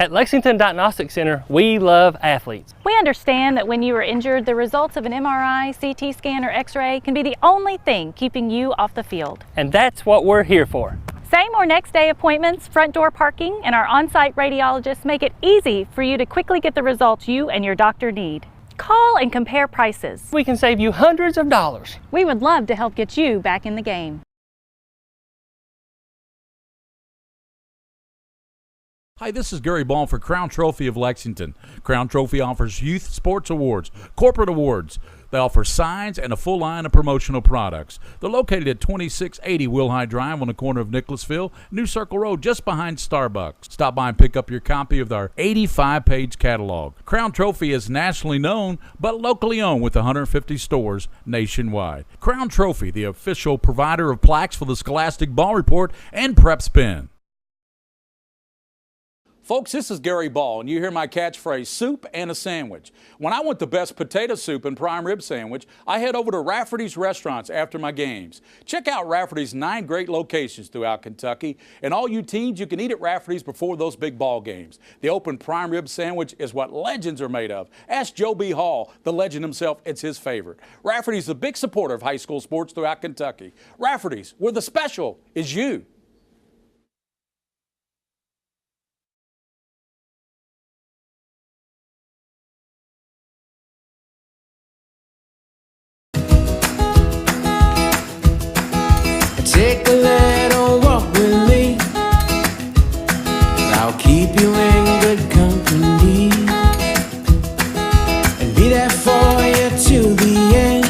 At Lexington Diagnostic Center, we love athletes. We understand that when you are injured, the results of an MRI, CT scan, or X-ray can be the only thing keeping you off the field. And that's what we're here for. Same or next day appointments, front door parking, and our on-site radiologists make it easy for you to quickly get the results you and your doctor need. Call and compare prices. We can save you hundreds of dollars. We would love to help get you back in the game. Hi, this is Gary Ball for Crown Trophy of Lexington. Crown Trophy offers youth sports awards, corporate awards. They offer signs and a full line of promotional products. They're located at 2680 Wilhite Drive on the corner of Nicholasville, New Circle Road, just behind Starbucks. Stop by and pick up your copy of our 85-page catalog. Crown Trophy is nationally known, but locally owned with 150 stores nationwide. Crown Trophy, the official provider of plaques for the Scholastic Ball Report and PrepSpin. Folks, this is Gary Ball, and you hear my catchphrase, soup and a sandwich. When I want the best potato soup and prime rib sandwich, I head over to Rafferty's Restaurants after my games. Check out Rafferty's 9 great locations throughout Kentucky, and all you teens, you can eat at Rafferty's before those big ball games. The open prime rib sandwich is what legends are made of. Ask Joe B. Hall, the legend himself, it's his favorite. Rafferty's a big supporter of high school sports throughout Kentucky. Rafferty's, where the special is you. Take a little walk with me. I'll keep you in good company and be there for you till the end.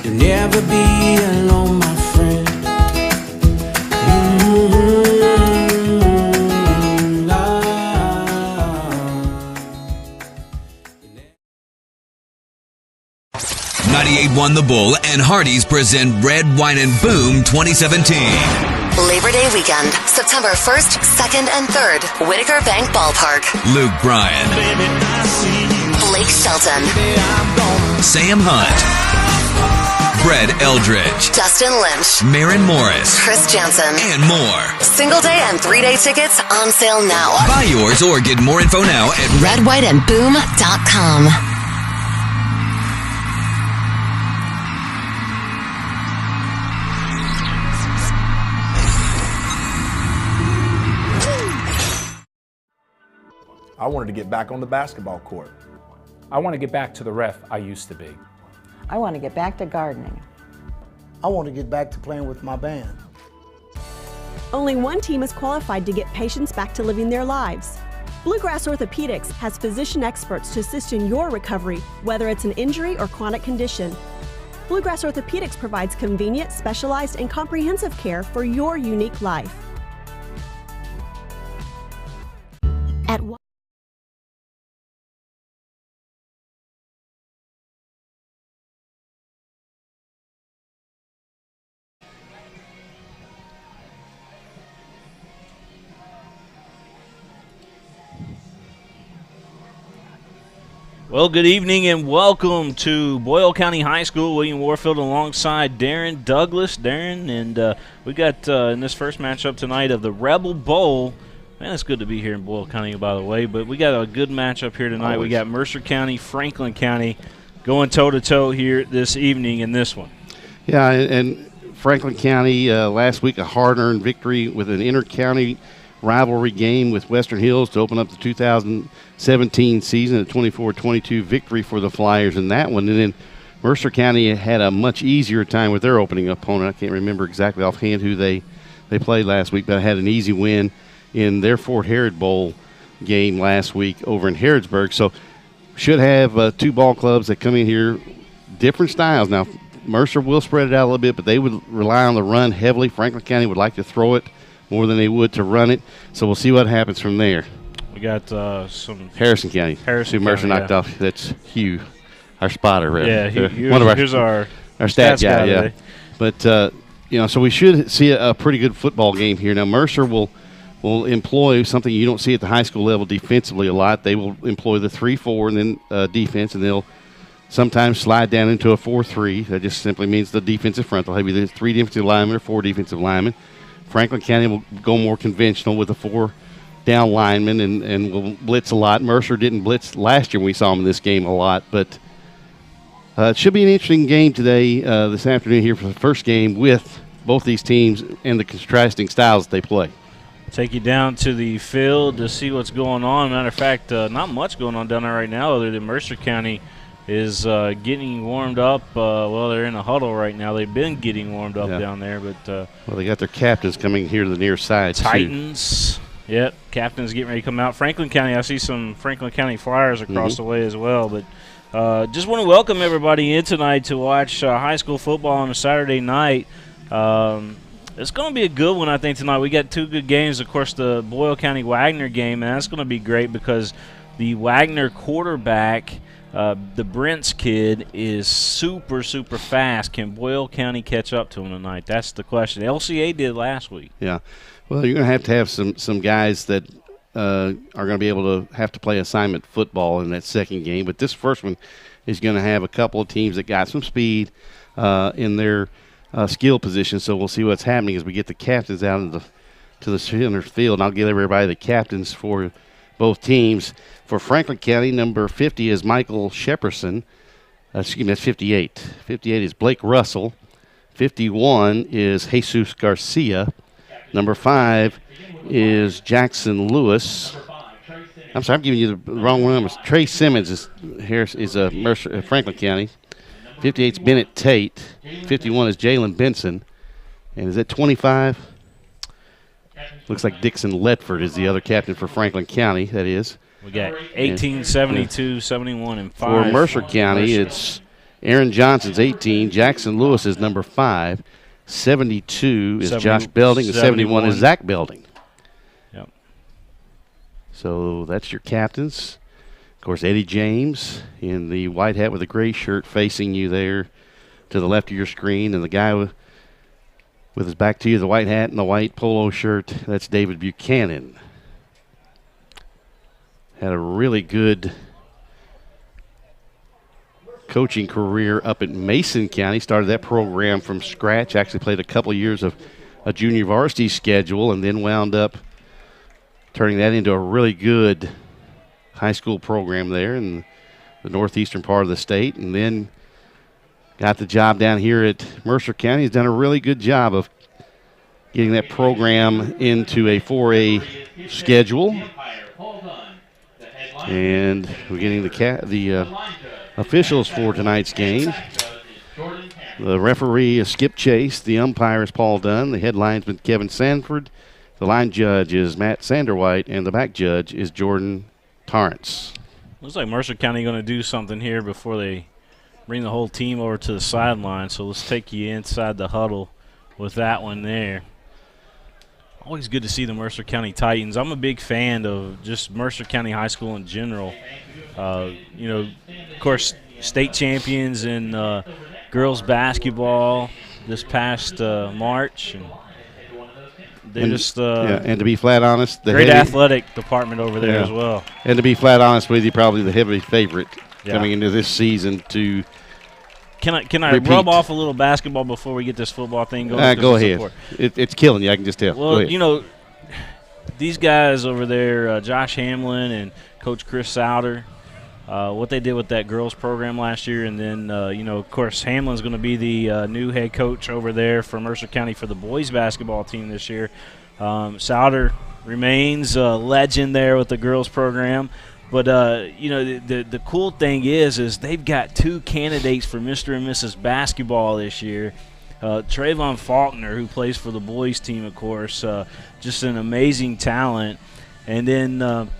You'll never be alone, my friend. 98.1 The Bull and Hardee's present Red, Wine, and Boom 2017. Labor Day weekend, September 1st, 2nd, and 3rd, Whitaker Bank Ballpark. Luke Bryan. Blake Shelton. Sam Hunt. Brett Eldridge. Dustin Lynch. Maren Morris. Chris Jansen. And more. Single day and 3-day tickets on sale now. Buy yours or get more info now at redwhiteandboom.com. I wanted to get back on the basketball court. I want to get back to the ref I used to be. I want to get back to gardening. I want to get back to playing with my band. Only one team is qualified to get patients back to living their lives. Bluegrass Orthopedics has physician experts to assist in your recovery, whether it's an injury or chronic condition. Bluegrass Orthopedics provides convenient, specialized, and comprehensive care for your unique life. At Well, good evening and welcome to Boyle County High School. William Warfield alongside Darren Douglas. Darren, and we got in this first matchup tonight of the Rebel Bowl. Man, it's good to be here in Boyle County, by the way. But we got a good matchup here tonight. Always. We got Mercer County, Franklin County going toe-to-toe here this evening in this one. Yeah, and Franklin County last week a hard-earned victory with an inter-county rivalry game with Western Hills to open up the 2017 season, a 24-22 victory for the Flyers in that one. And then Mercer County had a much easier time with their opening opponent. I can't remember exactly offhand who they played last week, but had an easy win in their Fort Herod Bowl game last week over in Harrodsburg. So should have two ball clubs that come in here, different styles. Now, Mercer will spread it out a little bit, but they would rely on the run heavily. Franklin County would like to throw it more than they would to run it. So we'll see what happens from there. We got some Harrison County. Harrison Mercer County, knocked off. That's Hugh, our spotter. Yeah, here's our stat guy. Yeah, today. But so we should see a pretty good football game here. Now Mercer will employ something you don't see at the high school level defensively a lot. They will employ the 3-4 and then defense, and they'll sometimes slide down into a 4-3. That just simply means the defensive front. They'll have either 3 defensive linemen or 4 defensive linemen. Franklin County will go more conventional with a down linemen and will blitz a lot. Mercer didn't blitz last year when we saw him in this game a lot, but it should be an interesting game today, this afternoon here for the first game with both these teams and the contrasting styles that they play. Take you down to the field to see what's going on. Matter of fact, not much going on down there right now other than Mercer County is getting warmed up. Well, they're in a huddle right now. They've been getting warmed up down there. But well, they got their captains coming here to the near side. Titans. Yep, captains getting ready to come out. Franklin County, I see some Franklin County Flyers across the way as well. But just want to welcome everybody in tonight to watch high school football on a Saturday night. It's going to be a good one, I think, tonight. We got two good games. Of course, the Boyle County-Wagner game, and that's going to be great because the Wagner quarterback, the Brent's kid, is super, super fast. Can Boyle County catch up to him tonight? That's the question. LCA did last week. Yeah. Well, you're going to have some guys that are going to be able to have to play assignment football in that second game. But this first one is going to have a couple of teams that got some speed in their skill position. So we'll see what's happening as we get the captains out to the center field. And I'll give everybody the captains for both teams. For Franklin County, number 50 is Michael Shepperson. Excuse me, that's 58. 58 is Blake Russell. 51 is Jesus Garcia. Number 5 is Jackson Lewis. I'm sorry, I'm giving you the wrong numbers. Trey Simmons is Mercer, Franklin County. 58 is Bennett Tate. 51 is Jalen Benson. And is that 25? Looks like Dixon Ledford is the other captain for Franklin County, that is. We got 18, 72, 71, and 5. For Mercer County, it's Aaron Johnson's 18. Jackson Lewis is number 5. 72 is Josh Belding, and 71 is Zach Belding. Yep. So that's your captains. Of course, Eddie James in the white hat with the gray shirt facing you there to the left of your screen. And the guy with his back to you, the white hat and the white polo shirt, that's David Buchanan. Had a really good coaching career up at Mason County. Started that program from scratch. Actually played a couple years of a junior varsity schedule and then wound up turning that into a really good high school program there in the northeastern part of the state, and then got the job down here at Mercer County. He's done a really good job of getting that program into a 4A schedule. And we're getting the officials for tonight's game. The referee is Skip Chase. The umpire is Paul Dunn. The head linesman Kevin Sanford. The line judge is Matt Sanderwhite, and the back judge is Jordan Torrance. Looks like Mercer County going to do something here before they bring the whole team over to the sideline. So let's take you inside the huddle with that one there. Always good to see the Mercer County Titans. I'm a big fan of just Mercer County High School in general. Of course, state champions in girls basketball this past March. And they just and to be flat honest, the great athletic department over there as well. And to be flat honest with you, probably the heavy favorite coming into this season to. Can I rub off a little basketball before we get this football thing going? Go ahead. It's killing you. I can just tell. Well, these guys over there, Josh Hamlin and Coach Chris Souter, what they did with that girls program last year, and then of course Hamlin's going to be the new head coach over there for Mercer County for the boys basketball team this year. Souter remains a legend there with the girls program. But, the cool thing is they've got two candidates for Mr. and Mrs. Basketball this year. Trayvon Faulkner, who plays for the boys team, of course, just an amazing talent. And then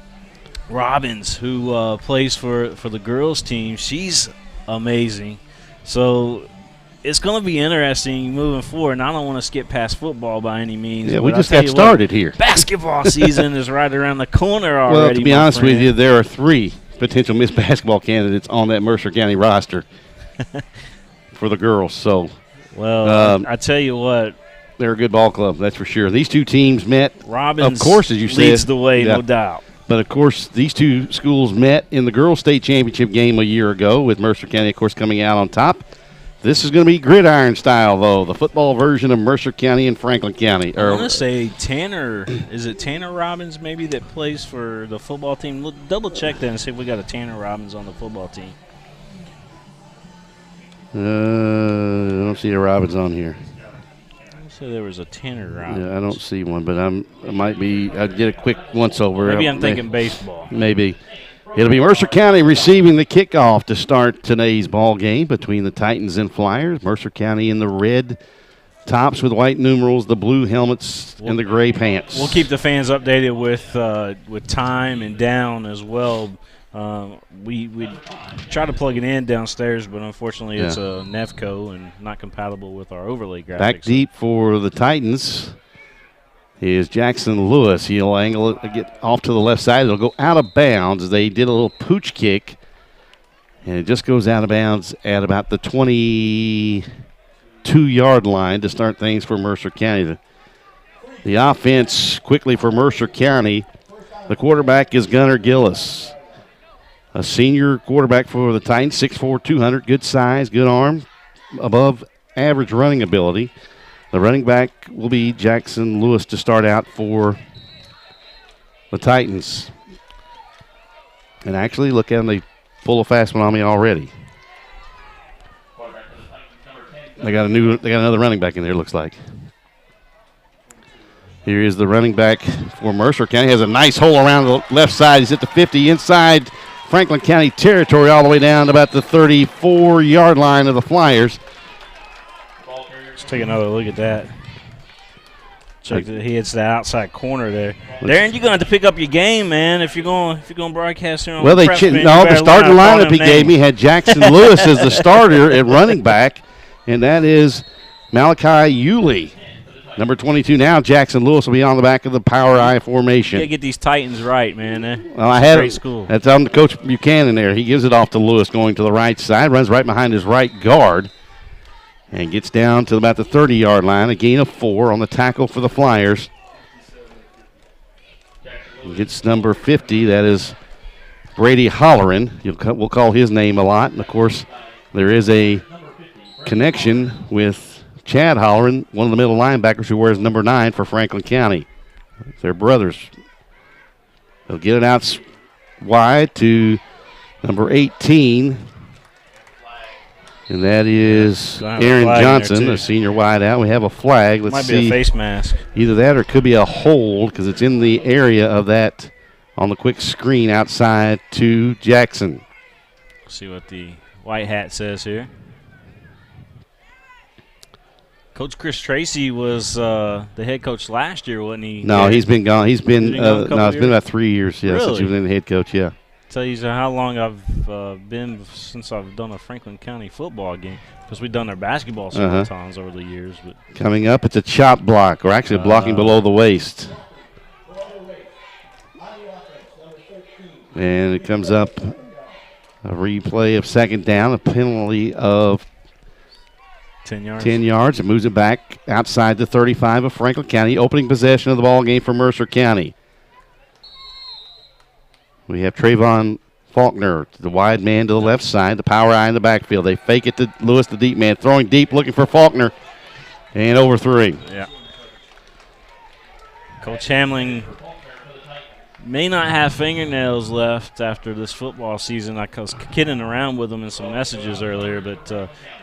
Robbins, who plays for the girls team, she's amazing. So it's going to be interesting moving forward. And I don't want to skip past football by any means. Yeah, we just got started here. Basketball season is right around the corner already. Well, to be honest with you, there are 3 potential Miss Basketball candidates on that Mercer County roster for the girls. So, I tell you what. They're a good ball club, that's for sure. These two teams met. Robbins, of course, as you said, leads the way, no doubt. But, of course, these two schools met in the girls' state championship game a year ago with Mercer County, of course, coming out on top. This is going to be gridiron style, though, the football version of Mercer County and Franklin County. I want to say Tanner, is it Tanner Robbins maybe that plays for the football team? Double check that and see if we got a Tanner Robbins on the football team. I don't see a Robbins on here. I say there was a Tanner Robbins. Yeah, I don't see one, but I'd get a quick once-over. Maybe I'm thinking baseball. Maybe. It'll be Mercer County receiving the kickoff to start today's ball game between the Titans and Flyers. Mercer County in the red tops with white numerals, the blue helmets, and the gray pants. We'll keep the fans updated with time and down as well. We try to plug it in downstairs, but unfortunately it's a Nevco and not compatible with our overlay graphics. Back deep for the Titans is Jackson Lewis. He'll angle it, get off to the left side. It'll go out of bounds. They did a little pooch kick, and it just goes out of bounds at about the 22-yard line to start things for Mercer County. The offense quickly for Mercer County. The quarterback is Gunnar Gillis, a senior quarterback for the Titans, 6'4", 200, good size, good arm, above average running ability. The running back will be Jackson Lewis to start out for the Titans. And actually, look at them, they pull a fast one on me already. They got another running back in there, looks like. Here is the running back for Mercer County. Has a nice hole around the left side. He's at the 50 inside Franklin County territory all the way down to about the 34-yard line of the Flyers. Let's take another look at that. Check that he hits the outside corner there. Darren, you're gonna have to pick up your game, man. If you're going broadcast here on well, the starting lineup he gave me had Jackson Lewis as the starter at running back, and that is Malachi Yulee. Number 22 now, Jackson Lewis will be on the back of the power I formation. You got to get these Titans right, man. Well, I had great school. That's on Coach Buchanan there. He gives it off to Lewis going to the right side, runs right behind his right guard, and gets down to about the 30-yard line. A gain of 4 on the tackle for the Flyers. He gets number 50. That is Brady Holleran. We'll call his name a lot. And, of course, there is a connection with Chad Holleran, one of the middle linebackers who wears number 9 for Franklin County. They're brothers. They'll get it out wide to number 18. And that is Aaron Johnson, a senior wideout. We have a flag. Let's see. Might be a face mask. Either that or it could be a hold because it's in the area of that on the quick screen outside to Jackson. See what the white hat says here. Coach Chris Tracy was the head coach last year, wasn't he? No, he's been gone. It's been about 3 years, really? Since he was in the head coach, yeah. Tell you how long I've been since I've done a Franklin County football game, because we've done their basketball several times over the years. But coming up, it's a chop block, or actually blocking below the waist. And it comes up a replay of second down, a penalty of 10 yards. 10 yards. It moves it back outside the 35 of Franklin County. Opening possession of the ball game for Mercer County. We have Trayvon Faulkner, the wide man to the left side, the power eye in the backfield. They fake it to Lewis, the deep man, throwing deep, looking for Faulkner, and overthrew him. Yeah. Coach Hamling may not have fingernails left after this football season. I was kidding around with him in some messages earlier, but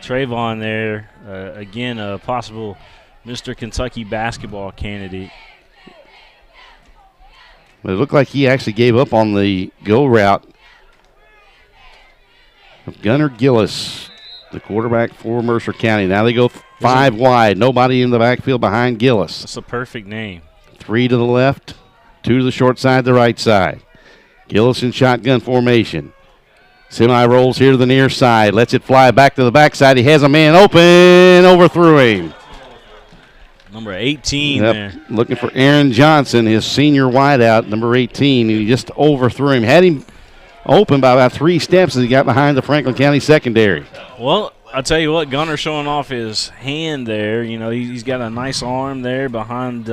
Trayvon there, again, a possible Mr. Kentucky basketball candidate. But it looked like he actually gave up on the go route of Gunnar Gillis, the quarterback for Mercer County. Now they go 5 wide. Nobody in the backfield behind Gillis. That's a perfect name. 3 to the left, 2 to the short side, the right side. Gillis in shotgun formation. Semi rolls here to the near side. Lets it fly back to the backside. He has a man open. Overthrew him. Number 18 there. Looking for Aaron Johnson, his senior wideout, number 18. He just overthrew him. Had him open by about 3 steps as he got behind the Franklin County secondary. Well, I'll tell you what, Gunner showing off his hand there. You know, he's got a nice arm there behind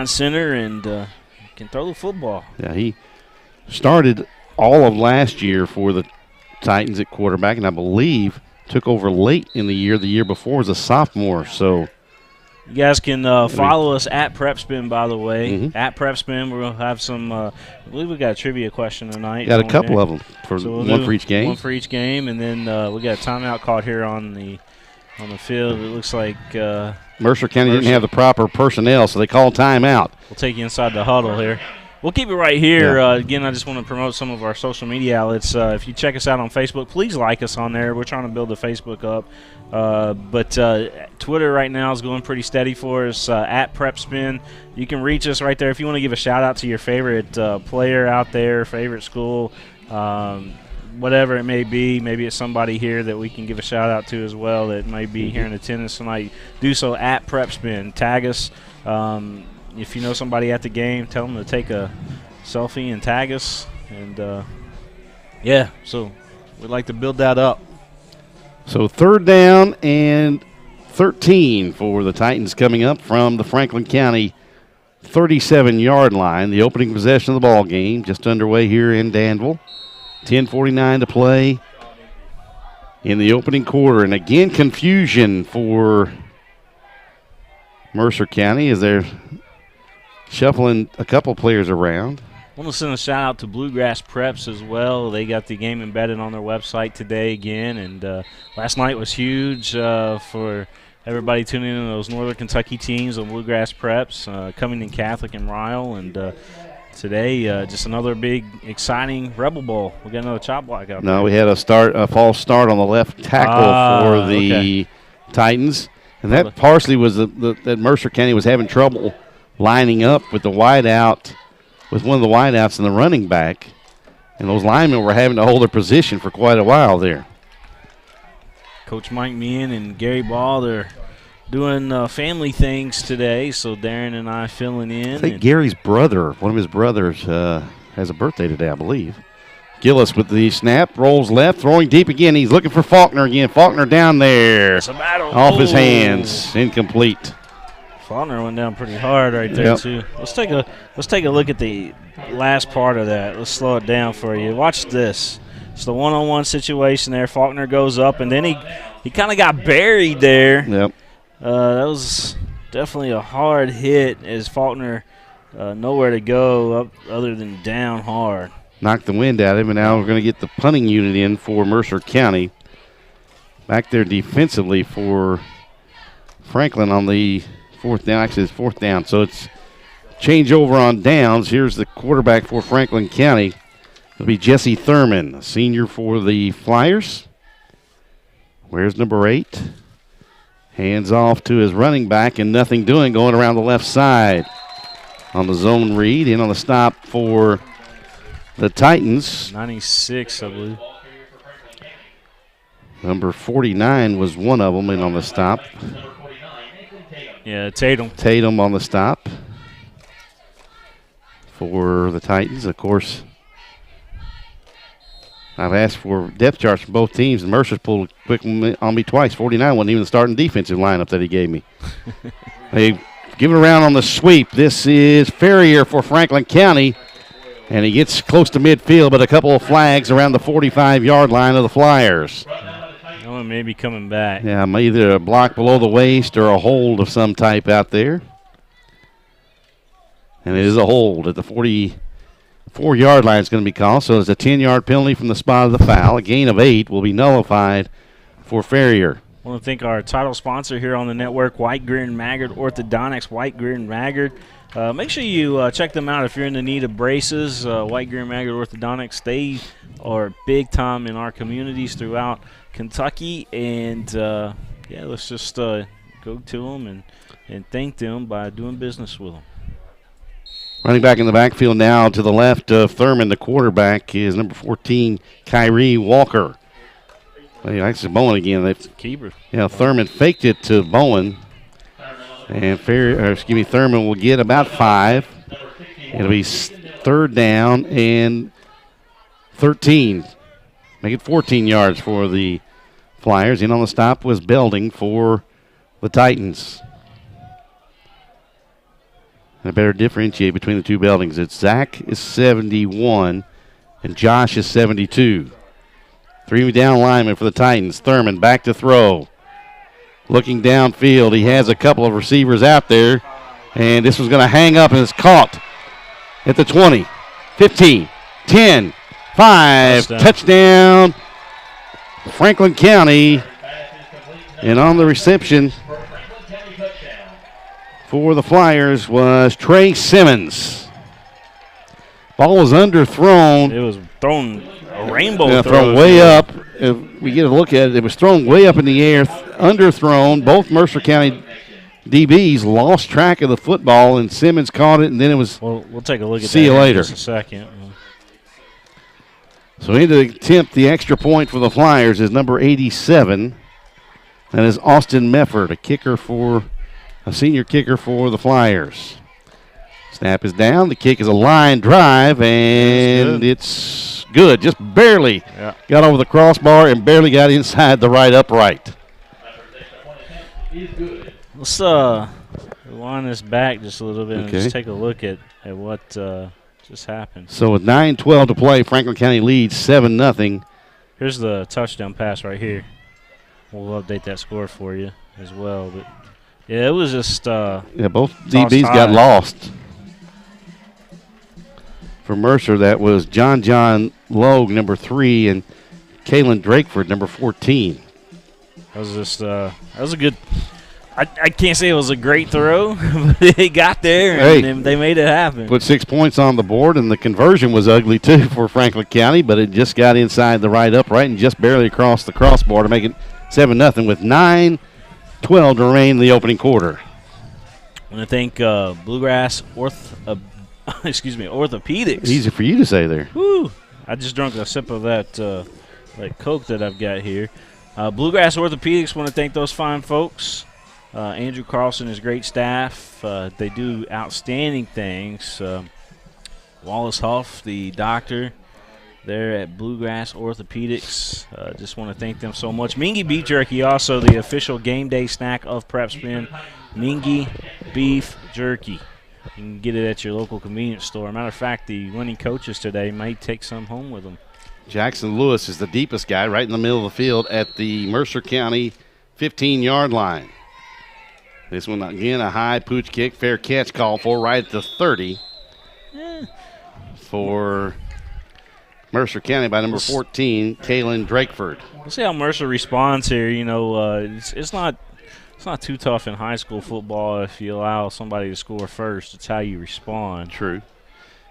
center and can throw the football. Yeah, he started all of last year for the Titans at quarterback, and I believe took over late in the year before as a sophomore. So you guys can follow us at PrepSpin, by the way. At PrepSpin, we're going to have some, I believe we got a trivia question tonight. Got a couple of them, one for each game. One for each game, and then we got a timeout caught here on the field. It looks like Mercer County didn't have the proper personnel, so they called timeout. We'll take you inside the huddle here. We'll keep it right here. Again, I just want to promote some of our social media outlets. If you check us out on Facebook, please like us on there. We're trying to build the Facebook up. But Twitter right now is going pretty steady for us, at PrepSpin. You can reach us right there if you want to give a shout-out to your favorite player out there, favorite school, whatever it may be. Maybe it's somebody here that we can give a shout-out to as well that may be here in attendance tonight. Do so at PrepSpin. Tag us. If you know somebody at the game, tell them to take a selfie and tag us. And, so we'd like to build that up. So 3rd down and 13 for the Titans coming up from the Franklin County 37-yard line. The opening possession of the ball game just underway here in Danville. 10:49 to play in the opening quarter. And again, confusion for Mercer County as they're shuffling a couple players around. I want to send a shout-out to Bluegrass Preps as well. They got the game embedded on their website today again, and last night was huge for everybody tuning in to those Northern Kentucky teams of Bluegrass Preps, Covington Catholic and Ryle, and today just another big, exciting Rebel Bowl. We got another chop block out there. No, we had a false start on the left tackle for the Titans, and that partially was that Mercer County was having trouble lining up with the wideout, with one of the wideouts and the running back, and those linemen were having to hold their position for quite a while there. Coach Mike Meehan and Gary Ball, they're doing family things today, so Darren and I filling in. I think Gary's brother, one of his brothers, has a birthday today, I believe. Gillis with the snap, rolls left, throwing deep again. He's looking for Faulkner again. Faulkner down there. It's a battle. Off his hands, incomplete. Faulkner went down pretty hard right there too. Let's take a look at the last part of that. Let's slow it down for you. Watch this. It's the one-on-one situation there. Faulkner goes up, and then he kind of got buried there. Yep. That was definitely a hard hit as Faulkner nowhere to go up other than down hard. Knocked the wind out of him, and now we're going to get the punting unit in for Mercer County. Back there defensively for Franklin on the 4th down. Actually, it's 4th down, so it's change over on downs. Here's the quarterback for Franklin County. It'll be Jesse Thurman, a senior for the Flyers. Where's number 8? Hands off to his running back, and nothing doing, going around the left side on the zone read. In on the stop for the Titans. 96, I believe. Number 49 was one of them in on the stop. Yeah, Tatum. Tatum on the stop for the Titans. Of course, I've asked for depth charts from both teams, and Mercer's pulled a quick on me twice. 49 wasn't even the starting defensive lineup that he gave me. They give it around on the sweep. This is Ferrier for Franklin County, and he gets close to midfield, but a couple of flags around the 45-yard line of the Flyers. One may be coming back. Yeah, either a block below the waist or a hold of some type out there. And it is a hold at the 44-yard line. It's going to be called. So it's a 10-yard penalty from the spot of the foul. A gain of 8 will be nullified for Ferrier. I want to thank our title sponsor here on the network, White, Greer, and Maggard Orthodontics. White, Greer, and Maggard. Make sure you check them out if you're in the need of braces. White, Greer, and Maggard Orthodontics, they are big time in our communities throughout Kentucky, and let's just go to them and thank them by doing business with them. Running back in the backfield now to the left of Thurman, the quarterback, is number 14, Kyrie Walker. Hey, that's Bowen again. Keeper. Yeah, Thurman faked it to Bowen, and Thurman will get about 5. It'll be 3rd down and 13. Make it 14 yards for the Flyers. In on the stop was Belding for the Titans. I better differentiate between the two Beldings. It's Zach is 71 and Josh is 72. Three down lineman for the Titans. Thurman back to throw. Looking downfield. He has a couple of receivers out there. And this was going to hang up and it's caught at the 20, 15, 10, 5. Touchdown Franklin County. And on the reception for the Flyers was Trey Simmons. Ball was underthrown. It was thrown a rainbow thrown way up. If we get a look at it, it was thrown way up in the air, underthrown. Both Mercer County DBs lost track of the football, and Simmons caught it, and then it was we'll take a look at see you later. In just a second. So in to attempt the extra point for the Flyers is number 87. That is Austin Mefford, a senior kicker for the Flyers. Snap is down. The kick is a line drive, and it's good. Just barely got over the crossbar and barely got inside the right upright. Let's rewind this back just a little bit and just take a look at what just happened. So with 9:12 to play, Franklin County leads 7-0. Here's the touchdown pass right here. We'll update that score for you as well. But yeah, it was just both DBs got lost. For Mercer, that was John Logue, number 3, and Kalen Drakeford, number 14. That was just that was a good. I can't say it was a great throw, but they got there and they made it happen. Put 6 points on the board, and the conversion was ugly too for Franklin County, but it just got inside the right upright and just barely across the crossbar to make it 7-0 with 9:12 to remain in the opening quarter. I want to thank Bluegrass Orthopedics. Easy for you to say there. Woo! I just drank a sip of that Coke that I've got here. Bluegrass Orthopedics, want to thank those fine folks. Andrew Carlson and his great staff. They do outstanding things. Wallace Huff, the doctor, there at Bluegrass Orthopedics. Just want to thank them so much. Mingy Beef Jerky, also the official game day snack of PrepSpin. Mingy Beef Jerky. You can get it at your local convenience store. Matter of fact, the winning coaches today might take some home with them. Jackson Lewis is the deepest guy right in the middle of the field at the Mercer County 15-yard line. This one, again, a high pooch kick, fair catch call for right at the 30 for Mercer County by number 14, Kalen Drakeford. We'll see how Mercer responds here. You know, it's not too tough in high school football if you allow somebody to score first. It's how you respond. True.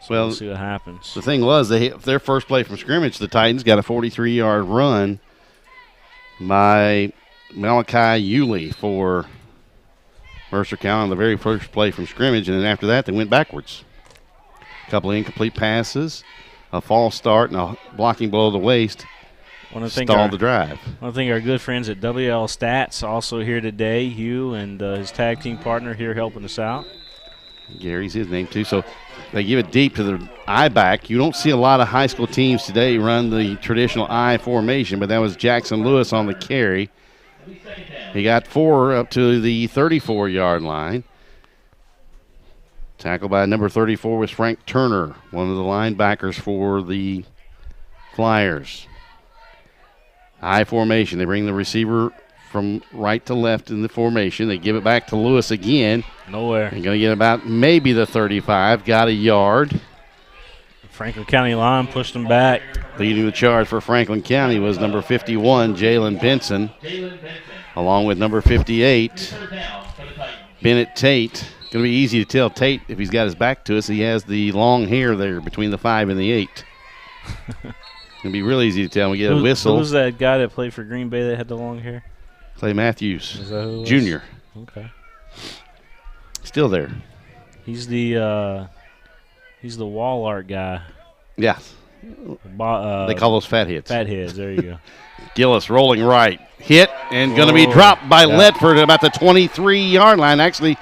So we'll see what happens. The thing was, their first play from scrimmage, the Titans got a 43-yard run by Malachi Yulee for Mercer County on the very first play from scrimmage, and then after that they went backwards. A couple of incomplete passes, a false start, and a blocking below the waist stalled the drive. I want to thank our good friends at WL Stats, also here today, Hugh and his tag team partner here helping us out. Gary's his name too. So they give it deep to the I back. You don't see a lot of high school teams today run the traditional I formation, but that was Jackson Lewis on the carry. He got 4 up to the 34-yard line. Tackled by number 34 was Frank Turner, one of the linebackers for the Flyers. I formation. They bring the receiver from right to left in the formation. They give it back to Lewis again. Nowhere. They're going to get about maybe the 35. Got a yard. Franklin County line pushed them back. Leading the charge for Franklin County was number 51, Jalen Benson, along with number 58, Bennett Tate. It's going to be easy to tell Tate if he's got his back to us. He has the long hair there between the 5 and the 8. It's going to be real easy to tell. We get a whistle. Who was that guy that played for Green Bay that had the long hair? Clay Matthews, Is that who it was? Junior. Okay. Still there. He's the wall art guy. Yeah. They call those fat hits. Fat heads, there you go. Gillis rolling right. Hit and going to be dropped by Ledford at about the 23-yard line. Actually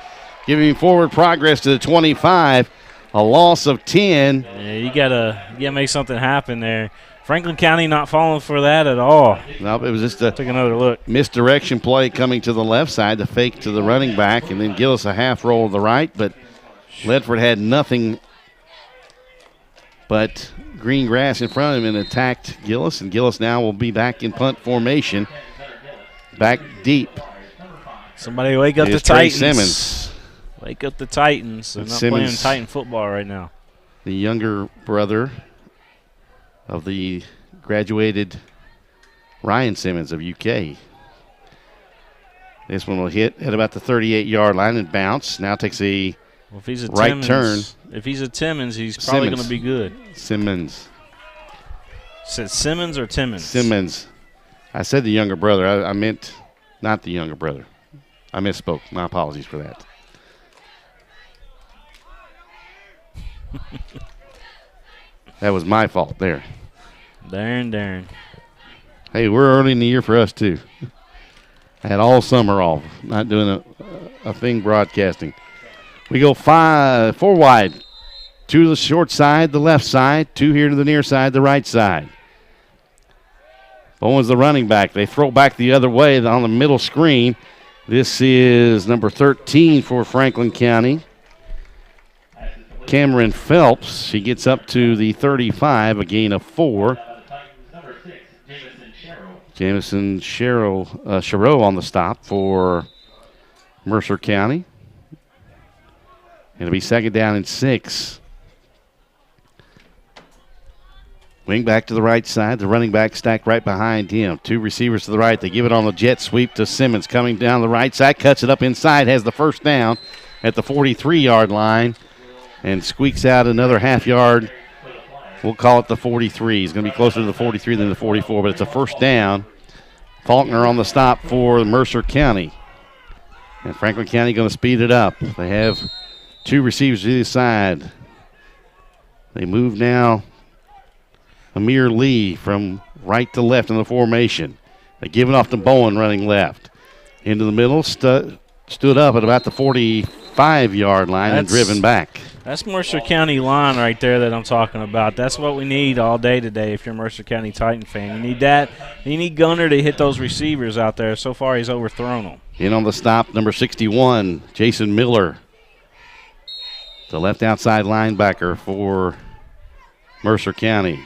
giving forward progress to the 25. A loss of 10. Yeah, you gotta make something happen there. Franklin County not falling for that at all. Nope, it was just a take another look. Misdirection play coming to the left side, the fake to the running back, and then Gillis a half roll to the right, but Ledford had nothing but green grass in front of him and attacked Gillis, and Gillis now will be back in punt formation. Back deep. Somebody wake up the Trey Titans. Simmons. Wake up the Titans. They're not Simmons, playing Titan football right now. The younger brother of the graduated Ryan Simmons of UK. This one will hit at about the 38-yard line and bounce. Now takes a if he's a right Timmons, turn. If he's a Timmons, he's probably going to be good. Simmons. Said Simmons or Timmons? Simmons. I said the younger brother. I meant not the younger brother. I misspoke. My apologies for that. That was my fault there. Darn. Hey, we're early in the year for us, too. I had all summer off, not doing a thing broadcasting. We go 4 wide. 2 to the short side, the left side. 2 here to the near side, the right side. Bowen's the running back. They throw back the other way on the middle screen. This is number 13 for Franklin County. Cameron Phelps. She gets up to the 35, a gain of 4. Jamison Chereau on the stop for Mercer County. It'll be 2nd down and 6. Wing back to the right side. The running back stacked right behind him. 2 receivers to the right. They give it on the jet sweep to Simmons coming down the right side. Cuts it up inside. Has the first down at the 43-yard line. And squeaks out another half yard. We'll call it the 43. He's going to be closer to the 43 than the 44, but it's a first down. Faulkner on the stop for Mercer County. And Franklin County going to speed it up. They have 2 receivers to either side. They move now Amir Lee from right to left in the formation. They give it off to Bowen running left. Into the middle, stood up at about the 45-yard line and driven back. That's Mercer County line right there that I'm talking about. That's what we need all day today if you're a Mercer County Titan fan. You need that. You need Gunner to hit those receivers out there. So far, he's overthrown them. In on the stop, number 61, Jason Miller. The left outside linebacker for Mercer County.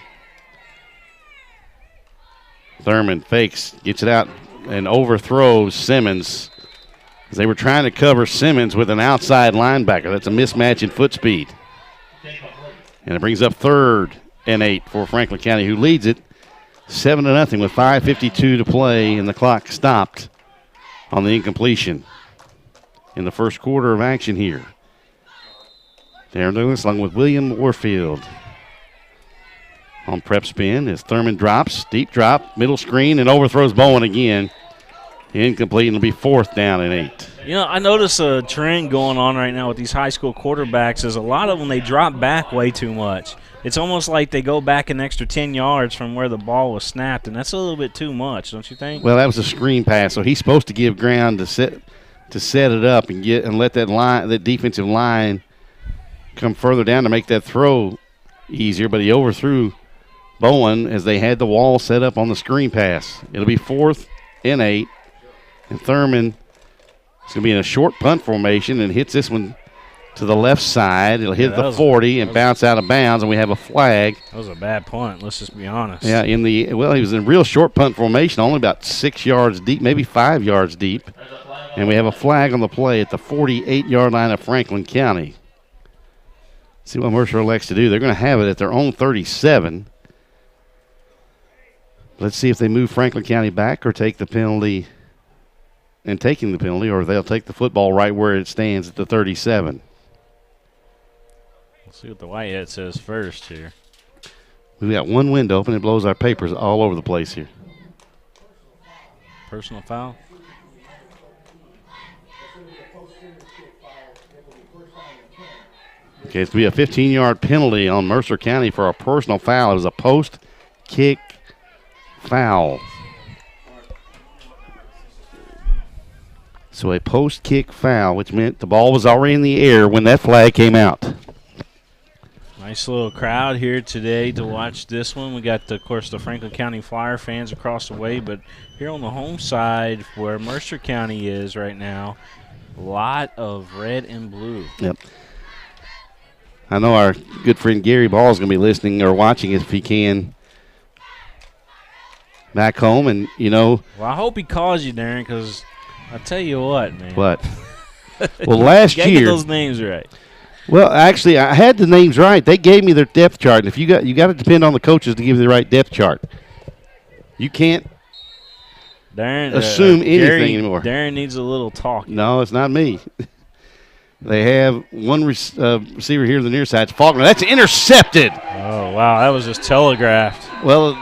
Thurman fakes, gets it out, and overthrows Simmons. They were trying to cover Simmons with an outside linebacker. That's a mismatch in foot speed. And it brings up 3rd and 8 for Franklin County, who leads it 7-0 with 5:52 to play, and the clock stopped on the incompletion in the first quarter of action here. Darren Douglas along with William Warfield on PrepSpin as Thurman drops, deep drop, middle screen, and overthrows Bowen again. Incomplete, and it'll be 4th down and 8. You know, I notice a trend going on right now with these high school quarterbacks is a lot of them, they drop back way too much. It's almost like they go back an extra 10 yards from where the ball was snapped, and that's a little bit too much, don't you think? Well, that was a screen pass, so he's supposed to give ground to set it up and let that defensive line come further down to make that throw easier, but he overthrew Bowen as they had the wall set up on the screen pass. It'll be 4th and 8. And Thurman is going to be in a short punt formation and hits this one to the left side. It'll hit the 40 and bounce out of bounds, and we have a flag. That was a bad punt, let's just be honest. Yeah, he was in real short punt formation, only about 6 yards deep, maybe 5 yards deep. And we have a flag on the play at the 48-yard line of Franklin County. See what Mercer elects to do. They're going to have it at their own 37. Let's see if they move Franklin County back or take the penalty. And taking the penalty, or they'll take the football right where it stands at the 37. Let's see what the whitehead says first here. We've got one window open. It blows our papers all over the place here. Personal foul? Okay, it's going to be a 15-yard penalty on Mercer County for a personal foul. It was a post-kick foul. So a post-kick foul, which meant the ball was already in the air when that flag came out. Nice little crowd here today to watch this one. We got, of course, the Franklin County Flyer fans across the way, but here on the home side where Mercer County is right now, a lot of red and blue. Yep. I know our good friend Gary Ball is going to be listening or watching if he can back home. And, Well, I hope he calls you, Darren, because I tell you what, man. What? Well, last you year. Get those names right. Well, actually, I had the names right. They gave me their depth chart. And if you got to depend on the coaches to give you the right depth chart. You can't assume anything anymore. Darren needs a little talk. No, it's not me. They have one receiver here to the near side. It's Faulkner. That's intercepted. Oh, wow. That was just telegraphed. Well,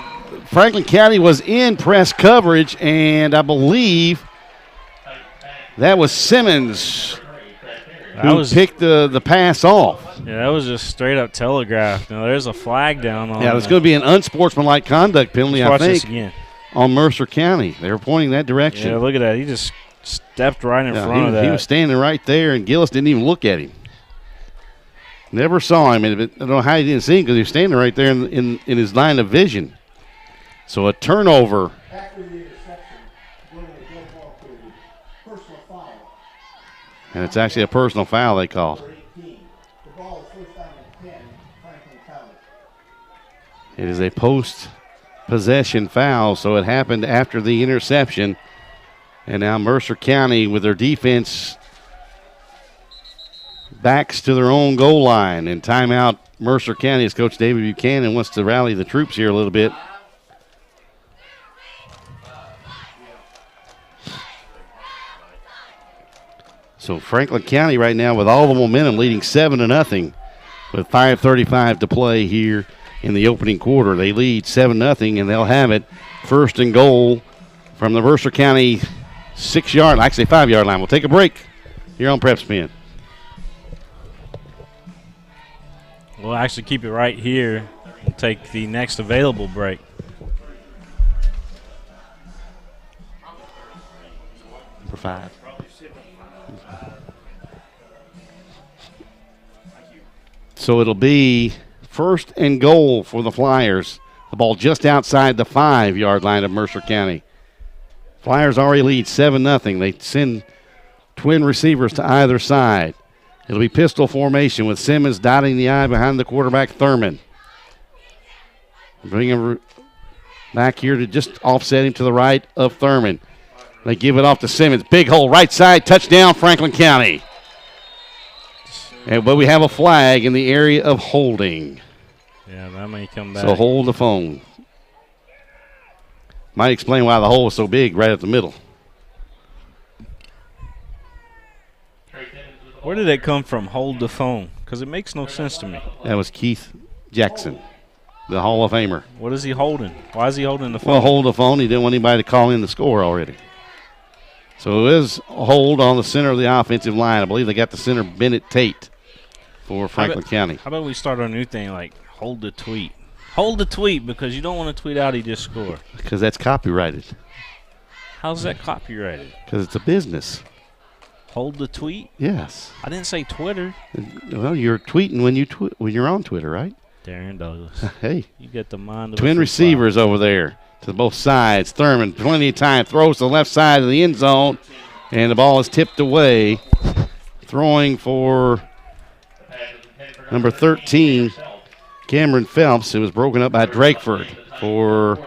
Franklin County was in press coverage, and I believe that was Simmons who picked the pass off. Yeah, that was just straight up telegraphed. Now, there's a flag down on there's going to be an unsportsmanlike conduct penalty, Let's I watch think, this again. On Mercer County. They were pointing that direction. Yeah, look at that. He just stepped right in front of that. He was standing right there, and Gillis didn't even look at him. Never saw him. And I don't know how he didn't see him because he was standing right there in his line of vision. So a turnover. And it's actually a personal foul they called. It is a post-possession foul, so it happened after the interception. And now Mercer County, with their defense, backs to their own goal line. And timeout, Mercer County, as Coach David Buchanan wants to rally the troops here a little bit. So Franklin County right now with all the momentum leading 7-0 with 5:35 to play here in the opening quarter. They lead 7-0, and they'll have it first and goal from the Mercer County 6-yard, actually 5-yard line. We'll take a break here on PrepSpin. We'll actually keep it right here and take the next available break. Number 5. So it'll be first and goal for the Flyers. The ball just outside the 5-yard line of Mercer County. Flyers already lead 7-0. They send twin receivers to either side. It'll be pistol formation with Simmons dotting the I behind the quarterback, Thurman. Bring him back here to just offset him to the right of Thurman. They give it off to Simmons. Big hole, right side, touchdown, Franklin County. But we have a flag in the area of holding. Yeah, that may come back. So hold the phone. Might explain why the hole was so big right at the middle. Where did that come from, hold the phone? Because it makes no sense to me. That was Keith Jackson, the Hall of Famer. What is he holding? Why is he holding the phone? Well, hold the phone. He didn't want anybody to call in the score already. So it is a hold on the center of the offensive line. I believe they got the center, Bennett Tate, for Franklin County. How about we start our new thing like hold the tweet? Hold the tweet because you don't want to tweet out he just scored. Because that's copyrighted. How's that copyrighted? Because it's a business. Hold the tweet? Yes. I didn't say Twitter. Well, you're tweeting when you're on Twitter, right? Darren Douglas. Hey. You get the mind of twin receivers over there to both sides. Thurman, plenty of time, throws to the left side of the end zone, and the ball is tipped away. Throwing for number 13, Cameron Phelps. It was broken up by Drakeford for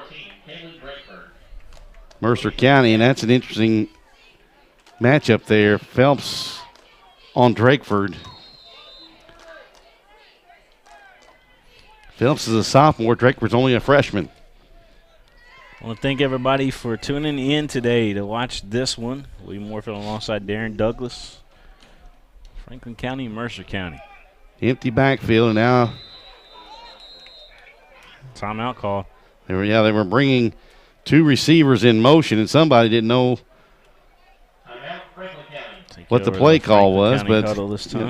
Mercer County, and that's an interesting matchup there. Phelps on Drakeford. Phelps is a sophomore. Drakeford's only a freshman. I want to thank everybody for tuning in today to watch this one. William Warfield alongside Darren Douglas. Franklin County, Mercer County. Empty backfield, and now timeout call. They were bringing two receivers in motion, and somebody didn't know what the play call was, but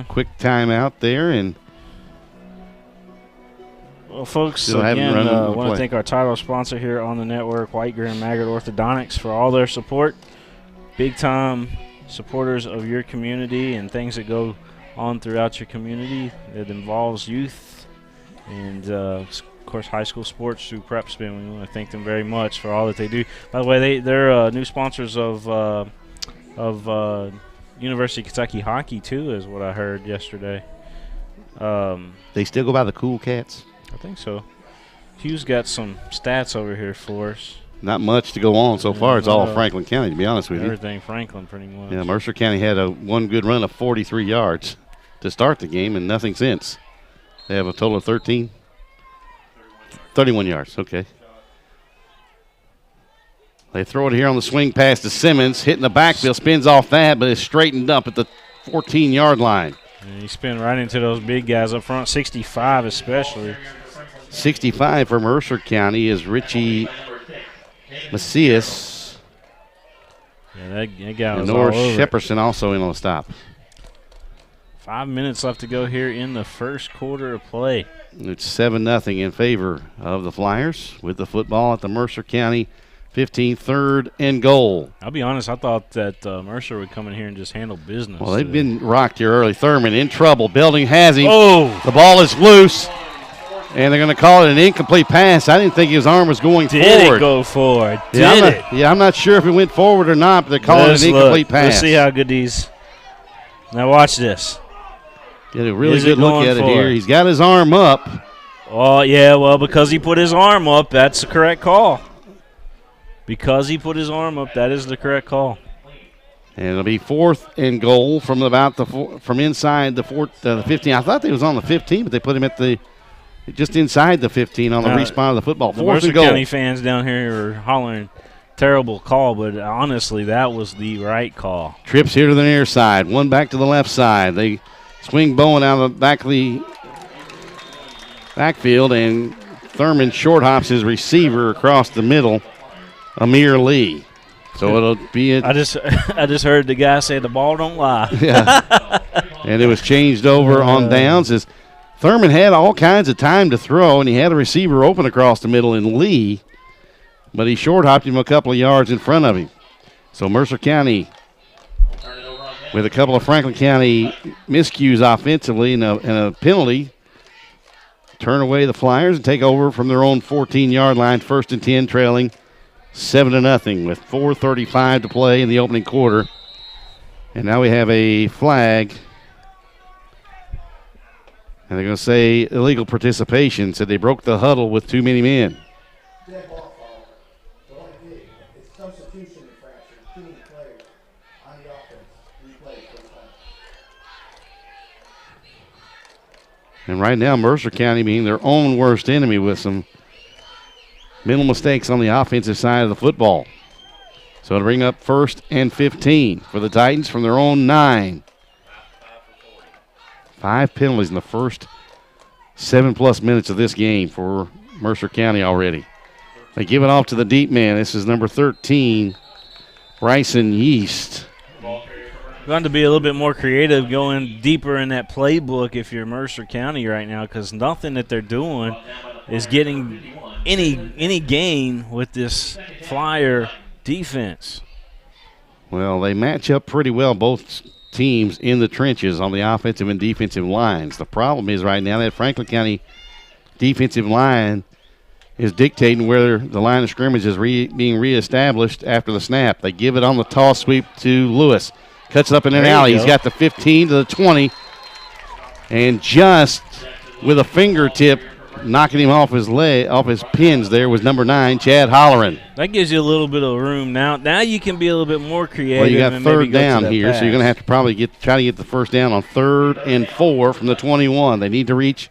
quick timeout there. And well, folks, again, I want to thank our title sponsor here on the network, Greer and Maggard Orthodontics, for all their support. Big-time supporters of your community and things that go on throughout your community that involves youth and, of course, high school sports through PrepSpin. We want to thank them very much for all that they do. By the way, they're new sponsors of University of Kentucky hockey, too, is what I heard yesterday. They still go by the Cool Cats? I think so. Hugh's got some stats over here for us. Not much to go on so far. It's all Franklin County, to be honest with you. Everything Franklin, pretty much. Yeah, Mercer County had one good run of 43 yards to start the game and nothing since. They have a total of 31 yards, okay. They throw it here on the swing pass to Simmons, hitting the backfield, spins off that, but it's straightened up at the 14-yard line. And he spin right into those big guys up front, 65 especially. 65 for Mercer County is Richie Macias. Yeah, that guy was and all Norris over. Shepperson also in on the stop. 5 minutes left to go here in the first quarter of play. It's 7-0 in favor of the Flyers with the football at the Mercer County 15, 3rd and goal. I'll be honest, I thought that Mercer would come in here and just handle business. Well, they've been rocked here early. Thurman in trouble. Belding has him. Oh! The ball is loose, and they're going to call it an incomplete pass. I didn't think his arm was going forward. Did it go forward? I'm not sure if it went forward or not, but they're calling it an incomplete pass. Let's see how good these. Now watch this. Get a really good look at it here. He's got his arm up. Oh, yeah, well, because he put his arm up, that's the correct call. Because he put his arm up, that is the correct call. And it'll be 4th and goal from from inside the 15. I thought they was on the 15, but they put him at just inside the 15 on the respawn of the football. 4th and goal. The Mercer County fans down here are hollering, terrible call, but honestly, that was the right call. Trips here to the near side, one back to the left side. They swing Bowen out of the back of the backfield, and Thurman short hops his receiver across the middle, Amir Lee. So it'll be I just heard the guy say the ball don't lie. Yeah. And it was changed over on downs as Thurman had all kinds of time to throw, and he had a receiver open across the middle in Lee, but he short hopped him a couple of yards in front of him. So Mercer County with a couple of Franklin County miscues offensively and a penalty, turn away the Flyers and take over from their own 14-yard line, 1st and 10, trailing 7-0 with 4:35 to play in the opening quarter. And now we have a flag. And they're going to say illegal participation. Said they broke the huddle with too many men. And right now, Mercer County being their own worst enemy with some mental mistakes on the offensive side of the football. So to bring up 1st and 15 for the Titans from their own 9. 5 penalties in the first 7+ minutes of this game for Mercer County already. They give it off to the deep man. This is number 13, Bryson Yeast. Going to be a little bit more creative going deeper in that playbook if you're Mercer County right now, because nothing that they're doing is getting any gain with this Flyer defense. Well, they match up pretty well, both teams in the trenches on the offensive and defensive lines. The problem is right now that Franklin County defensive line is dictating where the line of scrimmage is being reestablished after the snap. They give it on the toss sweep to Lewis. Cuts it up in an alley. He's got the 15 to the 20. And just with a fingertip knocking him off his pins there was number 9, Chad Holleran. That gives you a little bit of room now. Now you can be a little bit more creative. Well, you got 3rd down here, pass. so you're going to have to probably try to get the first down on 3rd and 4 from the 21. They need to reach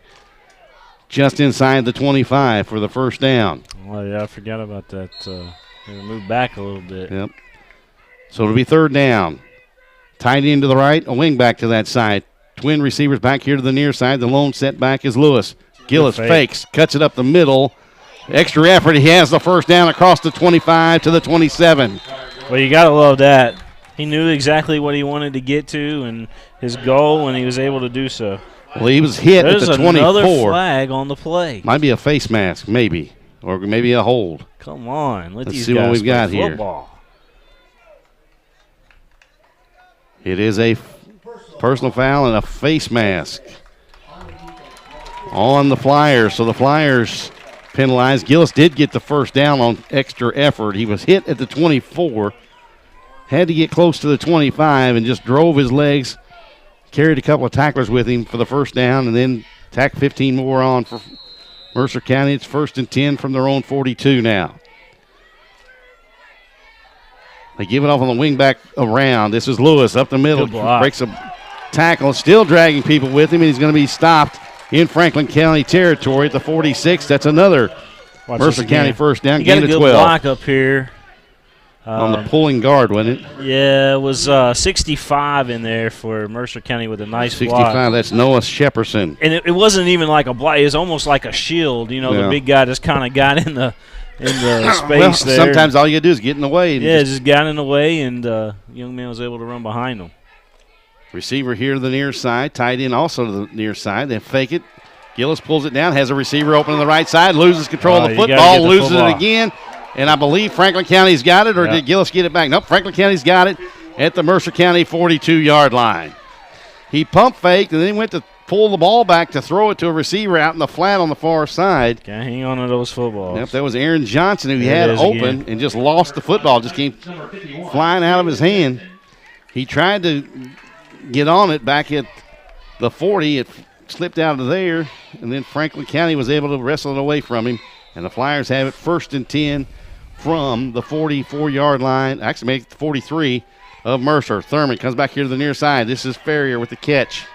just inside the 25 for the first down. Well, yeah, I forgot about that. They moved back a little bit. Yep. So it'll be 3rd down. Tight end to the right, a wing back to that side. Twin receivers back here to the near side. The lone setback is Lewis. Gillis fakes, cuts it up the middle. Extra effort. He has the first down across the 25 to the 27. Well, you got to love that. He knew exactly what he wanted to get to and his goal, and he was able to do so. Well, he was hit at the 24. There's another flag on the play. Might be a face mask, maybe, or maybe a hold. Come on. Let's see what we've got here. It is a personal foul and a face mask on the Flyers. So the Flyers penalized. Gillis did get the first down on extra effort. He was hit at the 24, had to get close to the 25, and just drove his legs carried a couple of tacklers with him for the first down, and then tacked 15 more on for Mercer County. It's 1st and 10 from their own 42 now. They give it off on the wing back around. This is Lewis up the middle. Breaks a tackle, still dragging people with him, and he's going to be stopped in Franklin County territory at the 46. That's another Mercer County first down. Gain of 12. Block up here. On the pulling guard, wasn't it? Yeah, it was 65 in there for Mercer County with a nice 65, block. that's Noah Shepperson. And it wasn't even like a block. It was almost like a shield. You know, the big guy just kind of got in the space there. Sometimes all you got to do is get in the way. Yeah, just got in the way, and young man was able to run behind him. Receiver here to the near side, tight end also to the near side. They fake it. Gillis pulls it down, has a receiver open on the right side, loses control of the football, loses it again. And I believe Franklin County's got it, or did Gillis get it back? Nope, Franklin County's got it at the Mercer County 42-yard line. He pump faked and then went to pull the ball back to throw it to a receiver out in the flat on the far side. Can't hang on to those footballs. Yep, that was Aaron Johnson who he had open and just lost the football. Just came flying out of his hand. He tried to get on it back at the 40. It slipped out of there, and then Franklin County was able to wrestle it away from him. And the Flyers have it 1st and 10 from the 44-yard line. Actually, make it the 43 of Mercer. Thurman comes back here to the near side. This is Ferrier with the catch.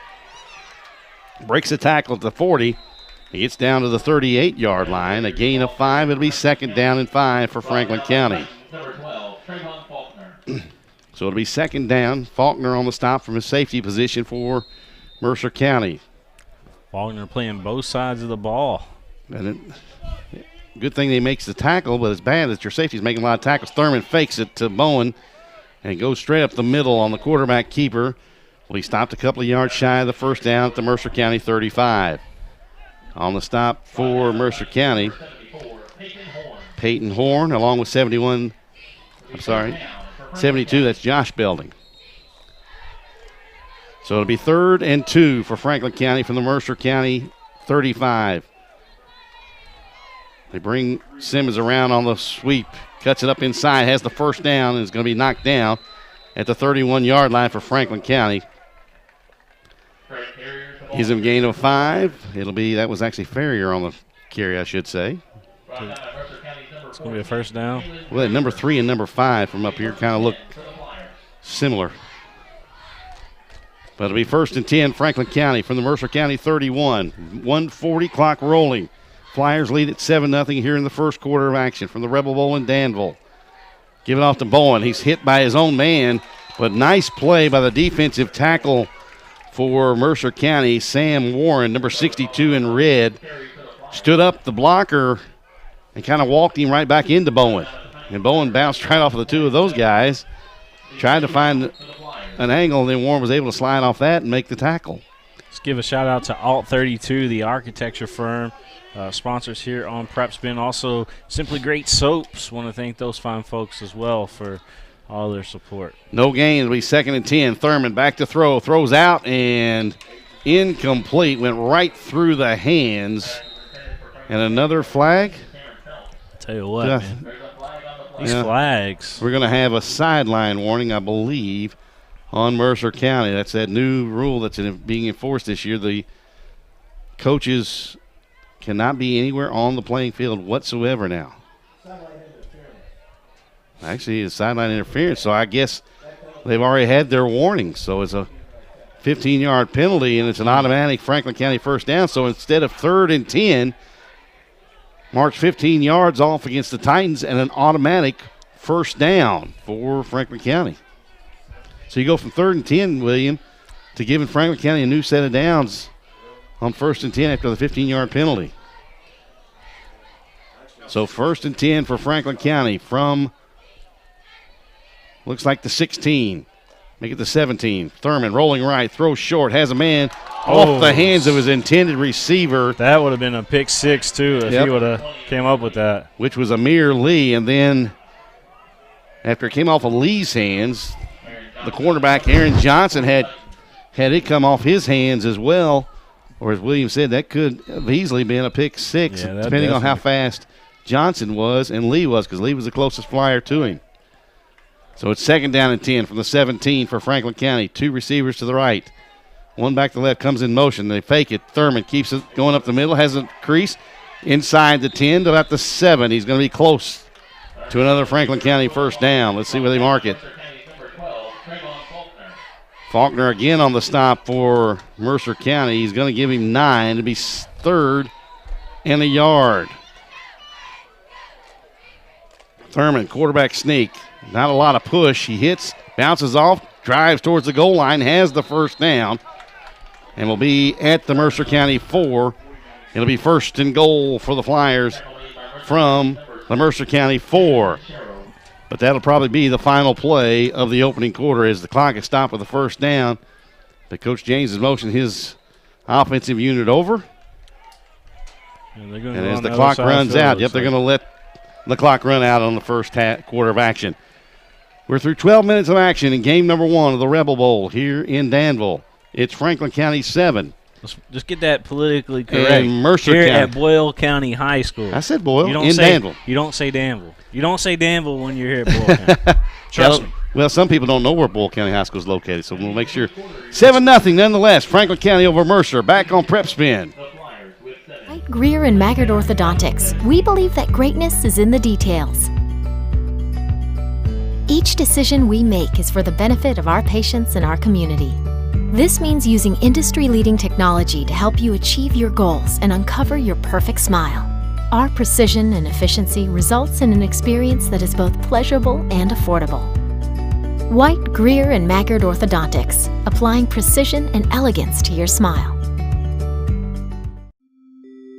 Breaks the tackle at the 40. He gets down to the 38-yard line. A gain of 5. It'll be 2nd down and 5 for Franklin County. So it'll be 2nd down. Faulkner on the stop from his safety position for Mercer County. Faulkner playing both sides of the ball. And good thing he makes the tackle, but it's bad that your safety's making a lot of tackles. Thurman fakes it to Bowen and goes straight up the middle on the quarterback keeper. Well, he stopped a couple of yards shy of the first down at the Mercer County 35. On the stop for Mercer County, Peyton Horn, along with 72, that's Josh Belding. So it'll be 3rd and 2 for Franklin County from the Mercer County 35. They bring Simmons around on the sweep, cuts it up inside, has the first down, and is going to be knocked down at the 31-yard line for Franklin County. Gives him a gain of 5. That was actually Ferrier on the carry, I should say. It's going to be a first down. Well, number 3 and number 5 from up here kind of look similar. But it'll be 1st and 10, Franklin County from the Mercer County 31. 1:40 clock rolling. Flyers lead at 7-0 here in the first quarter of action from the Rebel Bowl in Danville. Give it off to Bowen. He's hit by his own man, but nice play by the defensive tackle for Mercer County, Sam Warren, number 62 in red. Stood up the blocker and kind of walked him right back into Bowen. And Bowen bounced right off of the two of those guys. Tried to find an angle, and then Warren was able to slide off that and make the tackle. Let's give a shout out to Alt 32, the architecture firm. Sponsors here on PrepSpin. Also, Simply Great Soaps. Want to thank those fine folks as well for all their support. No gain. It'll be 2nd and 10. Thurman back to throw. Throws out and incomplete. Went right through the hands. And another flag. Tell you what, man. These flags. We're going to have a sideline warning, I believe, on Mercer County. That's that new rule that's being enforced this year. The coaches cannot be anywhere on the playing field whatsoever now. Actually, it's sideline interference, so I guess they've already had their warning. So it's a 15-yard penalty, and it's an automatic Franklin County first down. So instead of 3rd and 10, march 15 yards off against the Titans and an automatic first down for Franklin County. So you go from 3rd and 10, William, to giving Franklin County a new set of downs on 1st and 10 after the 15-yard penalty. So 1st and 10 for Franklin County from, looks like the 16. Make it the 17. Thurman rolling right, throws short, has a man off the hands of his intended receiver. That would have been a pick 6 too if he would have came up with that. Which was Amir Lee, and then after it came off of Lee's hands, the cornerback Aaron Johnson had it come off his hands as well. Or as William said, that could have easily been a pick 6, depending on how fast Johnson was and Lee was, because Lee was the closest flyer to him. So it's 2nd down and 10 from the 17 for Franklin County. 2 receivers to the right. One back to left, comes in motion. They fake it. Thurman keeps it going up the middle, has a crease inside the 10 to about the 7. He's going to be close to another Franklin County first down. Let's see where they mark it. Faulkner again on the stop for Mercer County. He's going to give him 9 to be 3rd and a yard. Thurman, quarterback sneak. Not a lot of push. He hits, bounces off, drives towards the goal line, has the first down, and will be at the Mercer County 4. It'll be 1st and goal for the Flyers from the Mercer County 4. But that'll probably be the final play of the opening quarter as the clock is stopped with the first down. But Coach James has motioned his offensive unit over. And as the clock runs out, they're going to let the clock run out on the first quarter of action. We're through 12 minutes of action in game number 1 of the Rebel Bowl here in Danville. It's Franklin County 7. Let's just get that politically correct. And Mercer here County. At Boyle County High School. I said Boyle Danville. You don't say Danville. You don't say Danville when you're here at Boyle County. Trust me. Well, some people don't know where Boyle County High School is located, so we'll make sure. 7-0 nonetheless. Franklin County over Mercer. Back on PrepSpin. Greer and Maggard Orthodontics. We believe that greatness is in the details. Each decision we make is for the benefit of our patients and our community. This means using industry-leading technology to help you achieve your goals and uncover your perfect smile. Our precision and efficiency results in an experience that is both pleasurable and affordable. White, Greer, and Maggard Orthodontics, applying precision and elegance to your smile.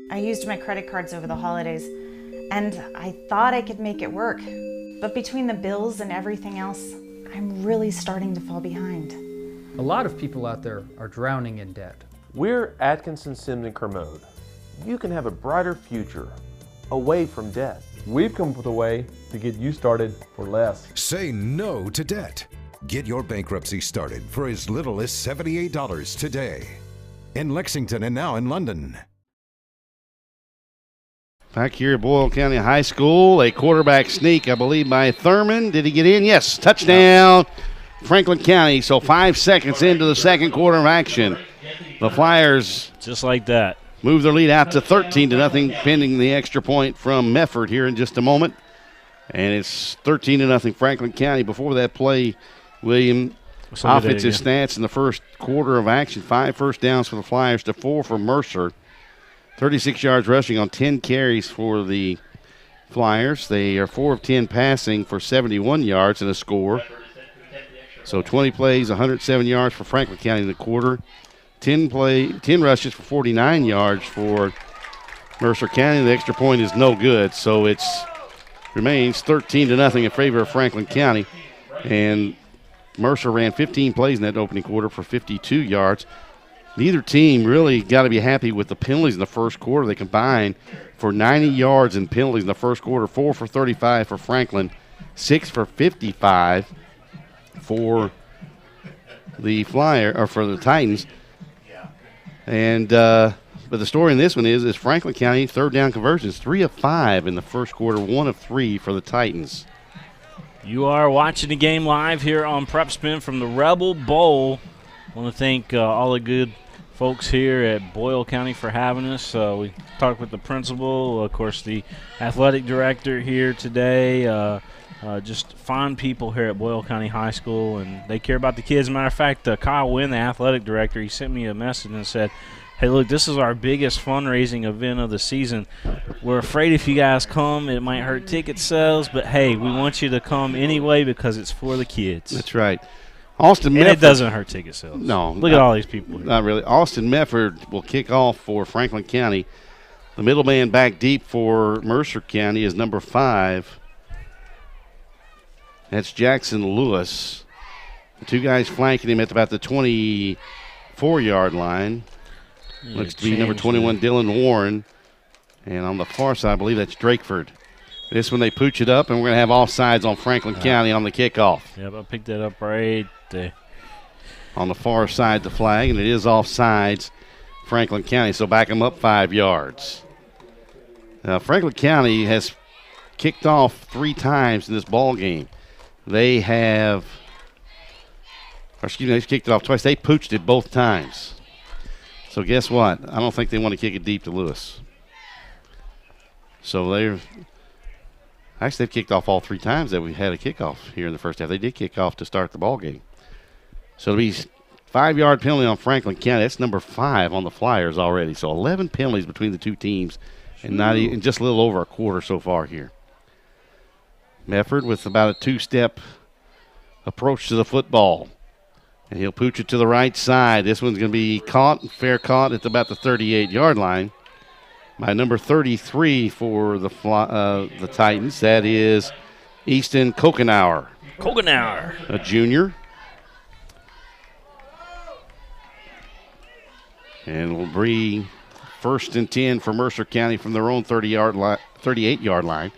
I used my credit cards over the holidays, and I thought I could make it work. But between the bills and everything else, I'm really starting to fall behind. A lot of people out there are drowning in debt. We're Atkinson, Sims, and Kermode. You can have a brighter future away from debt. We've come up with a way to get you started for less. Say no to debt. Get your bankruptcy started for as little as $78 today. In Lexington and now in London. Back here at Boyle County High School, a quarterback sneak, I believe, by Thurman. Did he get in? Yes, touchdown, Franklin County. So 5 seconds into the second quarter of action. The Flyers, just like that, move their lead out to 13-0, pending the extra point from Mefford here in just a moment. And it's 13-0 Franklin County. Before that play, William, offensive stats in the first quarter of action. 5 first downs for the Flyers to 4 for Mercer. 36 yards rushing on 10 carries for the Flyers. They are 4 of 10 passing for 71 yards and a score. So 20 plays, 107 yards for Franklin County in the quarter. 10 rushes for 49 yards for Mercer County. The extra point is no good, so it remains 13-0 in favor of Franklin County. And Mercer ran 15 plays in that opening quarter for 52 yards. Neither team really got to be happy with the penalties in the first quarter. They combined for 90 yards in penalties in the first quarter. 4 for 35 for Franklin, 6 for 55 for the for the Titans. And but the story in this one is Franklin County third down conversions, 3 of 5 in the first quarter, 1 of 3 for the Titans. You are watching the game live here on PrepSpin from the Rebel Bowl. I want to thank all the good folks here at Boyle County for having us. We talked with the principal, of course, the athletic director here today. Just fine people here at Boyle County High School, and they care about the kids. As a matter of fact, Kyle Wynn, the athletic director, he sent me a message and said, hey, look, this is our biggest fundraising event of the season. We're afraid if you guys come, it might hurt ticket sales, but, hey, we want you to come anyway because it's for the kids. That's right. Austin Mefford. And it doesn't hurt ticket sales. No. Look at all these people here. Not really. Austin Mefford will kick off for Franklin County. The middleman back deep for Mercer County is number 5. That's Jackson Lewis. The 2 guys flanking him at about the 24-yard line. Looks to be number 21, Dylan Warren. And on the far side, I believe that's Drakeford. This one they pooch it up, and we're going to have offsides on Franklin County on the kickoff. Yep, I picked that up right there. On the far side, the flag, and it is offsides, Franklin County, so back them up 5 yards. Franklin County has kicked off 3 times in this ball game. They Or excuse me, they kicked it off twice. They pooched it both times. So guess what? I don't think they want to kick it deep to Lewis. So they've kicked off all 3 times that we had a kickoff here in the first half. They did kick off to start the ball game. So it'll be 5-yard penalty on Franklin County. That's number 5 on the Flyers already. So 11 penalties between the two teams, and not even just a little over a quarter so far here. Mefford with about a 2-step approach to the football. And he'll pooch it to the right side. This one's going to be caught, fair caught at about the 38-yard line by number 33 for the Titans. That is Easton Kokenauer. A junior. And will bring 1st and 10 for Mercer County from their own 38-yard line.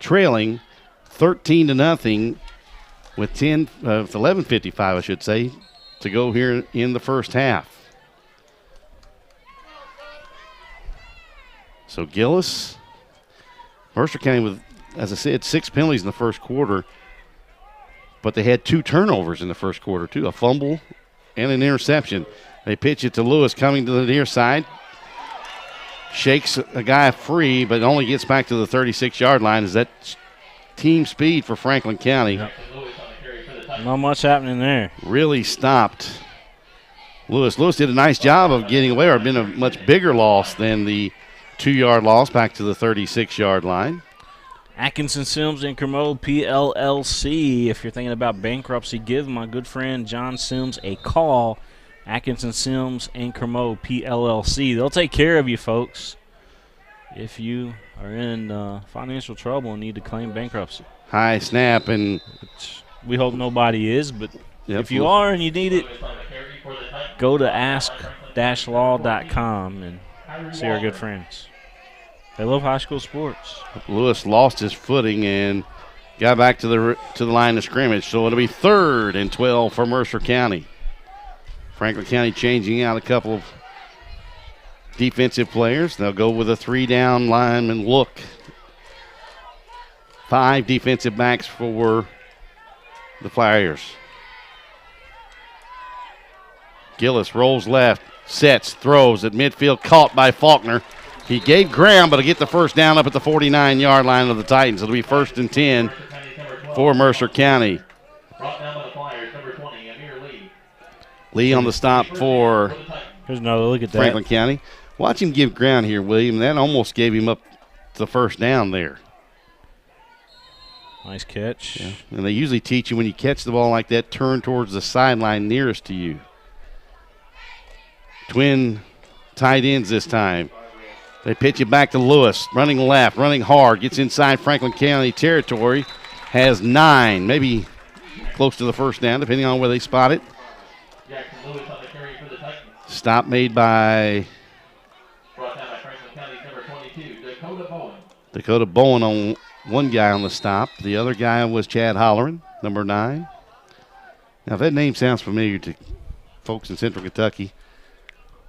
Trailing 13-0 with 11:55, I should say, to go here in the first half. So Gillis, Mercer County with, as I said, 6 penalties in the first quarter, but they had 2 turnovers in the first quarter too, a fumble and an interception. They pitch it to Lewis coming to the near side. Shakes a guy free, but only gets back to the 36-yard line. Is that team speed for Franklin County? Yep. Not much happening there. Really stopped Lewis. Lewis did a nice job of getting away, or been a much bigger loss than the 2-yard loss back to the 36-yard line. Atkinson Sims and Kermode PLLC. If you're thinking about bankruptcy, give my good friend John Sims a call. Atkinson Sims and Kermode PLLC. They'll take care of you, folks, if you are in financial trouble and need to claim bankruptcy. High snap, and we hope nobody is, but if you are and you need it, go to ask-law.com and see our good friends. They love high school sports. Lewis lost his footing and got back to the line of scrimmage, so it'll be 3rd and 12 for Mercer County. Franklin County changing out a couple of defensive players. They'll go with a 3-down lineman look. 5 defensive backs for the Flyers. Gillis rolls left, sets, throws at midfield, caught by Faulkner. He gave ground, but he'll get the first down up at the 49-yard line of the Titans. It'll be 1st and 10 for Mercer County. Lee on the stop for Here's another look at Franklin County. Watch him give ground here, William. That almost gave him up to the first down there. Nice catch. Yeah. And they usually teach you when you catch the ball like that, turn towards the sideline nearest to you. Twin tight ends this time. They pitch it back to Lewis, running left, running hard, gets inside Franklin County territory, has 9, maybe close to the first down, depending on where they spot it. Stop made by Dakota Bowen on one guy on the stop. The other guy was Chad Holleran, number 9. Now, if that name sounds familiar to folks in Central Kentucky,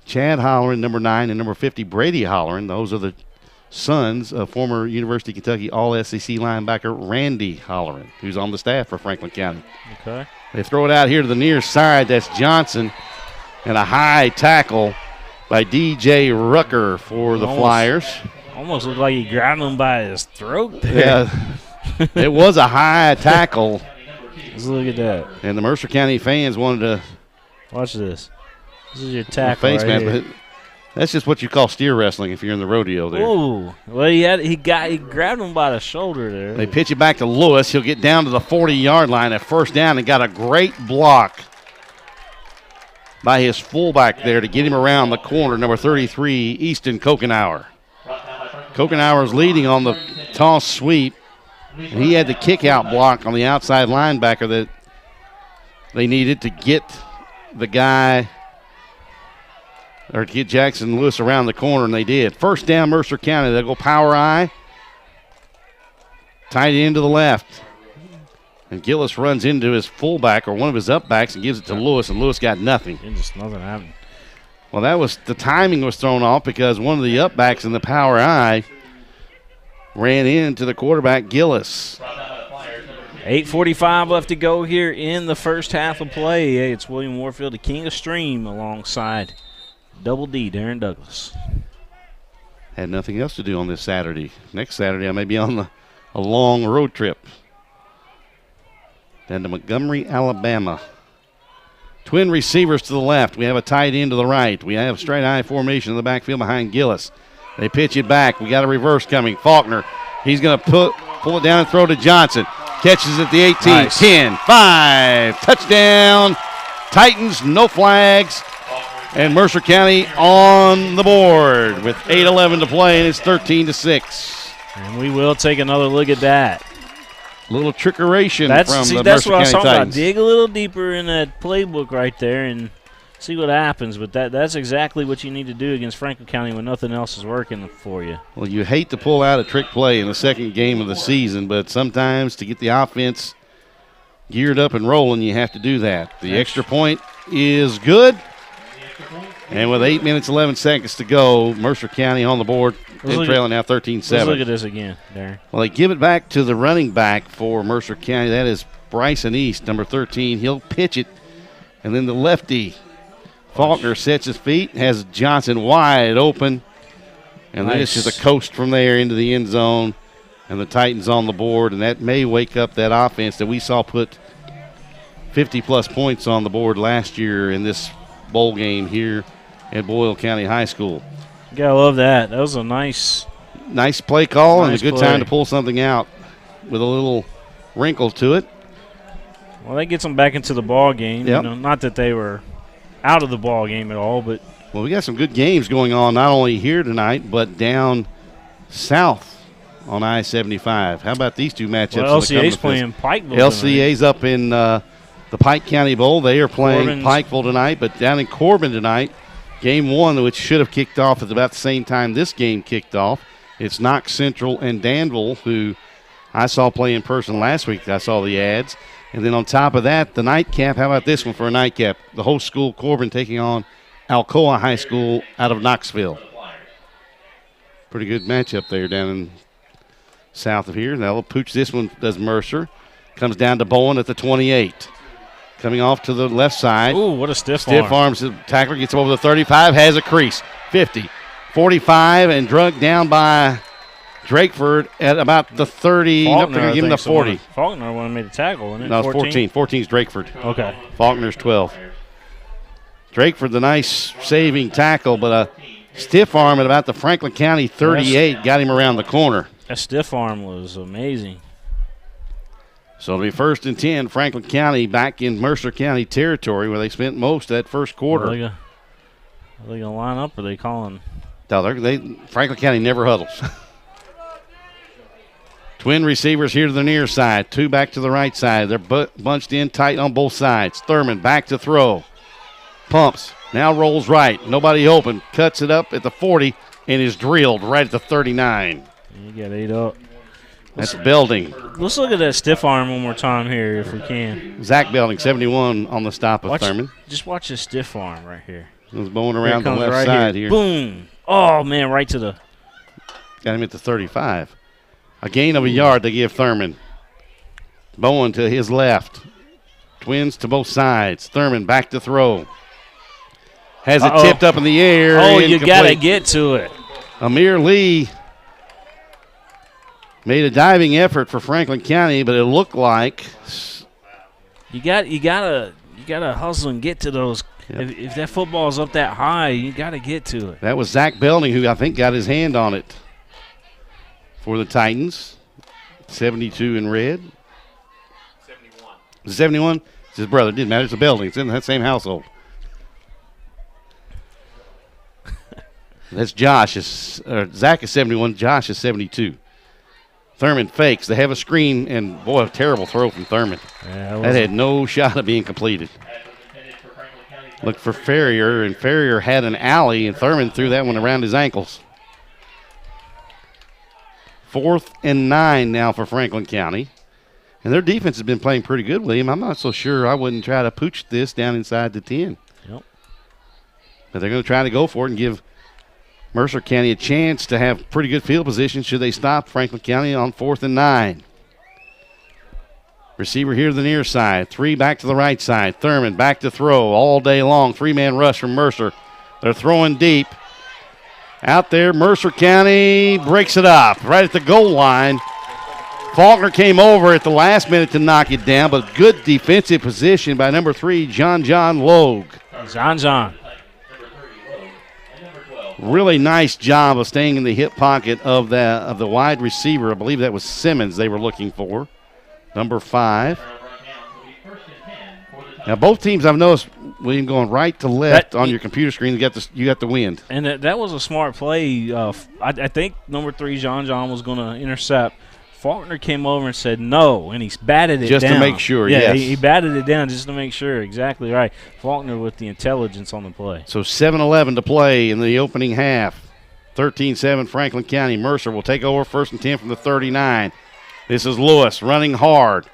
Chad Holleran, number 9, and number 50, Brady Holleran. Those are the sons of former University of Kentucky All-SEC linebacker Randy Holleran, who's on the staff for Franklin County. Okay. They throw it out here to the near side. That's Johnson, and a high tackle by D.J. Rucker for the Flyers. Almost looked like he grabbed him by his throat there. Yeah, it was a high tackle. Let's look at that. And the Mercer County fans wanted to watch this. This is your tackle face right man, here. but that's just what you call steer wrestling if you're in the rodeo there. Ooh, well he grabbed him by the shoulder there. They pitch it back to Lewis. He'll get down to the 40-yard line at first down and got a great block by his fullback there to get him around the corner, number 33, Easton Kokenauer. Kokenauer's leading on the toss sweep. And he had the kick-out block on the outside linebacker that they needed to get the guy, or to get Jackson Lewis around the corner, and they did. First down, Mercer County. They'll go power I. Tight end to the left. And Gillis runs into his fullback, or one of his upbacks, and gives it to Lewis, and Lewis got nothing. Just nothing happened. Well, that was the timing was thrown off because one of the upbacks in the power I ran into the quarterback, Gillis. 8:45 left to go here in the first half of play. Hey, it's William Warfield, the king of stream, alongside Double D, Darren Douglas. Had nothing else to do on this Saturday. Next Saturday, I may be on a long road trip down to Montgomery, Alabama. Twin receivers to the left. We have a tight end to the right. We have straight eye formation in the backfield behind Gillis. They pitch it back. We got a reverse coming. Faulkner, he's going to pull it down and throw to Johnson. Catches at the 18, nice. 10, 5. Touchdown. Titans, no flags. And Mercer County on the board with 8:11 to play, and it's 13-6. And we will take another look at that. Little trickeration That's from the that's Mercer what I was County talking Titans. about. Dig a little deeper in that playbook right there and see what happens. But that's exactly what you need to do against Franklin County when nothing else is working for you. Well, you hate to pull out a trick play in the second game of the season, but sometimes to get the offense geared up and rolling, you have to do that. The extra point is good. And with 8 minutes, 11 seconds to go, Mercer County on the board and trailing now 13-7. Let's look at this again, Darren. Well, they give it back to the running back for Mercer County. That is Bryson East, number 13. He'll pitch it. And then the lefty, Faulkner, sets his feet, has Johnson wide open. And then it's just a coast from there into the end zone. And the Titans on the board. And that may wake up that offense that we saw put 50-plus points on the board last year in this bowl game here at Boyle County High School. You gotta love that. That was a nice play call and a good play. time to pull something out with a little wrinkle to it. Well, that gets them back into the ball game. Yep. You know, not that they were out of the ball game at all, but well, we got some good games going on not only here tonight but down south on I-75. How about these two matchups? Well, LCA's playing Pikeville. LCA's up in the Pike County Bowl. They are playing Pikeville tonight, but down in Corbin tonight, game one, which should have kicked off at about the same time this game kicked off. It's Knox Central and Danville, who I saw play in person last week. I saw the ads. And then on top of that, the nightcap. How about this one for a nightcap? The host school, Corbin, taking on Alcoa High School out of Knoxville. Pretty good matchup there down in south of here. Now they'll pooch this one, does Mercer. Comes down to Bowen at the 28. Coming off to the left side. Ooh, what a stiff arm. Arms. The tackler gets over the 35, has a crease. 50, 45, and drugged down by Drakeford at about the 30. Nope, they're going to give him the 40. Faulkner one made a tackle, wasn't it? No, it's 14. 14's Drakeford. Okay. Faulkner's 12. Drakeford, the nice saving tackle, but a stiff arm at about the Franklin County 38 got him around the corner. That stiff arm was amazing. So it'll be 1st and 10, Franklin County back in Mercer County territory where they spent most of that first quarter. Are they going to line up or are they calling? No, Franklin County never huddles. Twin receivers here to the near side, 2 back to the right side. They're bunched in tight on both sides. Thurman back to throw. Pumps, now rolls right. Nobody open, cuts it up at the 40 and is drilled right at the 39. You got 8 up. That's Belding. Let's look at that stiff arm one more time here if we can. Zach Belding, 71 on the stop of Thurman. Just watch this stiff arm right here. He's going around the left side here. Boom. Oh, man, right to the. Got him at the 35. A gain of a yard they give Thurman. Bowen to his left. Twins to both sides. Thurman back to throw. Has it tipped up in the air. Oh, you got to get to it. Amir Lee made a diving effort for Franklin County, but it looked like you gotta hustle and get to those. Yep. If that football's up that high, you gotta get to it. That was Zach Belding who I think got his hand on it for the Titans. 72 in red. 71. It's his brother. It didn't matter. It's a Belding. It's in that same household. That's Josh. Zach is 71. Josh is 72. Thurman fakes. They have a screen, and, boy, a terrible throw from Thurman. Yeah, that had no shot of being completed. Looked for Ferrier, and Ferrier had an alley, and Thurman threw that one around his ankles. 4th and 9 now for Franklin County. And their defense has been playing pretty good, William. I'm not so sure I wouldn't try to pooch this down inside the 10. Yep. But they're going to try to go for it and give Mercer County a chance to have pretty good field position should they stop Franklin County on 4th and 9. Receiver here to the near side. 3 back to the right side. Thurman back to throw all day long. 3-man rush from Mercer. They're throwing deep. Out there, Mercer County breaks it up right at the goal line. Faulkner came over at the last minute to knock it down, but good defensive position by number 3, John Logue. John. Really nice job of staying in the hip pocket of the wide receiver. I believe that was Simmons they were looking for, number 5. Now both teams, I've noticed, William, going right to left on your computer screen. You got the wind. And that was a smart play. I think number 3, John was going to intercept. Faulkner came over and said no, and he batted it just down. To make sure, yeah, yes. He batted it down just to make sure. Exactly right. Faulkner with the intelligence on the play. So 7:11 to play in the opening half. 13-7 Franklin County. Mercer will take over 1st and 10 from the 39. This is Lewis running hard.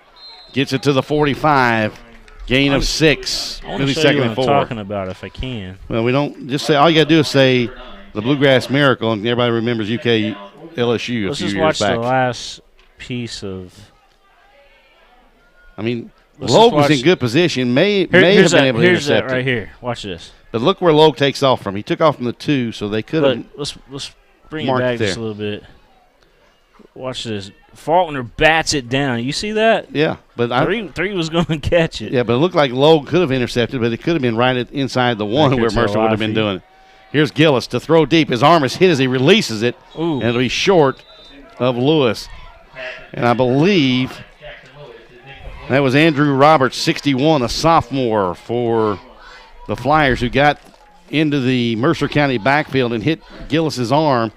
Gets it to the 45. Gain of 6. I want to show you what I'm talking about if I can. Well, we don't just say, all you got to do is say the Bluegrass Miracle, and everybody remembers UK LSU Let's a few just years watch back. the last piece of. I mean, Logue was in good position. May have been able to intercept Here's that right it. here. Watch this. But look where Logue takes off from. He took off from the 2, so they could have. Let's bring it back just a little bit. Watch this. Faulkner bats it down. You see that? Yeah, but three was going to catch it. Yeah, but it looked like Logue could have intercepted, but it could have been right inside the 1 where Mercer would have been doing it. Here's Gillis to throw deep. His arm is hit as he releases it, and it'll be short of Lewis. And I believe that was Andrew Roberts, 61, a sophomore for the Flyers, who got into the Mercer County backfield and hit Gillis's arm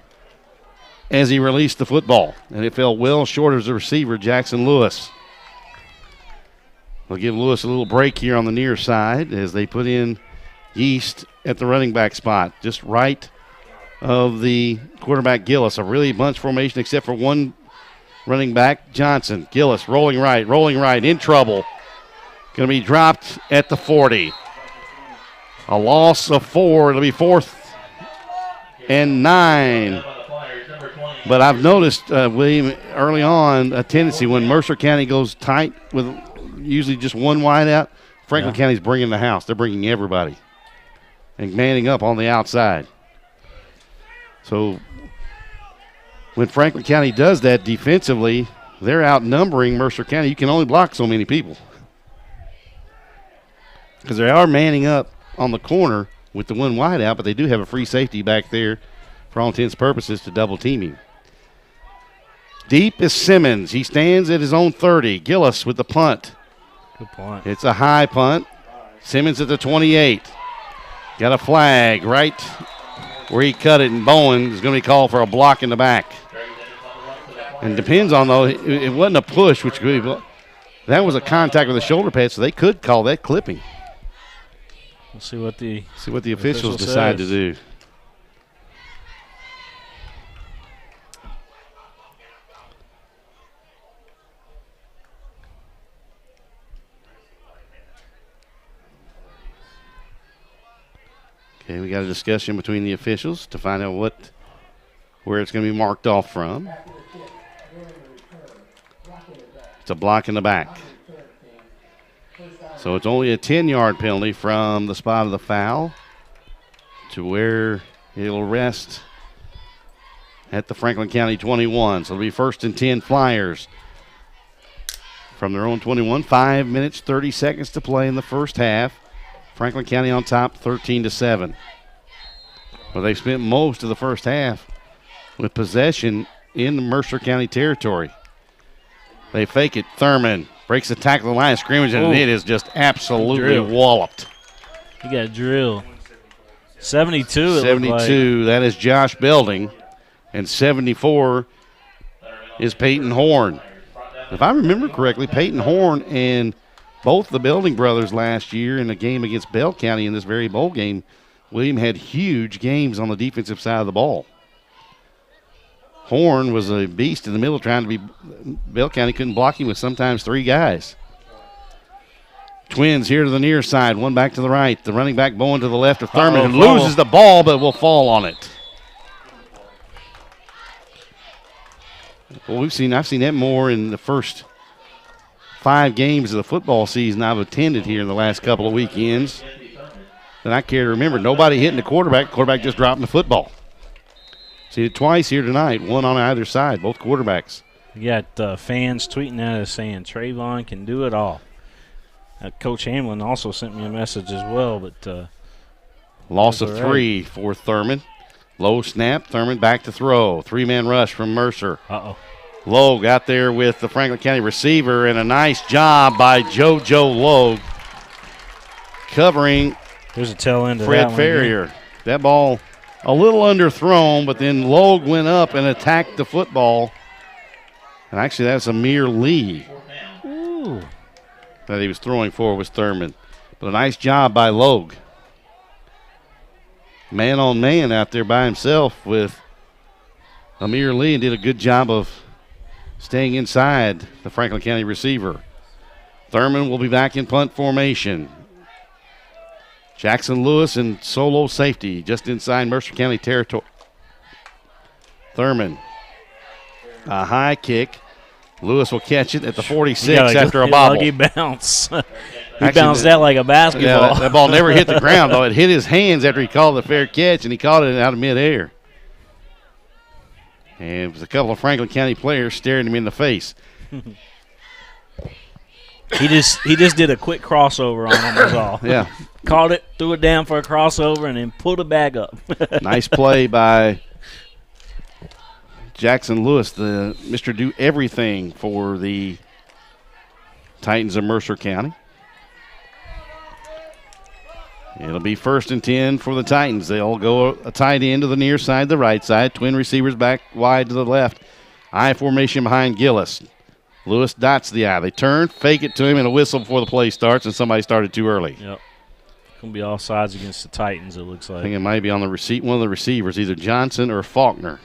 as he released the football. And it fell well short of the receiver, Jackson Lewis. They'll give Lewis a little break here on the near side as they put in Yeast at the running back spot, just right of the quarterback Gillis. A really bunch formation except for one running back, Johnson. Gillis rolling right, in trouble. Going to be dropped at the 40. A loss of 4. It'll be 4th and 9. But I've noticed, William, early on a tendency when Mercer County goes tight with usually just one wide out, Franklin County's bringing the house. They're bringing everybody and manning up on the outside. So when Franklin County does that defensively, they're outnumbering Mercer County. You can only block so many people because they are manning up on the corner with the one wide out, but they do have a free safety back there for all intents and purposes to double team him. Deep is Simmons. He stands at his own 30. Gillis with the punt. Good punt. It's a high punt. Simmons at the 28. Got a flag right where he cut it, and Bowen is going to be called for a block in the back. And depends on, though, it wasn't a push, which could be, that was a contact with the shoulder pad, so they could call that clipping. We'll see what the officials decide to do. Okay, we got a discussion between the officials to find out where it's going to be marked off from. It's a block in the back. So it's only a 10-yard penalty from the spot of the foul to where it'll rest at the Franklin County 21. So it'll be 1st and 10 Flyers from their own 21. 5 minutes, 30 seconds to play in the first half. Franklin County on top, 13-7. Well, they've spent most of the first half with possession in the Mercer County territory. They fake it. Thurman breaks the tackle, the line of scrimmage, and it is just absolutely walloped. He got drilled. 72. 72. That is Josh Belding, and 74 is Peyton Horn. If I remember correctly, Peyton Horn and both the Belding brothers last year in a game against Bell County in this very bowl game, William had huge games on the defensive side of the ball. Horn was a beast in the middle trying to be – Bell County couldn't block him with sometimes 3 guys. Twins here to the near side, one back to the right. The running back Bowen to the left of Thurman, who loses the ball but will fall on it. Well, I've seen that more in the first 5 games of the football season I've attended here in the last couple of weekends that I care to remember. Nobody hitting the quarterback. The quarterback just dropping the football. See it twice here tonight, one on either side, both quarterbacks. You got fans tweeting at us saying Trayvon can do it all. Coach Hamlin also sent me a message as well. But loss of 3 for Thurman. Low snap, Thurman back to throw. 3-man rush from Mercer. Logue got there with the Franklin County receiver, and a nice job by JoJo Logue covering There's a tail end of Fred that Ferrier. That ball a little underthrown, but then Logue went up and attacked the football. And actually, that's Amir Lee that he was throwing for was Thurman. But a nice job by Logue. Man on man out there by himself with Amir Lee, and did a good job of staying inside the Franklin County receiver. Thurman will be back in punt formation. Jackson Lewis in solo safety just inside Mercer County territory. Thurman, a high kick. Lewis will catch it at the 46 after a bobble. Lucky bounce. He bounced that like a basketball. Yeah, that ball never hit the ground, though. It hit his hands after he called the fair catch, and he caught it out of midair. And it was a couple of Franklin County players staring him in the face. He just did a quick crossover on him, was all. Yeah. Caught it, threw it down for a crossover, and then pulled it back up. Nice play by Jackson Lewis, the Mr. Do Everything for the Titans of Mercer County. It'll be 1st and 10 for the Titans. They'll go a tight end to the near side, the right side. Twin receivers back wide to the left. I formation behind Gillis. Lewis dots the I. They turn, fake it to him, and a whistle before the play starts, and somebody started too early. Yep. Going to be all sides against the Titans, it looks like. I think it might be on the one of the receivers, either Johnson or Faulkner.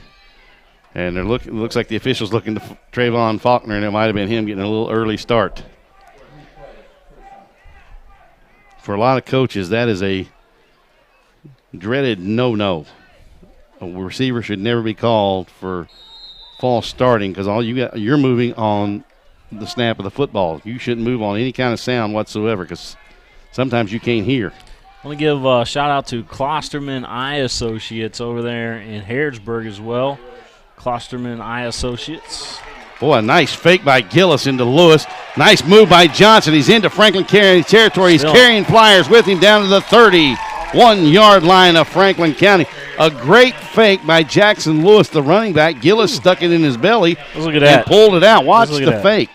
And it looks like the official's looking to Trayvon Faulkner, and it might have been him getting a little early start. For a lot of coaches, that is a dreaded no-no. A receiver should never be called for false starting because you're moving on the snap of the football. You shouldn't move on any kind of sound whatsoever because sometimes you can't hear. I want to give a shout-out to Klosterman Eye Associates over there in Harrodsburg as well. Klosterman Eye Associates. Boy, a nice fake by Gillis into Lewis. Nice move by Johnson. He's into Franklin County territory. He's carrying flyers with him down to the 31-yard line of Franklin County. A great fake by Jackson Lewis, the running back. Gillis stuck it in his belly and pulled it out. Watch the fake.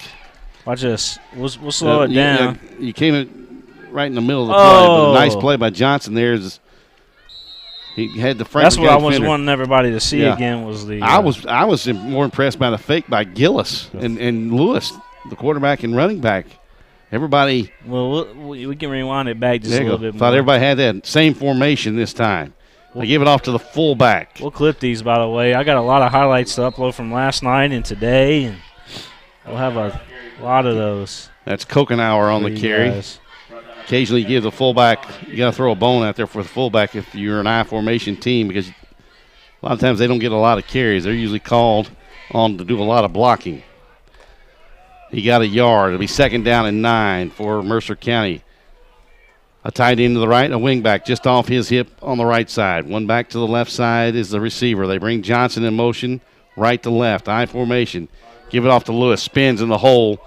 Watch this. We'll slow it down. You came in right in the middle of the play, but a nice play by Johnson there. He had the Franklin That's what I was defender. wanting everybody to see again was the. I was more impressed by the fake by Gillis and Lewis, the quarterback and running back. Everybody. Well, we can rewind it back just a little bit more. Thought everybody had that same formation this time. They give it off to the fullback. We'll clip these, by the way. I got a lot of highlights to upload from last night and today, and we'll have a lot of those. That's Kokenauer on the carry. Guys. Occasionally you give the fullback, you got to throw a bone out there for the fullback if you're an I formation team because a lot of times they don't get a lot of carries. They're usually called on to do a lot of blocking. He got a yard. It'll be 2nd down and 9 for Mercer County. A tight end to the right, a wing back just off his hip on the right side. One back to the left side is the receiver. They bring Johnson in motion, right to left, I formation. Give it off to Lewis, spins in the hole.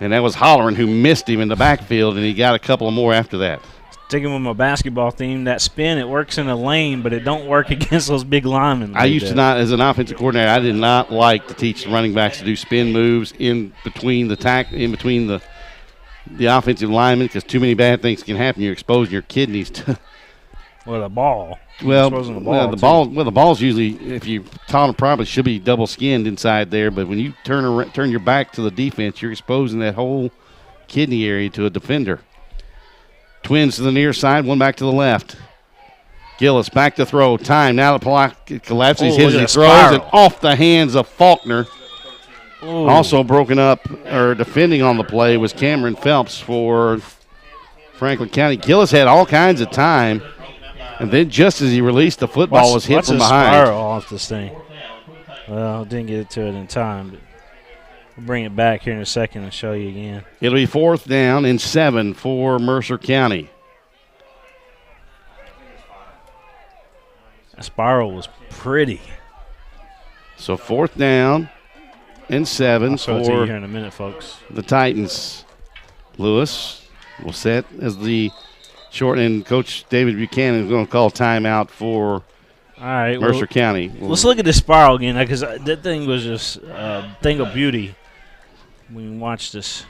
And that was Holleran who missed him in the backfield, and he got a couple of more after that. Sticking with my basketball theme, that spin, it works in a lane, but it don't work against those big linemen. I used to not, as an offensive coordinator, I did not like to teach the running backs to do spin moves in between the offensive linemen because too many bad things can happen. You're exposing your kidneys to the ball. The ball's usually, if you taught it properly, should be double skinned inside there. But when you turn your back to the defense, you're exposing that whole kidney area to a defender. Twins to the near side, one back to the left. Gillis back to throw. Time now the block collapses. He throws it off the hands of Faulkner. Ooh. Also broken up or defending on the play was Cameron Phelps for Franklin County. Gillis had all kinds of time. And then just as he released, the football was hit from behind. Spiral off this thing. Well, didn't get to it in time. But We'll bring it back here in a second and show you again. It'll be 4th down and 7 for Mercer County. That spiral was pretty. So 4th down and 7 I'll show it to you for here in a minute, folks. the Titans. Lewis will set as the short, and Coach David Buchanan is going to call timeout for all right, Mercer County. Let's look at this spiral again, because that thing was just a thing of beauty. We can watch this.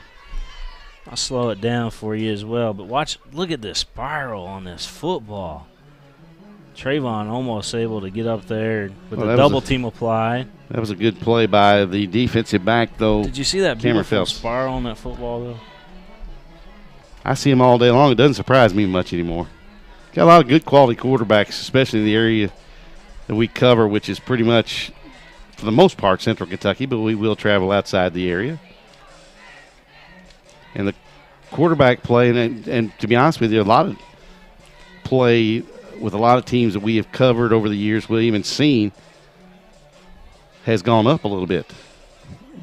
I'll slow it down for you as well, but look at this spiral on this football. Trayvon almost able to get up there with the double team applied. That was a good play by the defensive back, though. Did you see that beautiful spiral on that football, though? I see him all day long. It doesn't surprise me much anymore. Got a lot of good quality quarterbacks, especially in the area that we cover, which is pretty much, for the most part, Central Kentucky, but we will travel outside the area. And the quarterback play, and to be honest with you, a lot of play with a lot of teams that we have covered over the years, we've even seen, has gone up a little bit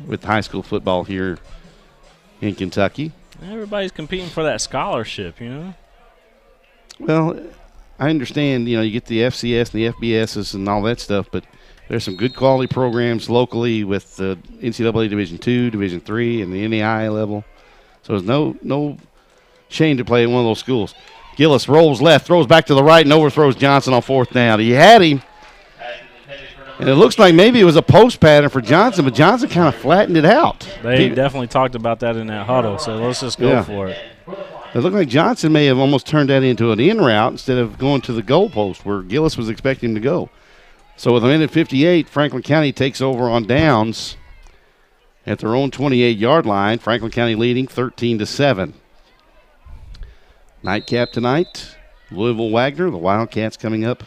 with high school football here in Kentucky. Everybody's competing for that scholarship, you know? Well, I understand, you get the FCS and the FBSs and all that stuff, but there's some good quality programs locally with the NCAA Division II, Division III, and the NAIA level. So there's no shame to play in one of those schools. Gillis rolls left, throws back to the right, and overthrows Johnson on 4th down. He had him, and it looks like maybe it was a post pattern for Johnson, but Johnson kind of flattened it out. They definitely talked about that in that huddle, so let's just go for it. It looked like Johnson may have almost turned that into an in route instead of going to the goal post where Gillis was expecting him to go. So with a minute 58, Franklin County takes over on downs at their own 28-yard line. Franklin County leading 13-7. Nightcap tonight, Louisville Wagner. The Wildcats coming up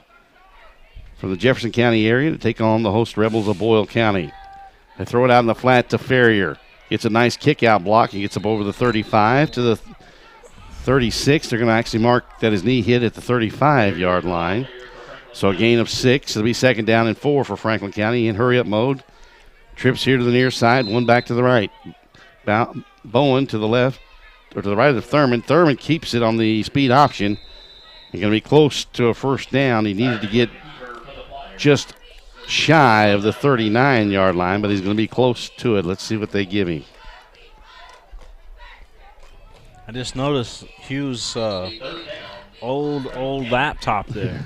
from the Jefferson County area to take on the host Rebels of Boyle County. They throw it out in the flat to Ferrier. Gets a nice kick-out block. He gets up over the 35 to the 36. They're going to actually mark that his knee hit at the 35-yard line. So a gain of 6. It'll be 2nd down and 4 for Franklin County in hurry-up mode. Trips here to the near side, one back to the right. Bowen to the left, or to the right of Thurman. Thurman keeps it on the speed option. He's going to be close to a 1st down. He needed to get just shy of the 39-yard line, but he's going to be close to it. Let's see what they give him. I just noticed Hugh's old laptop there.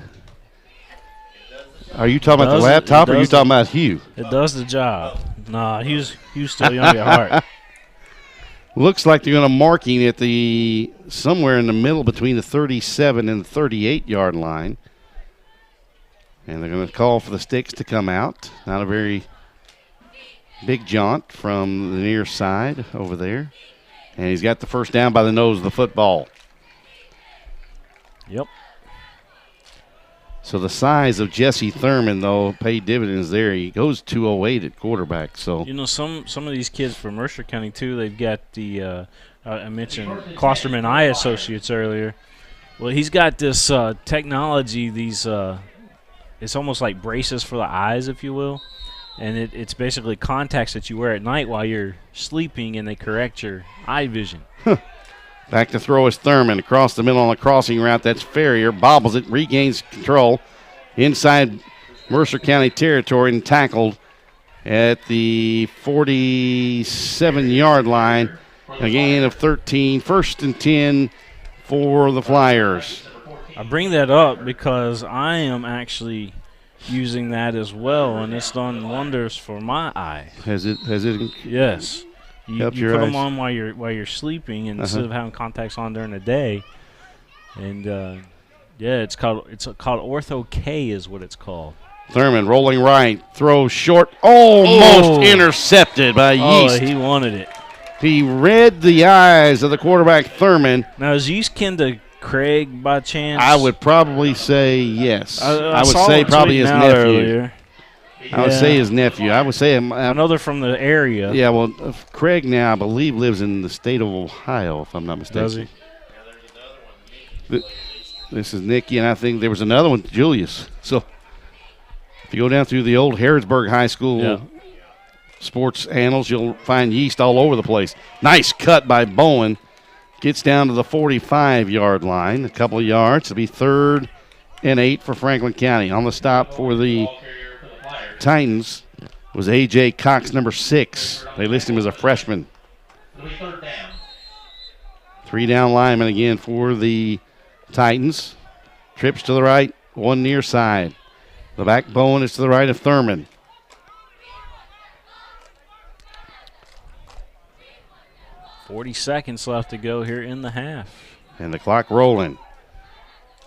Are you talking about the laptop, or are you talking about Hugh? It does the job. Nah, Hugh's still young at heart. Looks like they're going to mark him at the somewhere in the middle between the 37 and the 38-yard line. And they're going to call for the sticks to come out. Not a very big jaunt from the near side over there. And he's got the 1st down by the nose of the football. Yep. So the size of Jesse Thurman, though, paid dividends there. He goes 208 at quarterback. So some of these kids from Mercer County, too, they've got the I mentioned Klosterman Eye Associates earlier. Well, he's got this technology, these it's almost like braces for the eyes, if you will. And it's basically contacts that you wear at night while you're sleeping, and they correct your eye vision. Back to throw is Thurman across the middle on the crossing route. That's Ferrier. Bobbles it, regains control inside Mercer County territory and tackled at the 47-yard line. A gain of 13. 1st and 10 for the Flyers. I bring that up because I am actually using that as well, and it's done wonders for my eye. Has it? Yes. You put your them eyes? On while you're sleeping, and instead of having contacts on during the day. And it's called Ortho K is what it's called. Thurman rolling right, throws short, almost intercepted by Yeast. Oh, he wanted it. He read the eyes of the quarterback Thurman. Now is Yeast kin to Craig by chance? I would probably say yes. I would say probably his nephew. Earlier. I would say his nephew. I would say I know they're from the area. Yeah, well, Craig now, I believe, lives in the state of Ohio, if I'm not mistaken. Does he? This is Nicky, and I think there was another one, Julius. So if you go down through the old Harrodsburg High School sports annals, you'll find yeast all over the place. Nice cut by Bowen. Gets down to the 45-yard line, a couple of yards. It'll be 3rd and 8 for Franklin County. On the stop for the Titans was A.J. Cox, number 6. They list him as a freshman. 3-down lineman again for the Titans. Trips to the right, one near side. The backbone is to the right of Thurman. .40 left to go here in the half. And the clock rolling.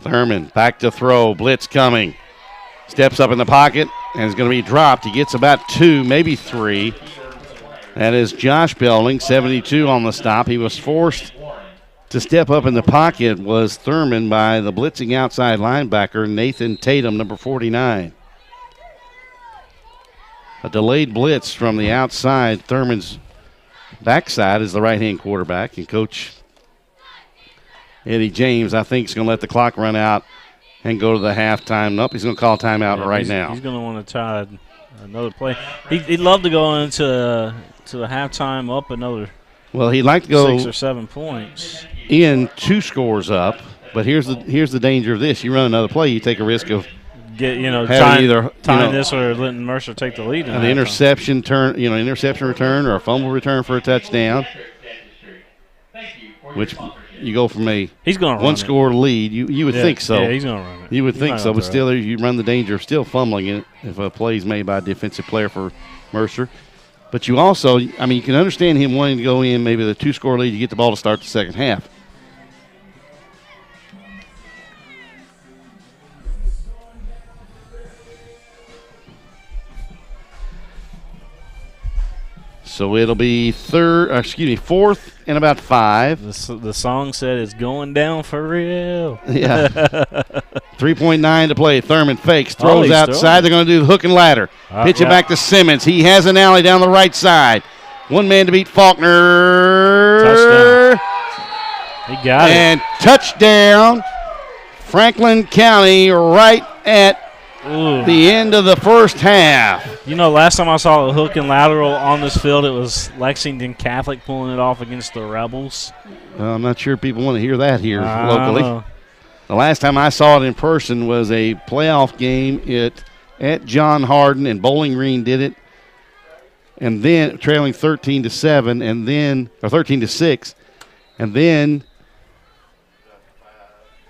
Thurman back to throw. Blitz coming. Steps up in the pocket and is going to be dropped. He gets about 2, maybe 3. That is Josh Belding, 72 on the stop. He was forced to step up in the pocket, was Thurman, by the blitzing outside linebacker, Nathan Tatum, number 49. A delayed blitz from the outside. Thurman's backside is the right-hand quarterback, and Coach Eddie James, I think, is going to let the clock run out and go to the halftime. Nope, he's going to call timeout right now. He's going to want to try another play. He'd love to go into the halftime up another. Well, he'd like to go 6 or 7 points. In 2 scores up, but here's the danger of this. You run another play, you take a risk of tying this or letting Mercer take the lead. An interception return or a fumble return for a touchdown, which you go from a one-score lead. You would think so. Yeah, he's going to run it. You would think so, but still you run the danger of still fumbling it if a play is made by a defensive player for Mercer. But you also, you can understand him wanting to go in maybe the 2-score lead, you get the ball to start the second half. So it'll be 4th and about 5. The song said it's going down for real. Yeah. 3.9 to play. Thurman fakes, throws outside. They're going to do the hook and ladder. Pitch it back to Simmons. He has an alley down the right side. One man to beat Faulkner. Touchdown. He got it. And touchdown, Franklin County, right at the end of the first half. Last time I saw a hook and lateral on this field, it was Lexington Catholic pulling it off against the Rebels. I'm not sure people want to hear that here locally. The last time I saw it in person was a playoff game at John Hardin, and Bowling Green did it, and then trailing 13-7, and then 13-6, and then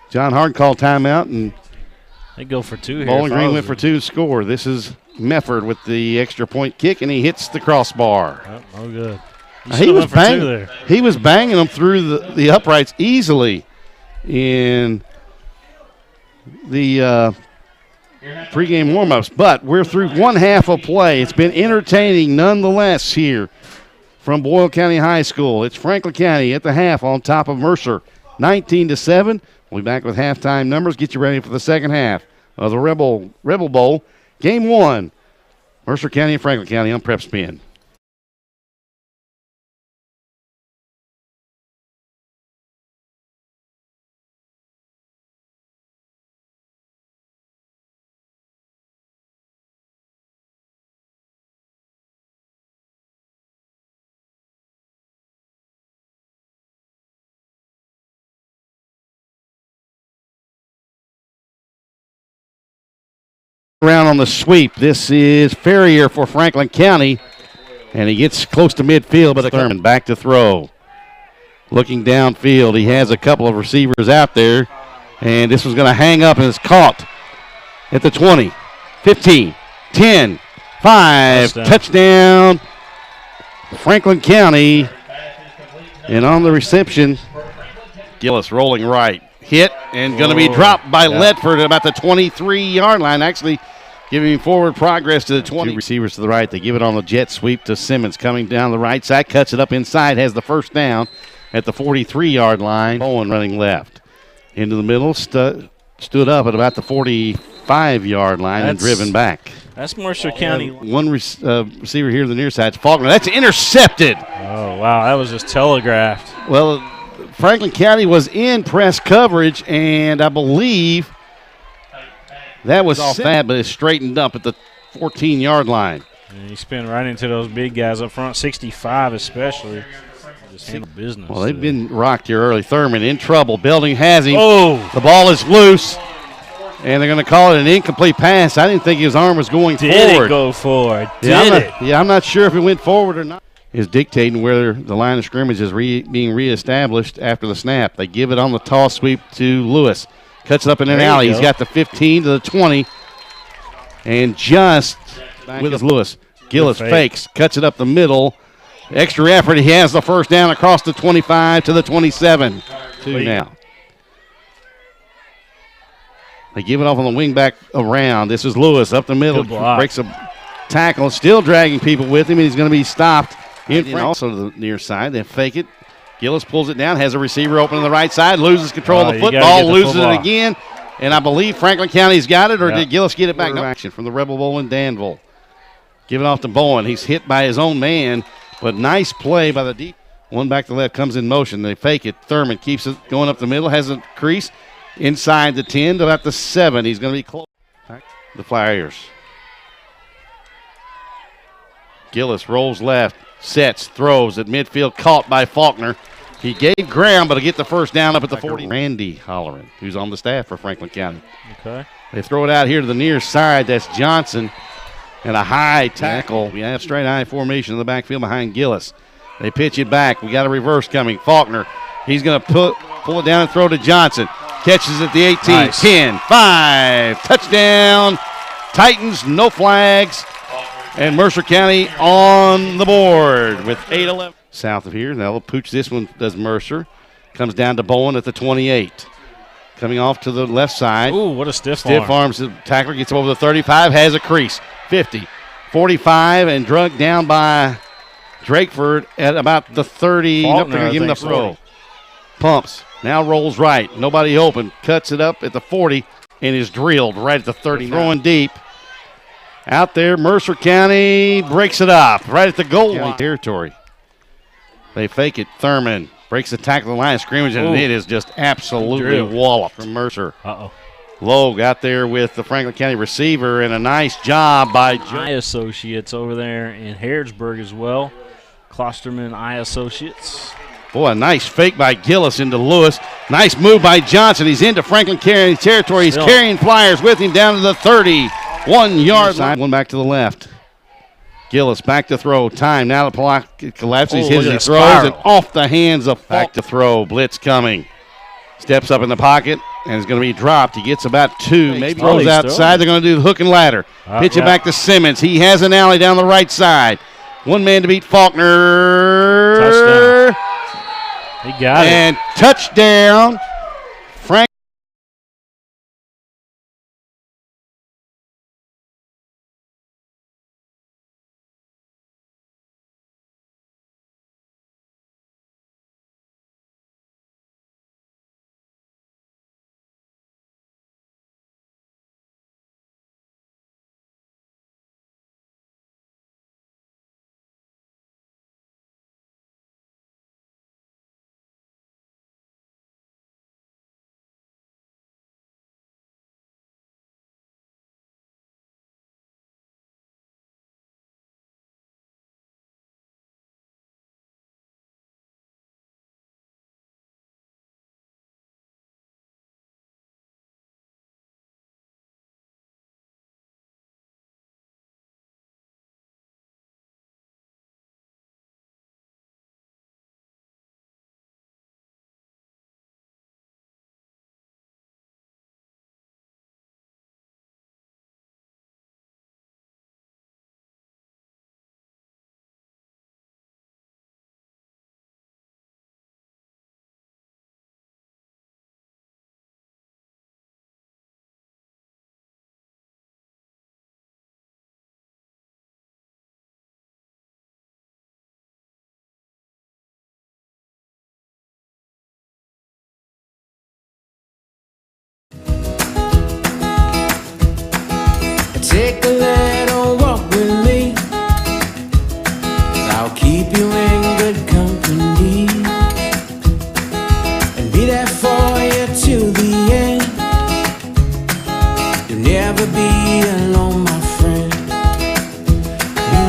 John Hardin called timeout, and they go for 2 here. Bowling Green went for 2 to score. This is Mefford with the extra point kick, and he hits the crossbar. Oh, good. He was banging them through the uprights easily in the pregame warm-ups. But we're through one half of play. It's been entertaining nonetheless here from Boyle County High School. It's Franklin County at the half on top of Mercer, 19-7. We'll be back with halftime numbers. Get you ready for the second half of the Rebel Bowl. Game 1, Mercer County and Franklin County on PrepSpin. Around on the sweep. This is Ferrier for Franklin County, and he gets close to midfield, but Thurman back to throw. Looking downfield, he has a couple of receivers out there, and this was going to hang up, and it's caught at the 20, 15, 10, 5. Touchdown, Franklin County. And on the reception, Gillis rolling right. Hit and going to be dropped by Ledford at about the 23-yard line. Actually giving forward progress to the 20. 2 receivers to the right. They give it on the jet sweep to Simmons coming down the right side. Cuts it up inside. Has the first down at the 43-yard line. Bowen running left. Into the middle. Stood up at about the 45-yard line and driven back. That's Mercer County. One receiver here to the near side. Faulkner. That's intercepted. Oh, wow. That was just telegraphed. Well, Franklin County was in press coverage, and I believe that was off that, but it's straightened up at the 14-yard line. And he spin right into those big guys up front, 65 especially. Just handle business. Well, they've been rocked here early. Thurman in trouble. Belding has him. Oh! The ball is loose, and they're going to call it an incomplete pass. I didn't think his arm was going forward. Did it go forward? I'm not sure if it went forward or not. Is dictating whether the line of scrimmage is being reestablished after the snap. They give it on the toss sweep to Lewis. Cuts it up in an alley. He's got the 15 to the 20. And just with his Lewis. Gillis fakes. Cuts it up the middle. Extra effort. He has the first down across the 25 to the 27. Two now. They give it off on the wing back around. This is Lewis up the middle. Breaks a tackle. Still dragging people with him. And he's going to be stopped. And also to the near side. They fake it. Gillis pulls it down. Has a receiver open on the right side. Loses control of the football. Loses it again. And I believe Franklin County's got it. Or did Gillis get it back? No action from the Rebel Bowl in Danville. Give it off to Bowen. He's hit by his own man. But nice play by the deep. One back to left comes in motion. They fake it. Thurman keeps it going up the middle. Has a crease. Inside the 10 to about the 7. He's going to be close. The Flyers. Gillis rolls left. Sets, throws at midfield, caught by Faulkner. He gave ground, but to get the first down up at the 40. Randy Holleran, who's on the staff for Franklin County. Okay. They throw it out here to the near side. That's Johnson. And a high tackle. We have straight eye formation in the backfield behind Gillis. They pitch it back. We got a reverse coming. Faulkner, he's going to pull it down and throw to Johnson. Catches at the 18, nice. 10, 5. Touchdown. Titans, no flags. And Mercer County on the board with 8-11. South of here. Now they'll pooch this one, does Mercer. Comes down to Bowen at the 28. Coming off to the left side. Ooh, what a stiff arm. Stiff arms. The tackler gets over the 35, has a crease. 50, 45, and drugged down by Drakeford at about the 30. Nope, they're going to give him the throw. Pumps. Now rolls right. Nobody open. Cuts it up at the 40 and is drilled right at the 30. Throwing deep. Out there, Mercer County breaks it up right at the goal line territory. They fake it. Thurman breaks the tackle, the line of scrimmage, and it is just absolutely walloped from Mercer. Lowe got there with the Franklin County receiver, and a nice job by Eye Associates over there in Harrodsburg as well. Klosterman Eye Associates. Boy, a nice fake by Gillis into Lewis. Nice move by Johnson. He's into Franklin County territory. He's carrying Flyers with him down to the 30. 1 yard line. One back to the left. Gillis back to throw. Time now. The block collapses. He throws it off the hands of back to throw. Blitz coming. Steps up in the pocket and is going to be dropped. He gets about 2. Maybe throws outside. They're going to do the hook and ladder. Pitch it back to Simmons. He has an alley down the right side. One man to beat Faulkner. Touchdown. He got it. And touchdown. Frank. Take a little walk with me. I'll keep you in good company and be there for you till the end. You'll never be alone, my friend. You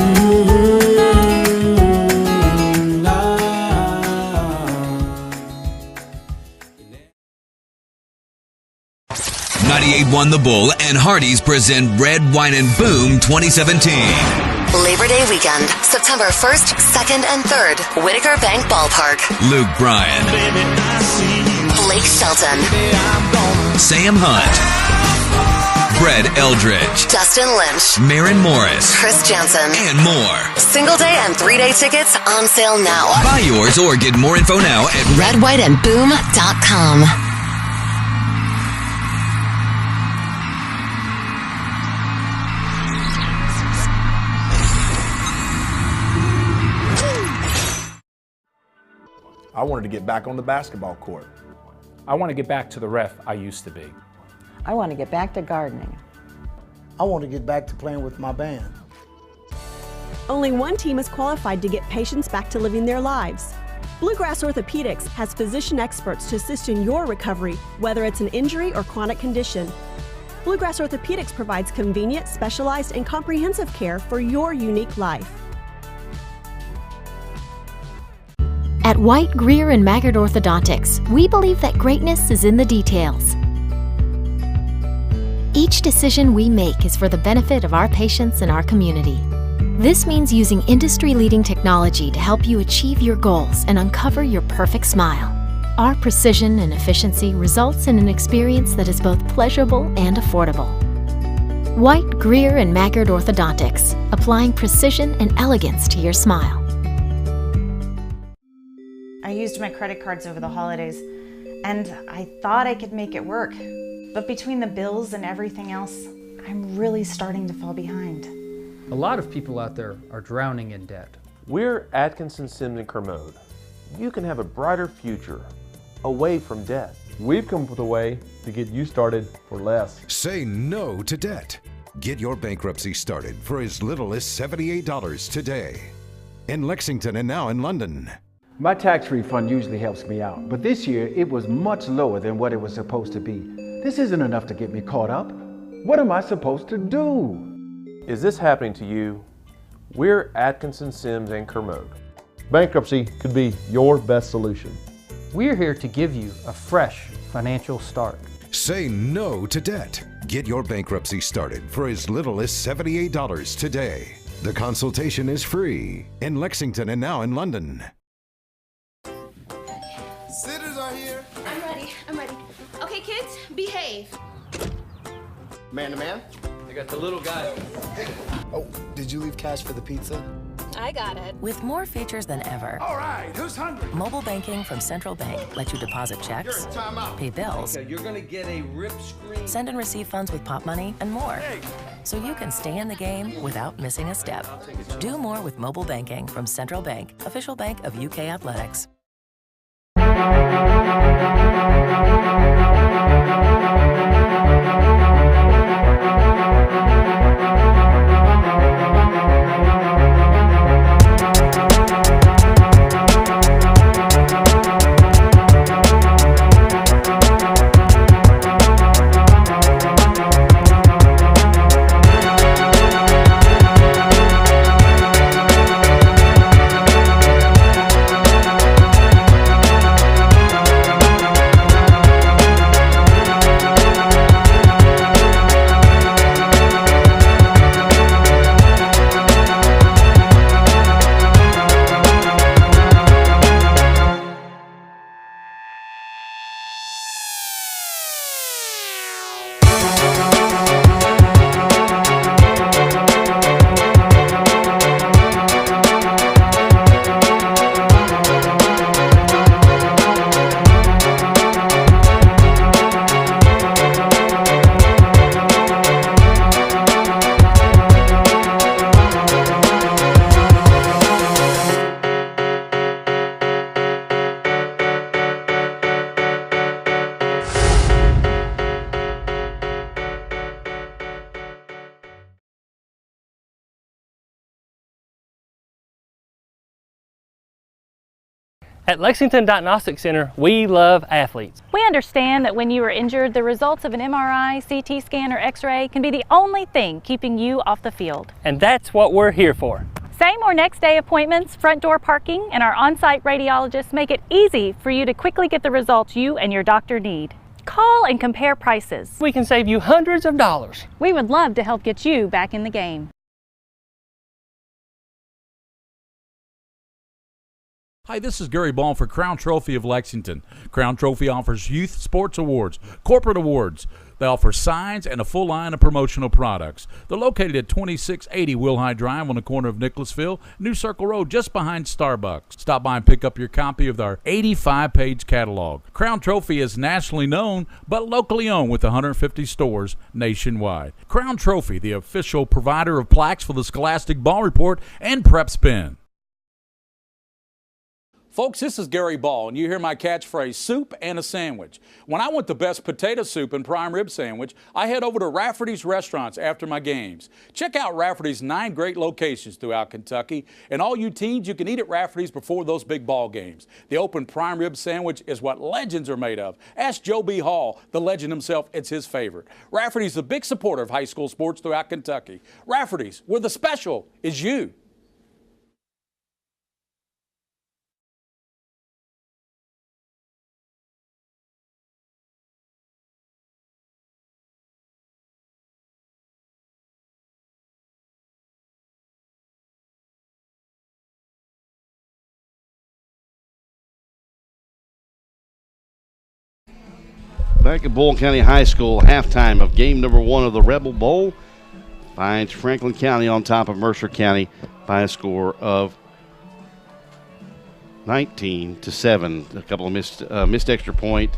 Wade won the bull, and Hardee's present Red, Wine, and Boom 2017. Labor Day weekend, September 1st, 2nd, and 3rd, Whitaker Bank Ballpark. Luke Bryan, Blake Shelton, Sam Hunt, Brett Eldridge, Dustin Lynch, Maren Morris, Chris Jansen, and more. Single day and 3-day tickets on sale now. Buy yours or get more info now at redwhiteandboom.com. I wanted to get back on the basketball court. I want to get back to the ref I used to be. I want to get back to gardening. I want to get back to playing with my band. Only one team is qualified to get patients back to living their lives. Bluegrass Orthodontics has physician experts to assist in your recovery, whether it's an injury or chronic condition. Bluegrass Orthopedics provides convenient, specialized, and comprehensive care for your unique life. At White, Greer, and Maggard Orthodontics, we believe that greatness is in the details. Each decision we make is for the benefit of our patients and our community. This means using industry-leading technology to help you achieve your goals and uncover your perfect smile. Our precision and efficiency results in an experience that is both pleasurable and affordable. White, Greer, and Maggard Orthodontics, applying precision and elegance to your smile. I used my credit cards over the holidays, and I thought I could make it work. But between the bills and everything else, I'm really starting to fall behind. A lot of people out there are drowning in debt. We're Atkinson, Sims & Kermode. You can have a brighter future away from debt. We've come up with a way to get you started for less. Say no to debt. Get your bankruptcy started for as little as $78 today. In Lexington and now in London. My tax refund usually helps me out, but this year it was much lower than what it was supposed to be. This isn't enough to get me caught up. What am I supposed to do? Is this happening to you? We're Atkinson, Sims & Kermode. Bankruptcy could be your best solution. We're here to give you a fresh financial start. Say no to debt. Get your bankruptcy started for as little as $78 today. The consultation is free in Lexington and now in London. Sitters are here. I'm ready. Okay, kids, behave. Man to man. I got the little guy. Oh, did you leave cash for the pizza? I got it. With more features than ever. All right, who's hungry? Mobile banking from Central Bank lets you deposit checks, pay bills, Okay, you're gonna get a rip screen. send and receive funds with Pop Money, and more. So you can stay in the game without missing a step. Do more with mobile banking from Central Bank, official bank of UK Athletics. At Lexington Diagnostic Center, we love athletes. We understand that when you are injured, the results of an MRI, CT scan, or X-ray can be the only thing keeping you off the field. And that's what we're here for. Same or next day appointments, front door parking, and our on-site radiologists make it easy for you to quickly get the results you and your doctor need. Call and compare prices. We can save you hundreds of dollars. We would love to help get you back in the game. Hi, this is Gary Ball for Crown Trophy of Lexington. Crown Trophy offers youth sports awards, corporate awards. They offer signs and a full line of promotional products. They're located at 2680 Wilhite Drive on the corner of Nicholasville, New Circle Road, just behind Starbucks. Stop by and pick up your copy of our 85-page catalog. Crown Trophy is nationally known, but locally owned with 150 stores nationwide. Crown Trophy, the official provider of plaques for the Scholastic Ball Report and PrepSpin. Folks, this is Gary Ball, and you hear my catchphrase, soup and a sandwich. When I want the best potato soup and prime rib sandwich, I head over to Rafferty's Restaurants after my games. Check out Rafferty's 9 great locations throughout Kentucky, and all you teens, you can eat at Rafferty's before those big ball games. The open prime rib sandwich is what legends are made of. Ask Joe B. Hall, the legend himself, it's his favorite. Rafferty's a big supporter of high school sports throughout Kentucky. Rafferty's, where the special is you. Back at Bull County High School, halftime of game number 1 of the Rebel Bowl finds Franklin County on top of Mercer County by a score of 19-7. A couple of missed extra point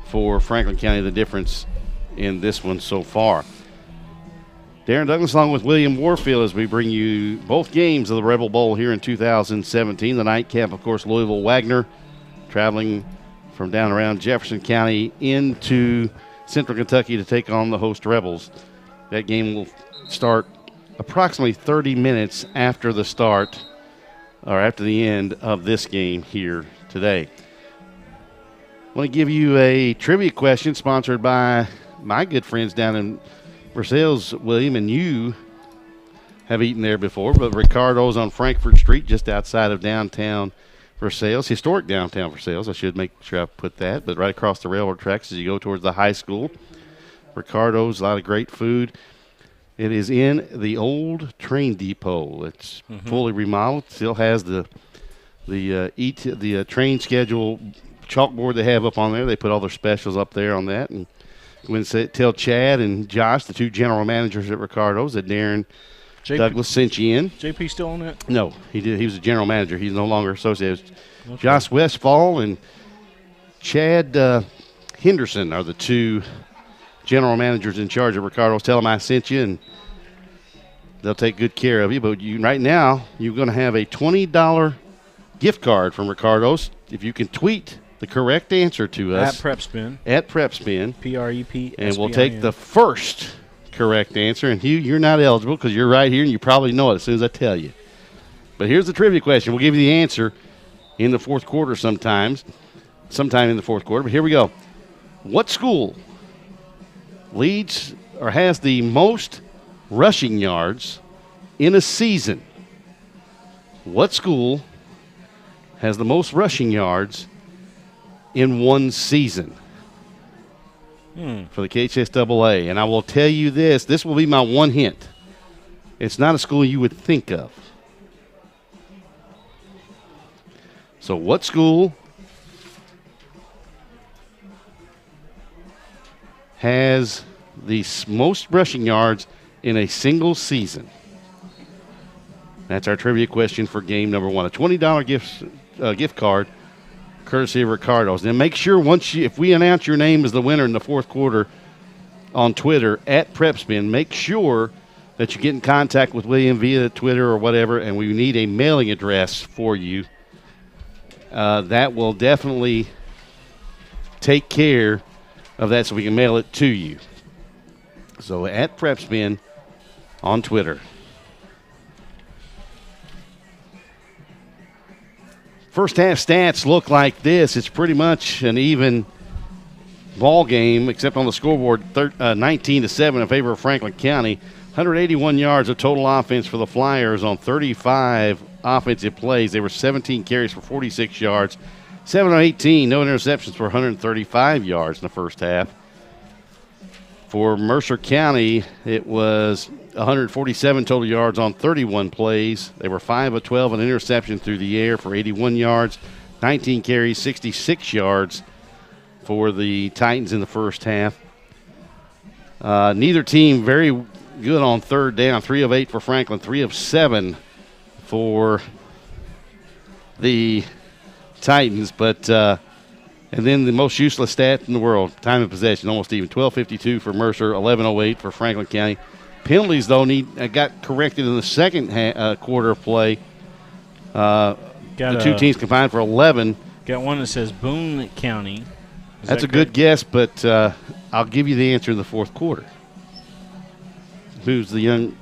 for Franklin County, the difference in this one so far. Darren Douglas along with William Warfield as we bring you both games of the Rebel Bowl here in 2017. The nightcap, of course, Louisville Wagner traveling from down around Jefferson County into Central Kentucky to take on the host Rebels. That game will start approximately 30 minutes after the start or after the end of this game here today. I want to give you a trivia question sponsored by my good friends down in Versailles, William, and you have eaten there before, but Ricardo's on Frankfort Street just outside of downtown Versailles, historic downtown Versailles. I should make sure I put that, but right across the railroad tracks as you go towards the high school. Ricardo's, a lot of great food. It is in the old train depot. It's fully remodeled. Still has the train schedule chalkboard they have up on there. They put all their specials up there on that. And when tell Chad and Josh, the two general managers at Ricardo's, that Darren Douglas sent you in. JP still on that? No, he did. He was a general manager. He's no longer associated. Okay. Josh Westfall and Chad Henderson are the two general managers in charge of Ricardo's. Tell them I sent you, and they'll take good care of you. But right now, you're going to have a $20 gift card from Ricardo's if you can tweet the correct answer to us. At PrepSpin. At PrepSpin. PrepSpin. And we'll take the first correct answer. And Hugh, you're not eligible because you're right here, and you probably know it as soon as I tell you. But here's the trivia question. We'll give you the answer in the fourth quarter sometime in the fourth quarter. But here we go. What school leads or has the most rushing yards in a season? What school has the most rushing yards in one season for the KHSAA? And I will tell you this will be my one hint. It's not a school you would think of. So what school has the most rushing yards in a single season? That's our trivia question for game number 1. A $20 gift card courtesy of Ricardo's. Now make sure if we announce your name as the winner in the fourth quarter on Twitter at PrepSpin, make sure that you get in contact with William via Twitter or whatever, and we need a mailing address for you. That will definitely take care of that so we can mail it to you. So at PrepSpin on Twitter. First half stats look like this. It's pretty much an even ball game, except on the scoreboard, 19-7 in favor of Franklin County. 181 yards of total offense for the Flyers on 35 offensive plays. They were 17 carries for 46 yards. 7 of 18, no interceptions for 135 yards in the first half. For Mercer County, it was 147 total yards on 31 plays. They were 5 of 12 an interception through the air for 81 yards, 19 carries, 66 yards for the Titans in the first half. Neither team very good on third down. 3 of 8 for Franklin, 3 of 7 for the Titans. But and then the most useless stat in the world, time of possession, almost even. 12:52 for Mercer, 11:08 for Franklin County. Penalties, though, got corrected in the second quarter of play. The two teams combined for 11. Got one that says Boone County. That's a good guess, but I'll give you the answer in the fourth quarter. Who's the young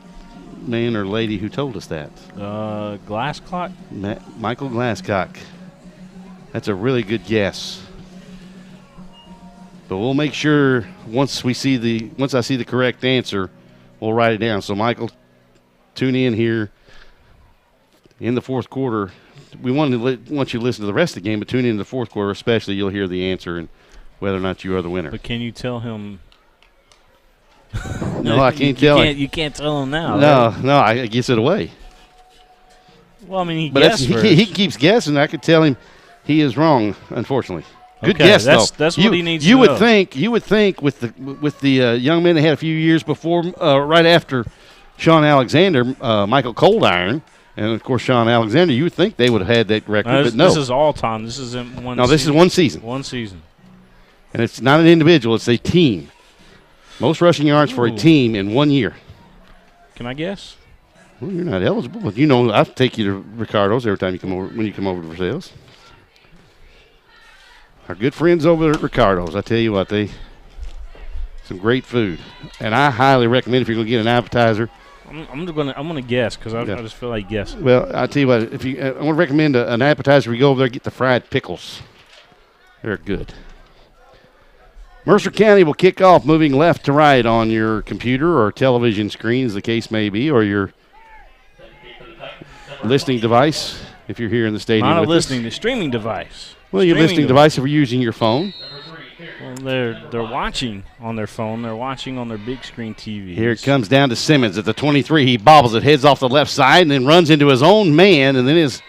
man or lady who told us that? Glasscock? Michael Glasscock. That's a really good guess. But we'll make sure once I see the correct answer, we'll write it down. So, Michael, tune in here in the fourth quarter. We want you to listen to the rest of the game, but tune in the fourth quarter especially. You'll hear the answer and whether or not you are the winner. But can you tell him? No, I can't tell him. You can't tell him now. No, I guess it away. Well, I mean, he keeps guessing. I could tell him he is wrong, unfortunately. Good Okay, guess, that's- though. that's what he needs You to would know. think. You would think with the young men they had a few years before, right after Sean Alexander, Michael Coldiron, and of course Sean Alexander. You would think they would have had that record, but no. This is all time. This isn't one. No, this is one season. One season. And it's not an individual; it's a team. Most rushing yards for a team in 1 year. Can I guess? Well, you're not eligible, but you know I'll take you to Ricardo's every time you come over when you come over to Versailles. Our good friends over there at Ricardo's, I tell you what, some great food, and I highly recommend if you're going to get an appetizer. I'm gonna guess because I just feel like guessing. Well, I tell you what, if I want to recommend an appetizer, we go over there and get the fried pickles. They're good. Mercer County will kick off, moving left to right on your computer or television screen, as the case may be, or your listening device if you're here in the stadium. Not a with listening, us. the streaming device. Well, your Streaming listening device if you're using your phone. Well, they're watching on their phone. They're watching on their big screen TV. Here it comes down to Simmons at the 23. He bobbles it, heads off the left side, and then runs into his own man, and then is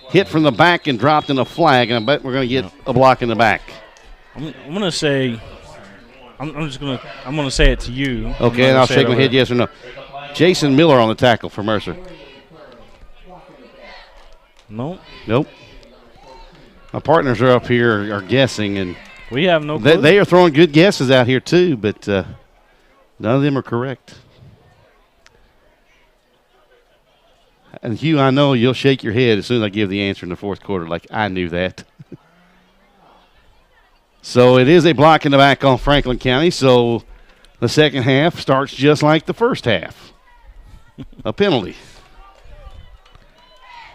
hit from the back and dropped in a flag. And I bet we're going to get a block in the back. I'm gonna say. I'm gonna say it to you. Okay, and I'll shake my head yes or no. Jason Miller on the tackle for Mercer. Nope. Nope. My partners are up here are guessing, and we have no clue. They are throwing good guesses out here too, but none of them are correct. And Hugh, I know you'll shake your head as soon as I give the answer in the fourth quarter, like I knew that. So it is a block in the back on Franklin County, so the second half starts just like the first half. A penalty.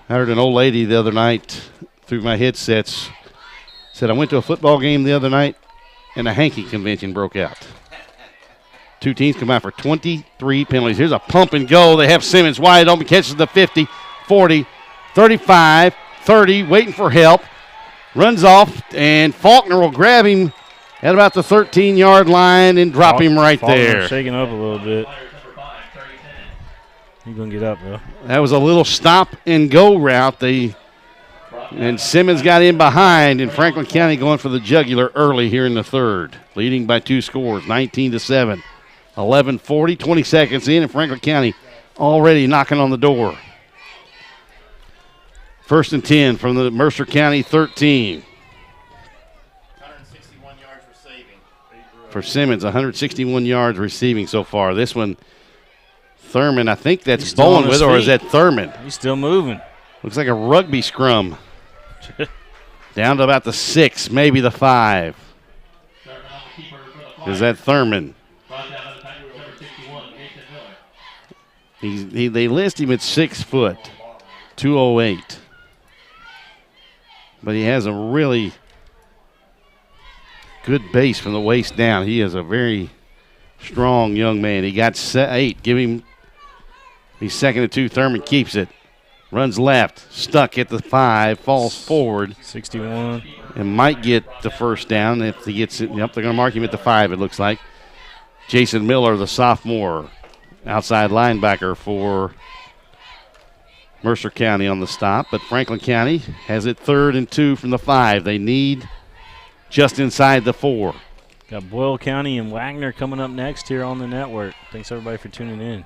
I heard an old lady the other night through my headsets said, I went to a football game the other night and a hanky convention broke out. Two teams combined for 23 penalties. Here's a pump and go. They have Simmons wide open, catches the 50, 40, 35, 30, waiting for help. Runs off, and Faulkner will grab him at about the 13-yard line and drop him right there. Shaking up a little bit. He's going to get up, though. That was a little stop-and-go route. And Simmons got in behind, and Franklin County going for the jugular early here in the third, leading by 2 scores, 19-7. 11:40, 20 seconds in, and Franklin County already knocking on the door. 1st and 10 from the Mercer County 13. 161 yards receiving. For Simmons, 161 yards receiving so far. This one, Thurman, I think that's Bowen with, or is that Thurman? He's still moving. Looks like a rugby scrum. Down to about the 6, maybe the 5. Is that Thurman? They list him at 6 foot, 208. But he has a really good base from the waist down. He is a very strong young man. He got 8. Give him, he's 2nd and 2. Thurman keeps it. Runs left, stuck at the 5, falls forward. 61. And might get the first down if he gets it. Yep, they're going to mark him at the 5, it looks like. Jason Miller, the sophomore, outside linebacker for Mercer County on the stop. But Franklin County has it 3rd and 2 from the 5. They need just inside the 4. Got Boyle County and Wagner coming up next here on the network. Thanks, everybody, for tuning in.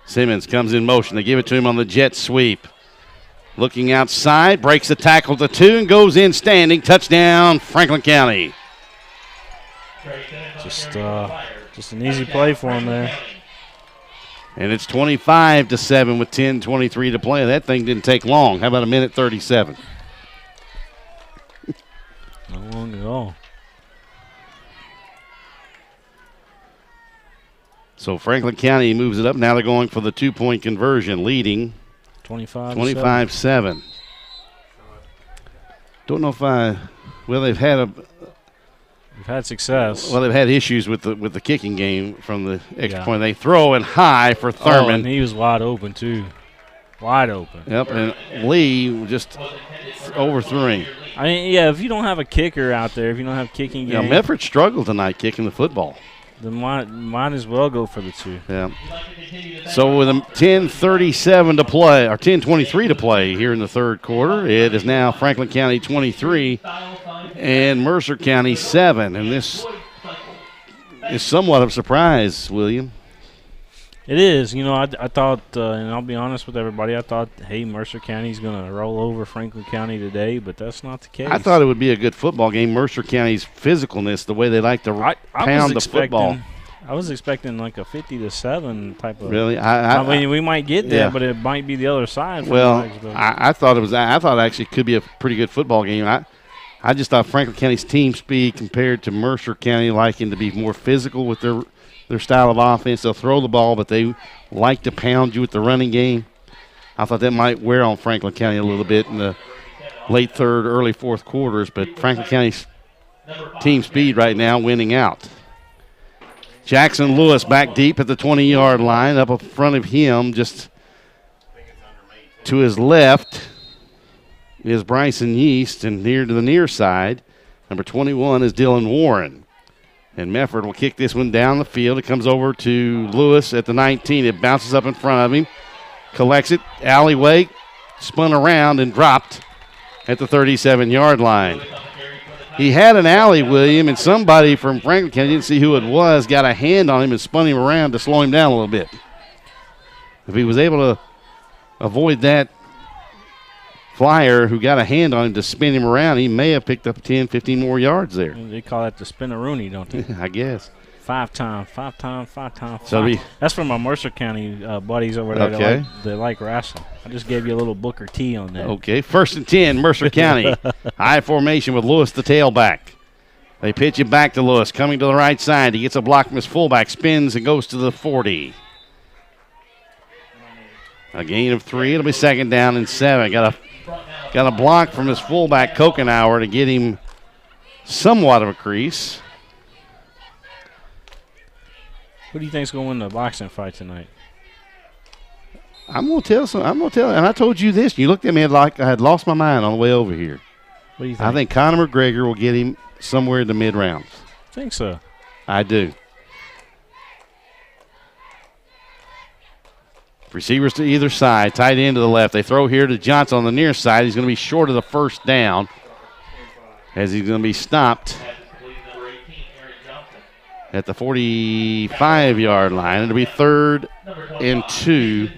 Simmons comes in motion. They give it to him on the jet sweep. Looking outside, breaks the tackle to 2 and goes in standing. Touchdown, Franklin County. Just an easy play for him there. And it's 25-7 with 10:23 to play. That thing didn't take long. How about a minute 37? Not long at all. So Franklin County moves it up. Now they're going for the 2-point conversion, leading 25-7. Don't know if they've had success. Well, they've had issues with the kicking game from the extra point. They throw it high for Thurman. Oh, and he was wide open too. Wide open. Yep, and Lee just overthrew him. I mean, yeah, if you don't have a kicker out there, if you don't have kicking game. Yeah, Medford struggled tonight kicking the football. Then might as well go for the 2. Yeah. So with 10:37 to play, or 10:23 to play here in the 3rd quarter, it is now Franklin County 23 and Mercer County 7. And this is somewhat of a surprise, William. It is. You know, I thought, and I'll be honest with everybody, I thought, hey, Mercer County's going to roll over Franklin County today, but that's not the case. I thought it would be a good football game. Mercer County's physicalness, the way they like to pound the football. I was expecting like a 50-7 type of. Really? I mean, we might get there, but it might be the other side. Well, I thought it actually could be a pretty good football game. I just thought Franklin County's team speed compared to Mercer County liking to be more physical with their style of offense. They'll throw the ball, but they like to pound you with the running game. I thought that might wear on Franklin County a little bit in the late 3rd, early 4th quarters, but Franklin County's team speed right now winning out. Jackson Lewis back deep at the 20-yard line. Up in front of him, just to his left, is Bryson Yeast, and near to the near side, number 21 is Dylan Warren. And Medford will kick this one down the field. It comes over to Lewis at the 19. It bounces up in front of him, collects it, alleyway, spun around and dropped at the 37-yard line. He had an alley, William, and somebody from Franklin County, didn't see who it was, got a hand on him and spun him around to slow him down a little bit. If he was able to avoid that flyer who got a hand on him to spin him around, he may have picked up 10, 15 more yards there. They call that the spin-a-rooney, don't they? I guess. 5 times. So that's from my Mercer County buddies over there that like wrestling. I just gave you a little Booker T on that. Okay, 1st and 10, Mercer County. High formation with Lewis, the tailback. They pitch it back to Lewis, coming to the right side. He gets a block from his fullback, spins and goes to the 40. A gain of 3. It'll be 2nd down and 7. Got a block from his fullback, Kokenauer, to get him somewhat of a crease. Who do you think's going to win the boxing fight tonight? I'm going to tell, and I told you this. You looked at me like I had lost my mind on the way over here. What do you think? I think Conor McGregor will get him somewhere in the mid-rounds. Think so? I do. Receivers to either side, tight end to the left. They throw here to Johnson on the near side. He's going to be short of the 1st down as he's going to be stopped at the 45-yard line. It'll be 3rd and 2.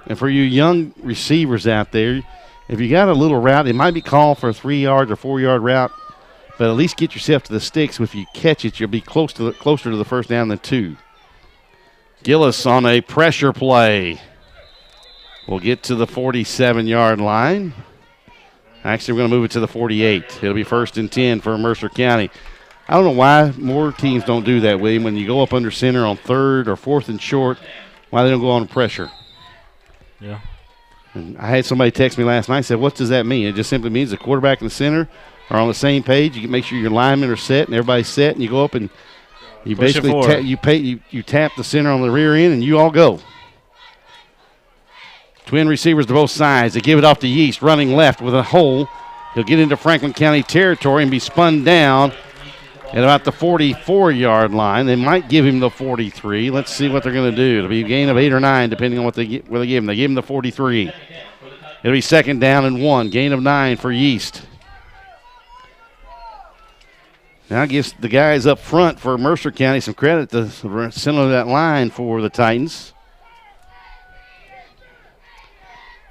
And for you young receivers out there, if you got a little route, it might be called for a 3-yard or 4-yard route, but at least get yourself to the sticks. If you catch it, you'll be closer to the 1st down than 2. Gillis on a pressure play. We'll get to the 47-yard line. Actually, we're going to move it to the 48. It'll be 1st and 10 for Mercer County. I don't know why more teams don't do that, William. When you go up under center on 3rd or 4th and short, why they don't go on pressure. Yeah. And I had somebody text me last night and said, what does that mean? It just simply means the quarterback and the center are on the same page. You can make sure your linemen are set and everybody's set, and you go up and you basically you tap the center on the rear end, and you all go. Twin receivers to both sides. They give it off to Yeast, running left with a hole. He'll get into Franklin County territory and be spun down at about the 44-yard line. They might give him the 43. Let's see what they're going to do. It'll be a gain of 8 or 9, depending on what they give him. They give him the 43. It'll be 2nd down and 1. Gain of 9 for Yeast. Now gives the guys up front for Mercer County some credit to center of that line for the Titans.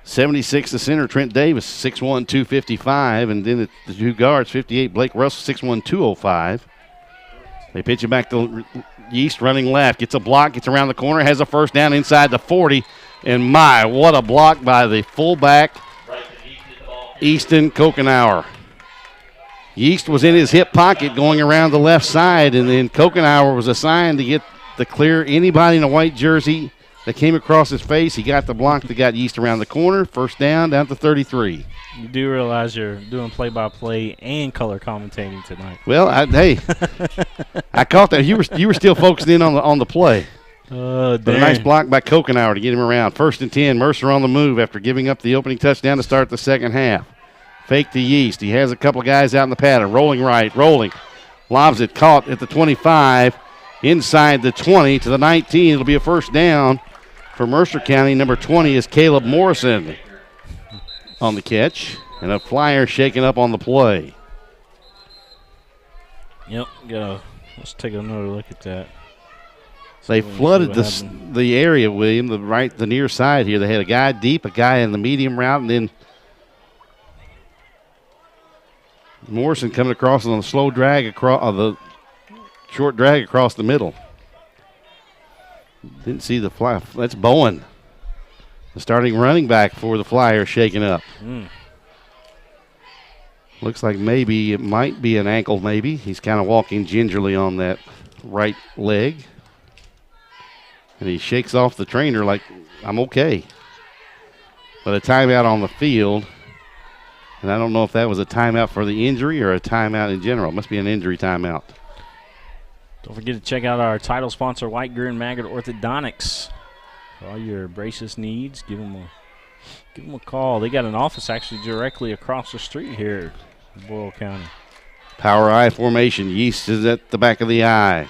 76 the center, Trent Davis, 6'1", 255. And then the two guards, 58, Blake Russell, 6'1", 205. They pitch it back to Yeast, running left. Gets a block, gets around the corner, has a first down inside the 40. And my, what a block by the fullback, Easton Kokenauer. Yeast was in his hip pocket going around the left side, and then Kokenauer was assigned to get the clear anybody in a white jersey that came across his face. He got the block that got Yeast around the corner. First down to 33. You do realize you're doing play-by-play and color commentating tonight. Well, hey, I caught that. You were still focused in on the play. But a nice block by Kokenauer to get him around. 1st and 10, Mercer on the move after giving up the opening touchdown to start the second half. Fake to Yeast. He has a couple guys out in the pattern. Rolling right, rolling. Lobs it, caught at the 25. Inside the 20 to the 19. It'll be a first down for Mercer County. Number 20 is Caleb Morrison on the catch. And a flyer shaken up on the play. Yep, let's take another look at that. They flooded the area, William, the near side here. They had a guy deep, a guy in the medium route, and then Morrison coming across on a slow drag across the short drag across the middle. Didn't see the fly. That's Bowen, the starting running back for the Flyers, shaking up. Looks like maybe it might be an ankle. Maybe he's kind of walking gingerly on that right leg, and he shakes off the trainer like, "I'm okay." But a timeout on the field. And I don't know if that was a timeout for the injury or a timeout in general. It must be an injury timeout. Don't forget to check out our title sponsor, White, Greer, and Maggard Orthodontics. For all your braces needs, give them a call. They got an office actually directly across the street here in Boyle County. Power I formation. Yeast is at the back of the eye.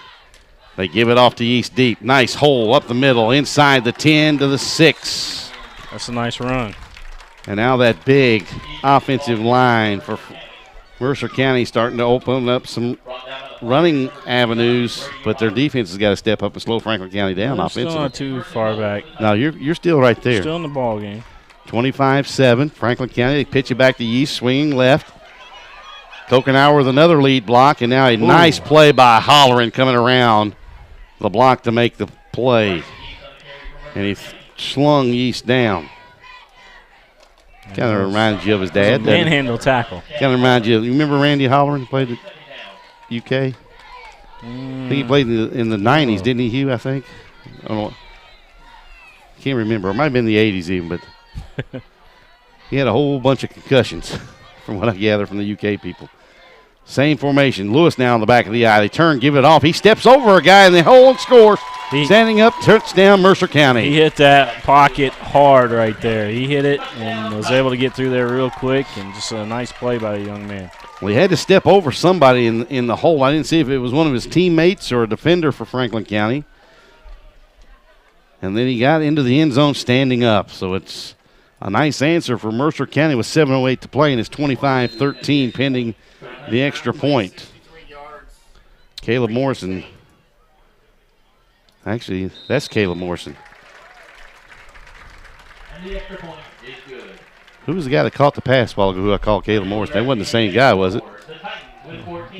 They give it off to Yeast deep. Nice hole up the middle, inside the 10 to the 6. That's a nice run. And now that big offensive line for Mercer County starting to open up some running avenues, but their defense has got to step up and slow Franklin County down offensively. Still not too far back. No, you're still right there. Still in the ball game. 25-7, Franklin County. They pitch it back to Yeast, swinging left. Kokenauer with another lead block, and now a nice play by Holleran coming around the block to make the play. And he slung Yeast down. Kind of reminds you of his dad. Manhandle tackle. Kind of reminds you. You remember Randy Holleran played at UK? I think he played in the 90s, didn't he, Hugh, I think? I don't know. Can't remember. It might have been the 80s even, but he had a whole bunch of concussions from what I gather from the UK people. Same formation. Lewis now in the back of the eye. They turn, give it off. He steps over a guy in the hole and scores. Standing up, touchdown Mercer County. He hit that pocket hard right there. He hit it and was able to get through there real quick, and just a nice play by the young man. Well, he had to step over somebody in the hole. I didn't see if it was one of his teammates or a defender for Franklin County. And then he got into the end zone standing up. So it's a nice answer for Mercer County with 7:08 to play, and it's 25-13 pending the extra point. Caleb Morrison. Actually, that's Caleb Morrison. And the extra point is good. Who was the guy that caught the pass while ago who I called Caleb Morrison? That wasn't the same guy, was it?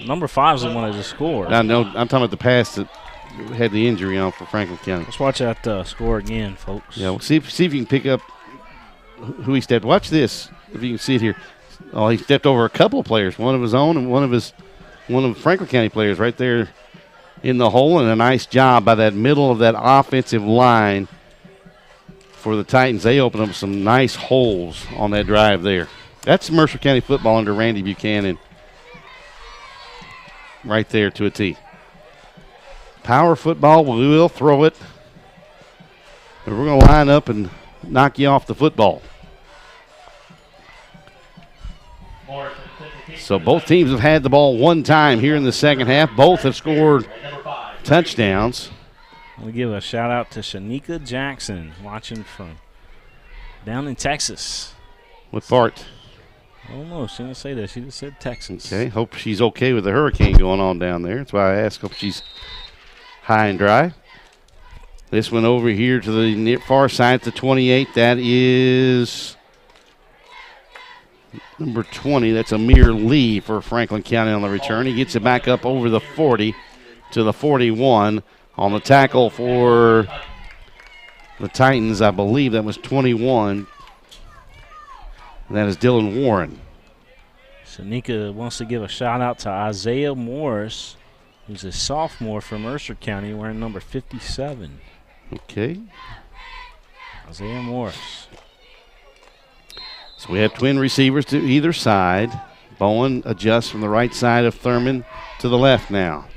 Number 5 is the one that just scored. No, I'm talking about the pass that had the injury on for Franklin County. Let's watch that score again, folks. Yeah, we'll see if you can pick up who he stepped. Watch this, if you can see it here. Oh, he stepped over a couple of players, one of his own and one of Franklin County players right there in the hole, and a nice job by that middle of that offensive line for the Titans. They opened up some nice holes on that drive there. That's Mercer County football under Randy Buchanan right there to a T. Power football, we will throw it. We're going to line up and knock you off the football. So both teams have had the ball one time here in the second half. Both have scored touchdowns. We give a shout out to Shanika Jackson, watching from down in Texas. What part? I don't know. She didn't say that. She just said Texas. Okay. Hope she's okay with the hurricane going on down there. That's why I asked. Hope she's high and dry. This one over here to the near far side, the 28. That is number 20. That's Amir Lee for Franklin County on the return. He gets it back up over the 40 to the 41. On the tackle for the Titans, I believe that was 21. That is Dylan Warren. Shanika wants to give a shout out to Isaiah Morris, who's a sophomore from Mercer County, wearing number 57. Okay. Isaiah Morris. So we have twin receivers to either side. Bowen adjusts from the right side of Thurman to the left now.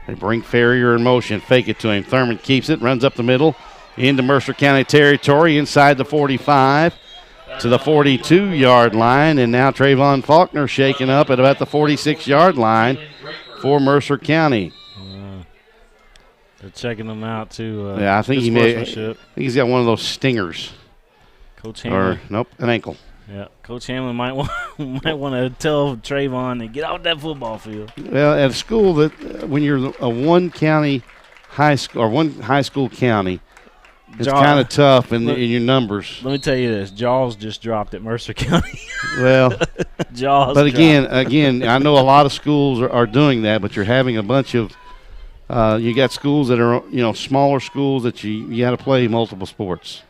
They bring Ferrier in motion, fake it to him. Thurman keeps it, runs up the middle into Mercer County territory, inside the 45 to the 42-yard line, and now Trayvon Faulkner shaking up at about the 46-yard line for Mercer County. They're checking him out too. Yeah, I think he's got one of those stingers. Coach Hamlin. An ankle. Yeah, Coach Hamlin might want to tell Trayvon to get out that football field. Well, at a school that when you're a one high school county, it's kind of tough in your numbers. Let me tell you this: Jaws just dropped at Mercer County. Well, Jaws. But again, I know a lot of schools are doing that, but you're having a bunch of you got schools that are smaller schools that you got to play multiple sports.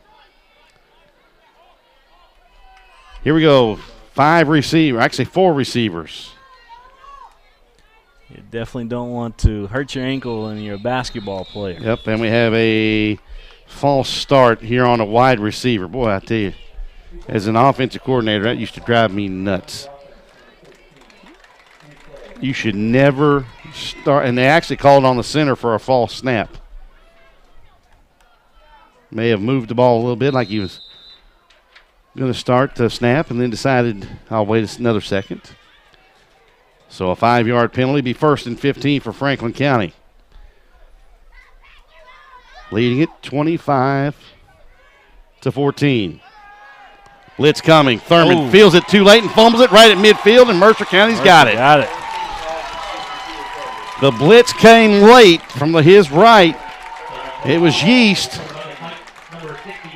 Here we go. 4 receivers. You definitely don't want to hurt your ankle when you're a basketball player. Yep, and we have a false start here on a wide receiver. Boy, I tell you, as an offensive coordinator, that used to drive me nuts. You should never start, and they actually called on the center for a false snap. May have moved the ball a little bit like he was going to start the snap and then decided I'll wait another second. So a 5-yard penalty, be 1st and 15 for Franklin County. Leading it 25-14. Blitz coming. Thurman feels it too late and fumbles it right at midfield, and Mercer County's got it. Got it. The blitz came late from his right. It was Yeast.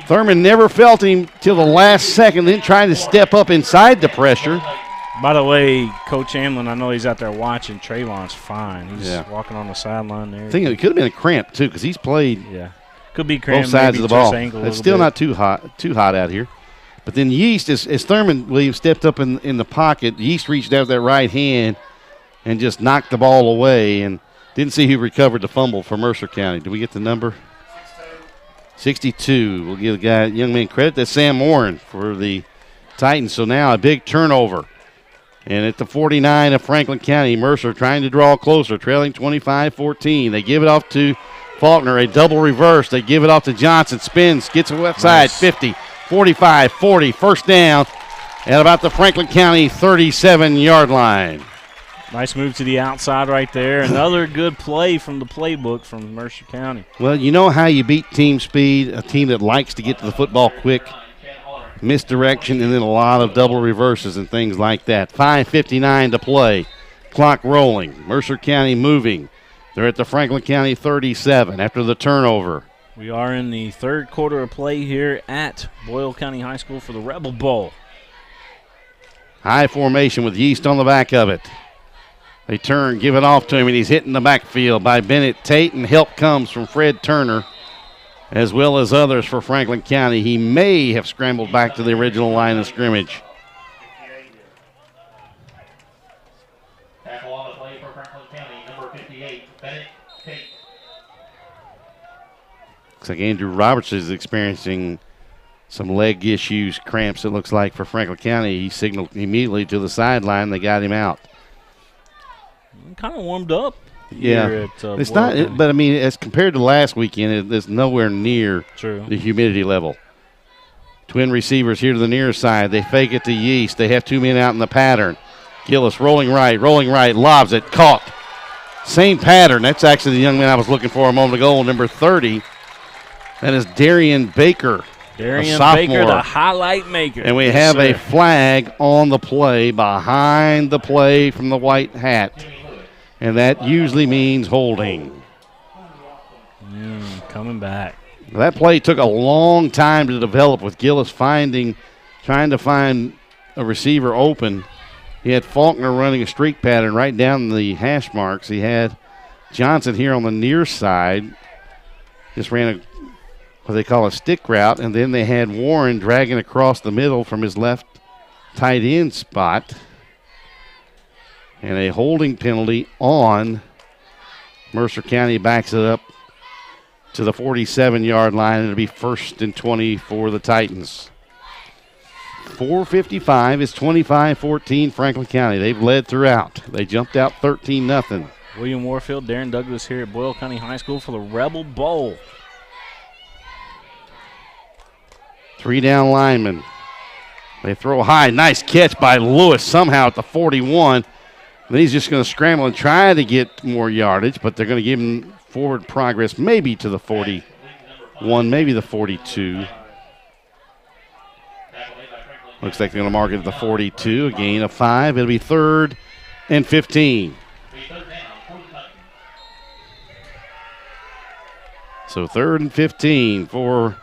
Thurman never felt him till the last second, then tried to step up inside the pressure. By the way, Coach Hamlin, I know he's out there watching. Trayvon's fine. He's walking on the sideline there. I think it could have been a cramp, too, because he's played could be cramp, both sides of the ball. It's still bit. not too hot out here. But then Yeast, as Thurman Williams stepped up in the pocket, Yeast reached out with that right hand and just knocked the ball away, and didn't see who recovered the fumble for Mercer County. Did we get the number? 62. We'll give the young man credit. That's Sam Warren for the Titans. So now a big turnover. And at the 49 of Franklin County, Mercer trying to draw closer, trailing 25-14. They give it off to Faulkner, a double reverse. They give it off to Johnson, spins, gets it left side, 50, 45, 40. First down at about the Franklin County 37-yard line. Nice move to the outside right there. Another good play from the playbook from Mercer County. Well, you know how you beat team speed, a team that likes to get to the football quick, misdirection, and then a lot of double reverses and things like that. 5:59 to play. Clock rolling. Mercer County moving. They're at the Franklin County 37 after the turnover. We are in the third quarter of play here at Boyle County High School for the Rebel Bowl. High formation with Yeast on the back of it. They turn, give it off to him, and he's hitting the backfield by Bennett Tate, and help comes from Fred Turner, as well as others for Franklin County. He may have scrambled back to the original line of scrimmage. Tackle on the play for Franklin County, number 58, Bennett Tate. Looks like Andrew Roberts is experiencing some leg issues, cramps, it looks like, for Franklin County. He signaled immediately to the sideline. They got him out. Kind of warmed up. here at it's Boyle not. County. But I mean, as compared to last weekend, it's nowhere near True. the humidity level. Twin receivers here to the near side. They fake it to Yeast. They have two men out in the pattern. Gillis rolling right, lobs it, caught. Same pattern. That's actually the young man I was looking for a moment ago, number 30. That is Darian Baker. Darian Baker, the highlight maker. And we Yes, have sir. a flag on the play, behind the play from the white hat. And that usually means holding. Coming back. That play took a long time to develop with Gillis trying to find a receiver open. He had Faulkner running a streak pattern right down the hash marks. He had Johnson here on the near side. Just ran what they call a stick route. And then they had Warren dragging across the middle from his left tight end spot. And a holding penalty on Mercer County backs it up to the 47-yard line. It'll be 1st and 20 for the Titans. 4:55 is 25-14 Franklin County. They've led throughout. They jumped out 13-0. William Warfield, Darren Douglas here at Boyle County High School for the Rebel Bowl. 3 down linemen. They throw high. Nice catch by Lewis somehow at the 41. Then he's just going to scramble and try to get more yardage, but they're going to give him forward progress maybe to the 41, maybe the 42. Looks like they're going to mark it at the 42. A gain of 5. It'll be 3rd and 15. So 3rd and 15 for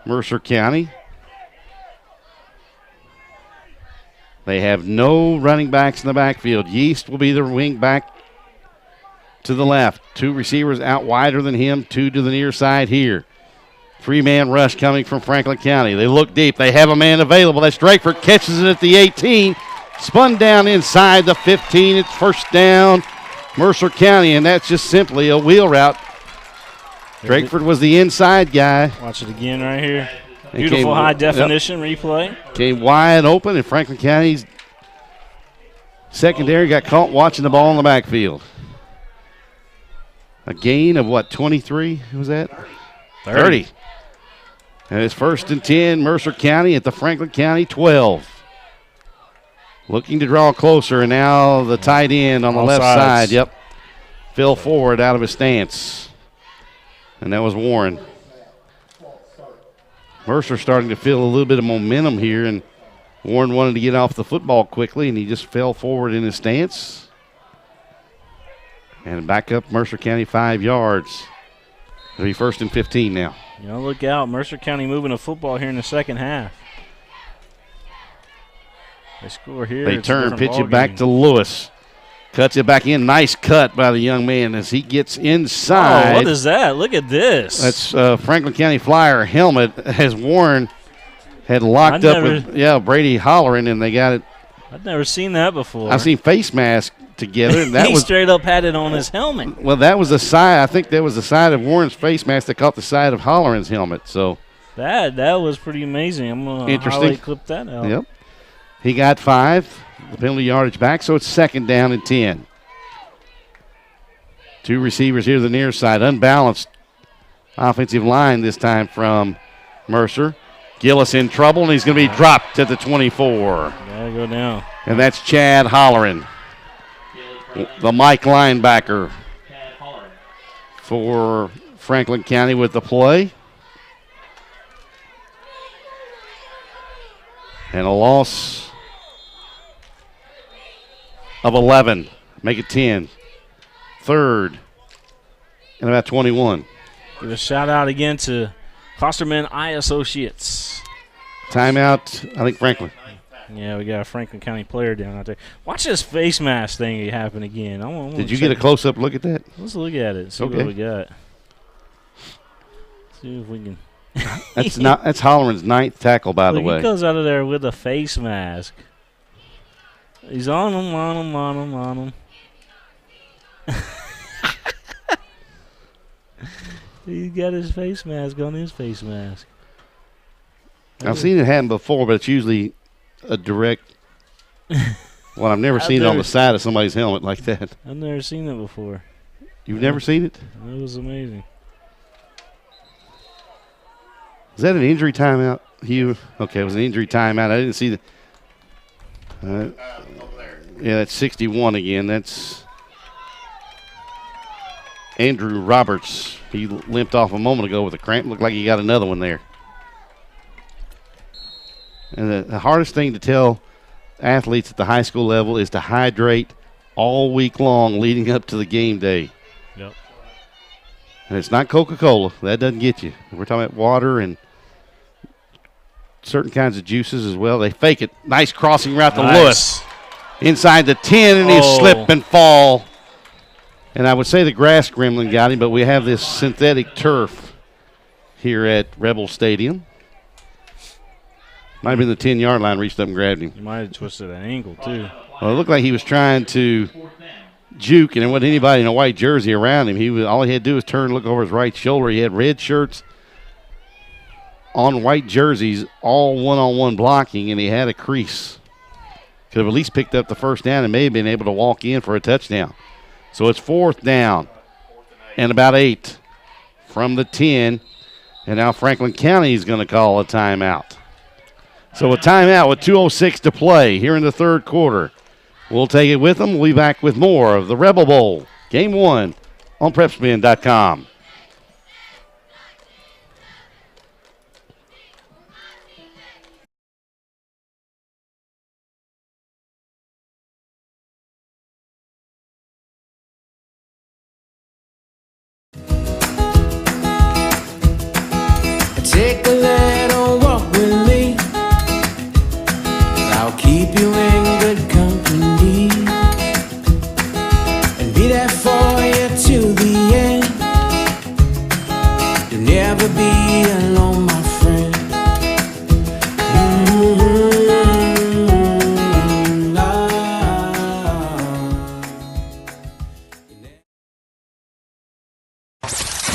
Mercer County. They have no running backs in the backfield. Yeast will be the wing back to the left. 2 receivers out wider than him, 2 to the near side here. 3-man rush coming from Franklin County. They look deep. They have a man available. That's Drakeford. Catches it at the 18. Spun down inside the 15. It's 1st down, Mercer County, and that's just simply a wheel route. Drakeford was the inside guy. Watch it again right here. Beautiful high definition replay. Came wide open, and Franklin County's secondary got caught watching the ball in the backfield. A gain of what, 23 was that? 30. And it's 1st and 10, Mercer County at the Franklin County 12. Looking to draw closer, and now the tight end on the left side. Yep. Fell forward out of his stance. And that was Warren. Mercer starting to feel a little bit of momentum here, and Warren wanted to get off the football quickly, and he just fell forward in his stance. And back up Mercer County 5 yards. It'll be 1st and 15 now. You know, look out. Mercer County moving the football here in the second half. They score here. They turn, pitch it back to Lewis. Cuts it back in. Nice cut by the young man as he gets inside. Oh, what is that? Look at this. That's Franklin County Flyer helmet as Warren had locked up with Brady Holleran, and they got it. I've never seen that before. I've seen face masks together. And that he was straight up had it on his helmet. Well, that was the side. I think that was the side of Warren's face mask that caught the side of Holleran's helmet. So that was pretty amazing. I'm going to highlight clip that out. Yep. He got 5. The penalty yardage back, so it's 2nd down and 10. 2 receivers here to the near side. Unbalanced offensive line this time from Mercer. Gillis in trouble, and he's going to be dropped at the 24. Gotta go down. And that's Chad Holleran, the Mike linebacker for Franklin County with the play. And a loss of 11. Make it 10. 3rd and about 21. Give a shout out again to Fosterman Eye Associates. Timeout, I think Franklin. Yeah, we got a Franklin County player down out there. Watch this face mask thing happen again. Did you get a close-up look at that? Let's look at it. See what we got. See if we can. That's Holleran's 9th tackle, by the way. He goes out of there with a face mask. He's on him. He's got his face mask on his face mask. I've seen it happen before, but it's usually a direct. Well, I've never seen it on the side of somebody's helmet like that. I've never seen it before. You've never seen it? It was amazing. Is that an injury timeout, Hugh? Okay, it was an injury timeout. I didn't see the. Yeah, that's 61 again. That's Andrew Roberts. He limped off a moment ago with a cramp. Looked like he got another one there. And the hardest thing to tell athletes at the high school level is to hydrate all week long leading up to the game day. Yep. And it's not Coca-Cola. That doesn't get you. We're talking about water and certain kinds of juices as well. They fake it. Nice crossing route to Lewis. Inside the 10, and he'll slip and fall. And I would say the grass gremlin got him, but we have this synthetic turf here at Rebel Stadium. Might have been the 10-yard line, reached up and grabbed him. He might have twisted an ankle, too. Well, it looked like he was trying to juke, and there wasn't anybody in a white jersey around him. All he had to do was turn and look over his right shoulder. He had red shirts on white jerseys, all one-on-one blocking, and he had a crease. Could have at least picked up the first down and may have been able to walk in for a touchdown. So it's 4th down and about 8 from the 10, and now Franklin County is going to call a timeout. So a timeout with 2:06 to play here in the third quarter. We'll take it with them. We'll be back with more of the Rebel Bowl, Game 1 on PrepSpin.com. Take a little walk with me. I'll keep you in good company and be there for you to the end. You'll never be alone, my friend.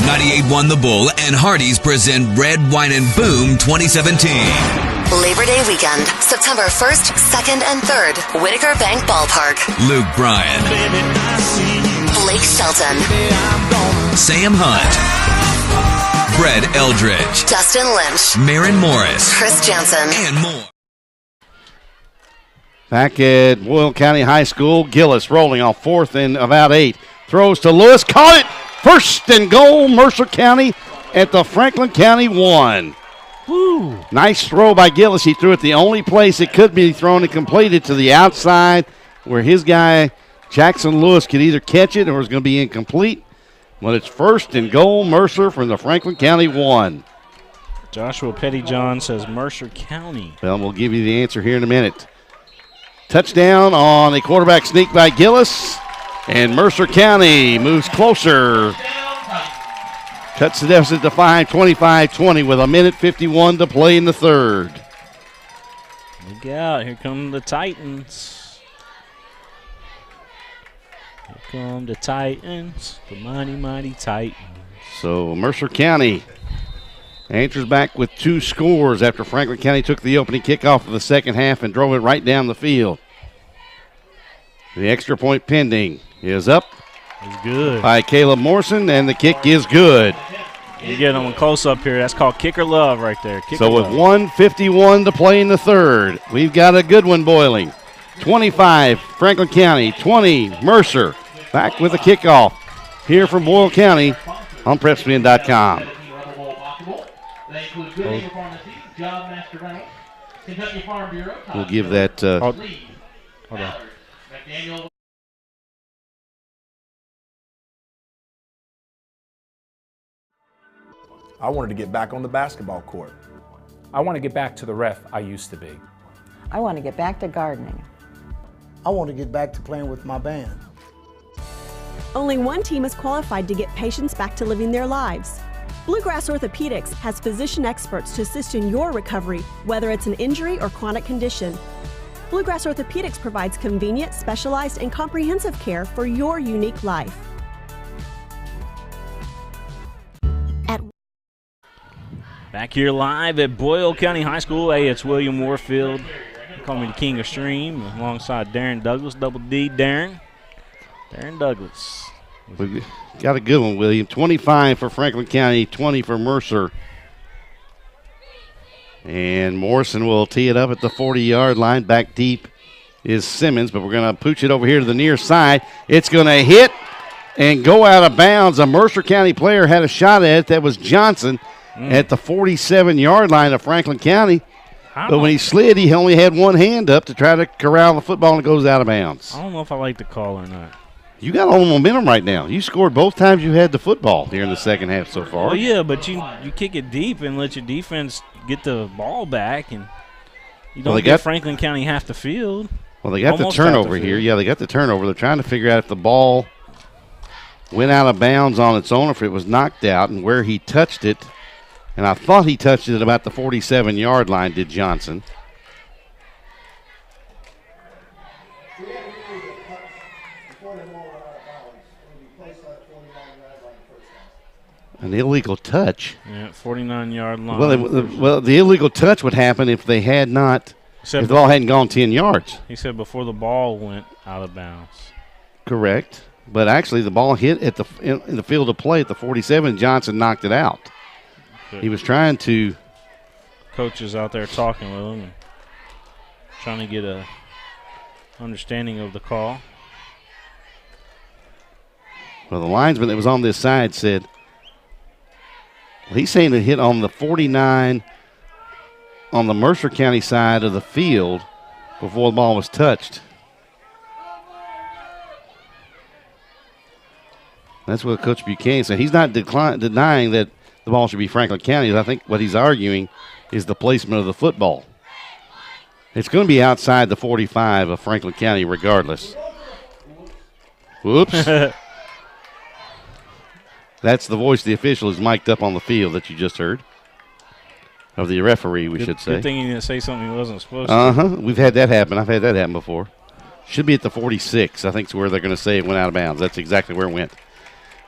98.1 The Bull and Hardee's present Red, Wine, and Boom 2017. Labor Day weekend, September 1st, 2nd, and 3rd, Whitaker Bank Ballpark. Luke Bryan. Blake Shelton. Sam Hunt. Brett Eldridge. Dustin Lynch. Maren Morris. Chris Jansen. And more. Back at Boyle County High School, Gillis rolling off 4th and about 8. Throws to Lewis. Caught it! 1st and goal, Mercer County at the Franklin County 1. Woo. Nice throw by Gillis. He threw it the only place it could be thrown and completed to the outside where his guy, Jackson Lewis, could either catch it or was going to be incomplete. Well, it's 1st and goal, Mercer from the Franklin County 1. Joshua Pettyjohn says Mercer County. Well, we'll give you the answer here in a minute. Touchdown on a quarterback sneak by Gillis. And Mercer County moves closer. Cuts the deficit to 5, 25-20 with 1:51 to play in the third. Look out. Here come the Titans. Here come the Titans. The mighty, mighty Titans. So Mercer County answers back with 2 scores after Franklin County took the opening kickoff of the second half and drove it right down the field. The extra point pending is up. It's good. By Caleb Morrison, and the kick is good. You get them close up here. That's called kicker love right there. Kicker so with love. 1:51 to play in the third, we've got a good one boiling. 25, Franklin County, 20, Mercer. Back with the kickoff here from Boyle County on PrepSpin.com. We'll give that. Hold on. I wanted to get back on the basketball court. I want to get back to the ref I used to be. I want to get back to gardening. I want to get back to playing with my band. Only one team is qualified to get patients back to living their lives. Bluegrass Orthopedics has physician experts to assist in your recovery, whether it's an injury or chronic condition. Bluegrass Orthopedics provides convenient, specialized, and comprehensive care for your unique life. Back here live at Boyle County High School. Hey, it's William Warfield. Call me the King of Stream alongside Darren Douglas. Double D, Darren. Darren Douglas. We've got a good one, William. 25 for Franklin County, 20 for Mercer. And Morrison will tee it up at the 40-yard line. Back deep is Simmons, but we're going to pooch it over here to the near side. It's going to hit and go out of bounds. A Mercer County player had a shot at it. That was Johnson at the 47-yard line of Franklin County. But when he slid, he only had one hand up to try to corral the football, and it goes out of bounds. I don't know if I like the call or not. You got all the momentum right now. You scored both times you had the football here in the second half so far. Well, yeah, but you kick it deep and let your defense get the ball back, and you don't get Franklin County half the field. Well, they got the turnover here. Yeah, they got the turnover. They're trying to figure out if the ball went out of bounds on its own, or if it was knocked out, and where he touched it. And I thought he touched it at about the 47-yard line, did Johnson. An illegal touch. Yeah, 49-yard line. Well, the illegal touch would happen if they had not, if the ball hadn't gone 10 yards. He said before the ball went out of bounds. Correct. But actually the ball hit at in the field of play at the 47, and Johnson knocked it out. He was trying to. Coaches out there talking with him and trying to get a understanding of the call. Well, the linesman that was on this side said, he's saying it hit on the 49 on the Mercer County side of the field before the ball was touched. That's what Coach Buchanan said. He's not denying that the ball should be Franklin County's. I think what he's arguing is the placement of the football. It's going to be outside the 45 of Franklin County regardless. Whoops. That's the voice of the official is mic'd up on the field that you just heard. Of the referee, we should say. Good thing he didn't say something he wasn't supposed to. Uh-huh. We've had that happen. I've had that happen before. Should be at the 46. I think is where they're going to say it went out of bounds. That's exactly where it went.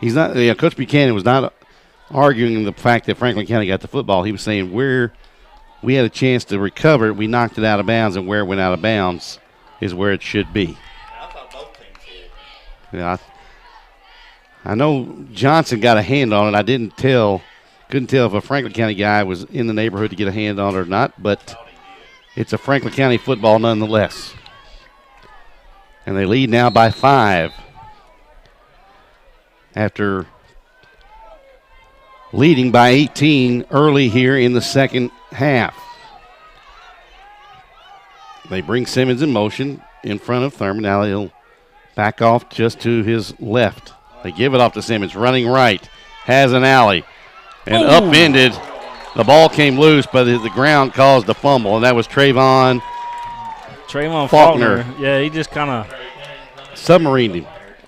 He's not. Coach Buchanan was not arguing the fact that Franklin County got the football. He was saying where we had a chance to recover it, we knocked it out of bounds, and where it went out of bounds is where it should be. I thought both teams did. Yeah, I know Johnson got a hand on it. I couldn't tell if a Franklin County guy was in the neighborhood to get a hand on it or not, but it's a Franklin County football nonetheless. And they lead now by 5 after leading by 18 early here in the second half. They bring Simmons in motion in front of Thurman. Now he'll back off just to his left. They give it off to Simmons, running right, has an alley, and upended. The ball came loose, but the ground caused a fumble, and that was Trayvon Faulkner. Yeah, he just kind of submarined him.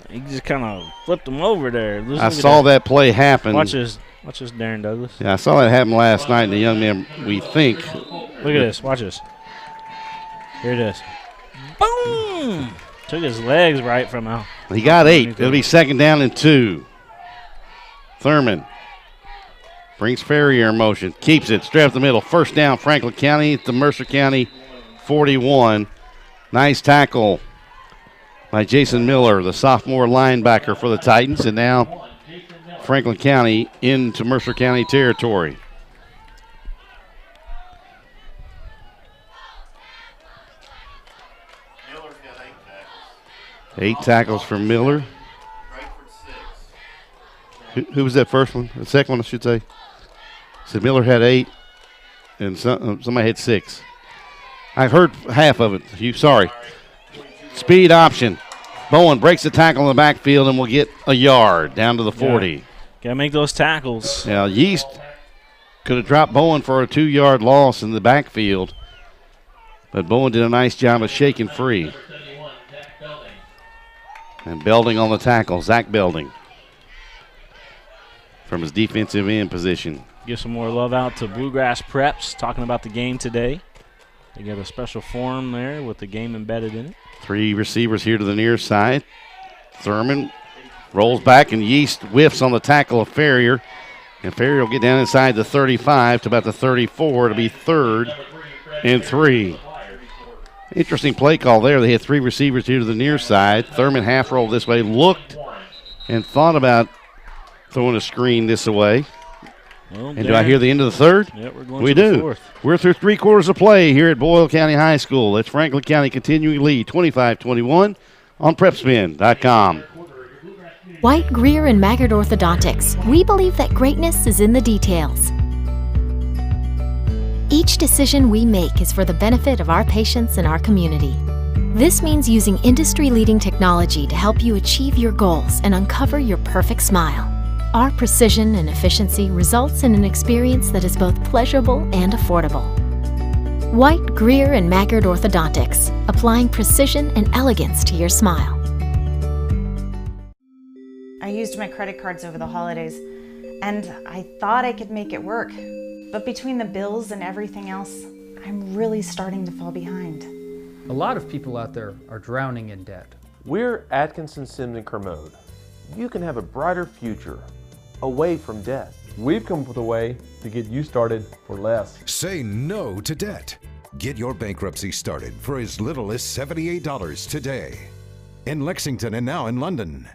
He just kind of flipped him over there. I saw that play happen. Watch this, Darren Douglas. Yeah, I saw that happen last night, and the young man, we think. Look at this. Watch this. Here it is. Boom! Took his legs right from out. He got 8. It'll be 2nd down and 2. Thurman brings Ferrier in motion. Keeps it. Straight up the middle. 1st down, Franklin County at the Mercer County 41. Nice tackle by Jason Miller, the sophomore linebacker for the Titans. And now Franklin County into Mercer County territory. Miller's got 8 tackles. 8 tackles for Miller. Who was that first one? The second one, I should say. So Miller had 8, and somebody had 6. I heard half of it. Sorry. Speed option. Bowen breaks the tackle in the backfield and will get a yard down to the 40. Got to make those tackles. Now, Yeast could have dropped Bowen for a 2-yard loss in the backfield, but Bowen did a nice job of shaking free. And Belding on the tackle, Zach Belding, from his defensive end position. Give some more love out to Bluegrass Preps, talking about the game today. They got a special form there with the game embedded in it. 3 receivers here to the near side. Thurman rolls back, and Yeast whiffs on the tackle of Ferrier. And Ferrier will get down inside the 35 to about the 34 to be 3rd and 3. Interesting play call there. They had 3 receivers here to the near side. Thurman half rolled this way, looked and thought about throwing a screen this away. Well, and do I hear the end of the third? Yeah, we're going we to do. the fourth. We're through 3 quarters of play here at Boyle County High School. It's Franklin County continuing to lead 25-21 on PrepSpin.com. White, Greer, and Maggard Orthodontics. We believe that greatness is in the details. Each decision we make is for the benefit of our patients and our community. This means using industry-leading technology to help you achieve your goals and uncover your perfect smile. Our precision and efficiency results in an experience that is both pleasurable and affordable. White, Greer, and Maggard Orthodontics, applying precision and elegance to your smile. I used my credit cards over the holidays, and I thought I could make it work. But between the bills and everything else, I'm really starting to fall behind. A lot of people out there are drowning in debt. We're Atkinson, Sims, and Kermode. You can have a brighter future away from debt. We've come up with a way to get you started for less. Say no to debt. Get your bankruptcy started for as little as $78 today. In Lexington and now in London.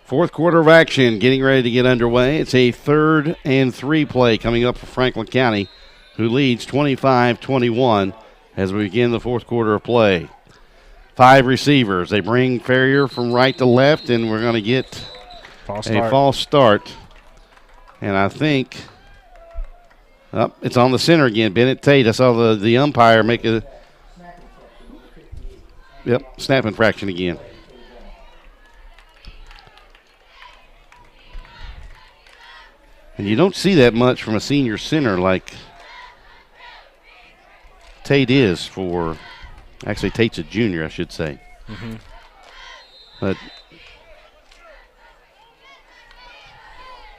Fourth quarter of action getting ready to get underway. It's a 3rd and 3 play coming up for Franklin County, who leads 25-21 as we begin the fourth quarter of play. 5 receivers. They bring Ferrier from right to left, and we're going to get a false start. And I think it's on the center again. Bennett Tate. I saw the umpire make a snap infraction again. And you don't see that much from a senior center like Tate is for, actually Tate's a junior, I should say. Mm-hmm. But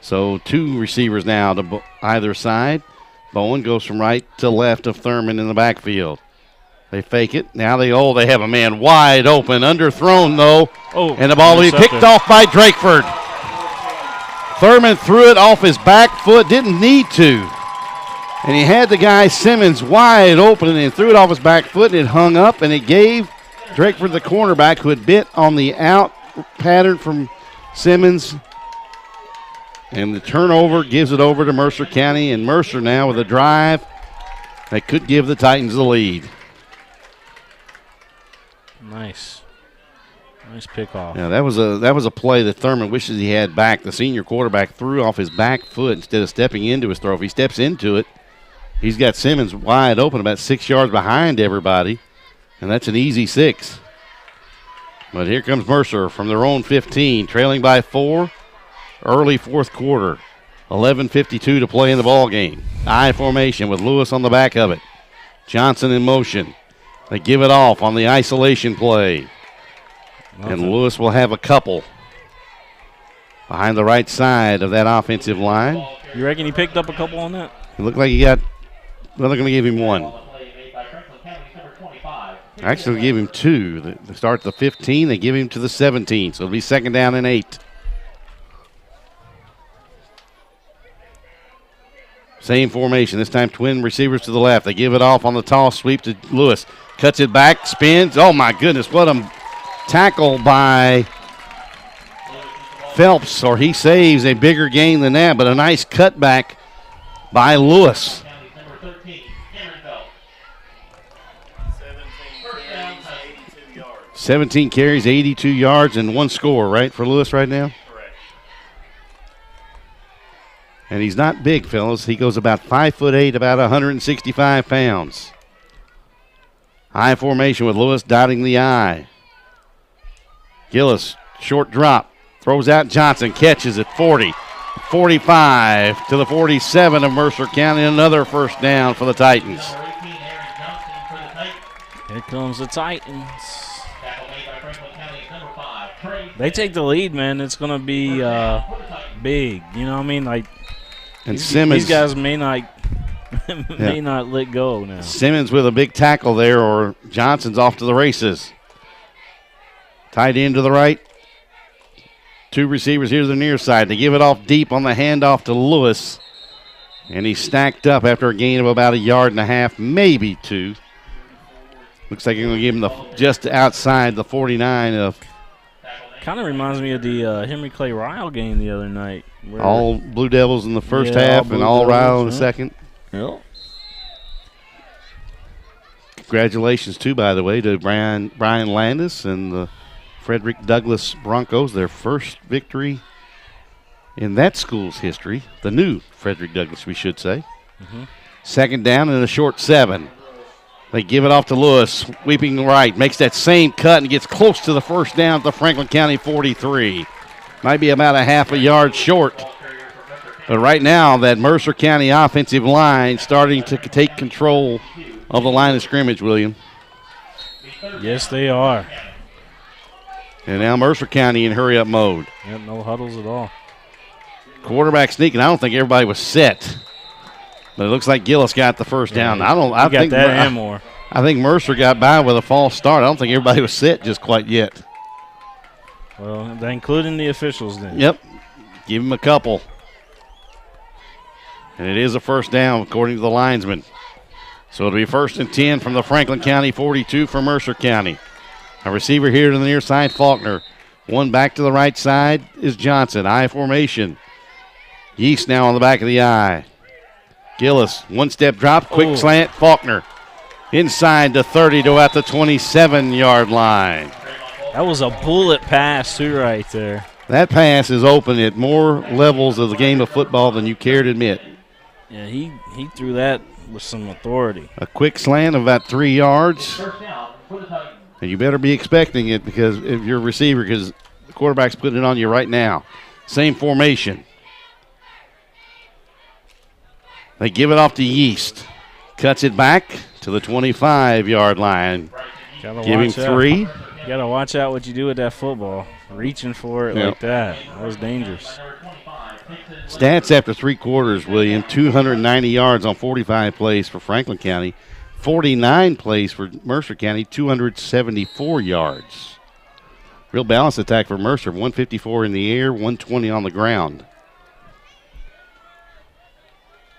so 2 receivers now to either side. Bowen goes from right to left of Thurman in the backfield. They fake it. Now they have a man wide open, underthrown though. And the ball will be picked off by Drakeford. Thurman threw it off his back foot, didn't need to. And he had the guy Simmons wide open and threw it off his back foot, and it hung up, and it gave Drakeford, the cornerback, who had bit on the out pattern from Simmons. And the turnover gives it over to Mercer County, and Mercer now with a drive that could give the Titans the lead. Nice pickoff. Yeah, that was a play that Thurman wishes he had back. The senior quarterback threw off his back foot instead of stepping into his throw. If he steps into it, he's got Simmons wide open about 6 yards behind everybody, and that's an easy 6. But here comes Mercer from their own 15, trailing by 4, early fourth quarter. 11:52 to play in the ball game. I formation with Lewis on the back of it. Johnson in motion. They give it off on the isolation play. And Lewis will have a couple behind the right side of that offensive line. You reckon he picked up a couple on that? It looked like he got, well, they're going to give him 1. Actually, they give him 2. They start at the 15, they give him to the 17, so it'll be 2nd down and 8. Same formation, this time twin receivers to the left. They give it off on the toss sweep to Lewis. Cuts it back, spins. Oh, my goodness, what a tackle by Phelps, or he saves a bigger gain than that, but a nice cutback by Lewis. 17 carries, 82 yards, and 1 score, right, for Lewis right now? Correct. And he's not big, fellas. He goes about 5'8", about 165 pounds. High formation with Lewis dotting the I. Gillis, short drop, throws out Johnson, catches it 40, 45 to the 47 of Mercer County. Another first down for the Titans. Here comes the Titans. They take the lead, man. It's going to be big. You know what I mean? Like, and Simmons, these guys may not let go now. Simmons with a big tackle there, or Johnson's off to the races. Tight end to the right. 2 receivers here to the near side. They give it off deep on the handoff to Lewis. And he's stacked up after a gain of about 1.5 yards, maybe 2. Looks like you're going to give him just outside the 49 of Kind of reminds me of the Henry Clay Ryle game the other night. All Blue Devils in the first half and all Ryle in the second. Yep. Congratulations, too, by the way, to Brian Landis and the Frederick Douglass Broncos, their first victory in that school's history. The new Frederick Douglass, we should say. Second down and a short 7. They give it off to Lewis, sweeping right, makes that same cut and gets close to the first down at the Franklin County 43. Might be about a half a yard short. But right now, that Mercer County offensive line starting to take control of the line of scrimmage, William. Yes, they are. And now Mercer County in hurry-up mode. Yep, no huddles at all. Quarterback sneaking. I don't think everybody was set. But it looks like Gillis got the first down. I think that and more. I think Mercer got by with a false start. I don't think everybody was set just quite yet. Well, they're including the officials then. Yep. Give him a couple. And it is a first down, according to the linesman. So it'll be 1st and 10 from the Franklin County 42 for Mercer County. A receiver here to the near side, Faulkner. One back to the right side is Johnson. I formation. Yeast now on the back of the eye. Gillis, one-step drop, quick slant, Faulkner. Inside to 30 to at the 27-yard line. That was a bullet pass, too, right there. That pass is open at more levels of the game of football than you care to admit. Yeah, he threw that with some authority. A quick slant of about 3 yards. And you better be expecting it because if you're a receiver, because the quarterback's putting it on you right now. Same formation. They give it off to Yeast. Cuts it back to the 25-yard line. Give him 3. You got to watch out what you do with that football. Reaching for it like that. That was dangerous. Stats after 3 quarters, William. 290 yards on 45 plays for Franklin County. 49 plays for Mercer County. 274 yards. Real balanced attack for Mercer. 154 in the air, 120 on the ground.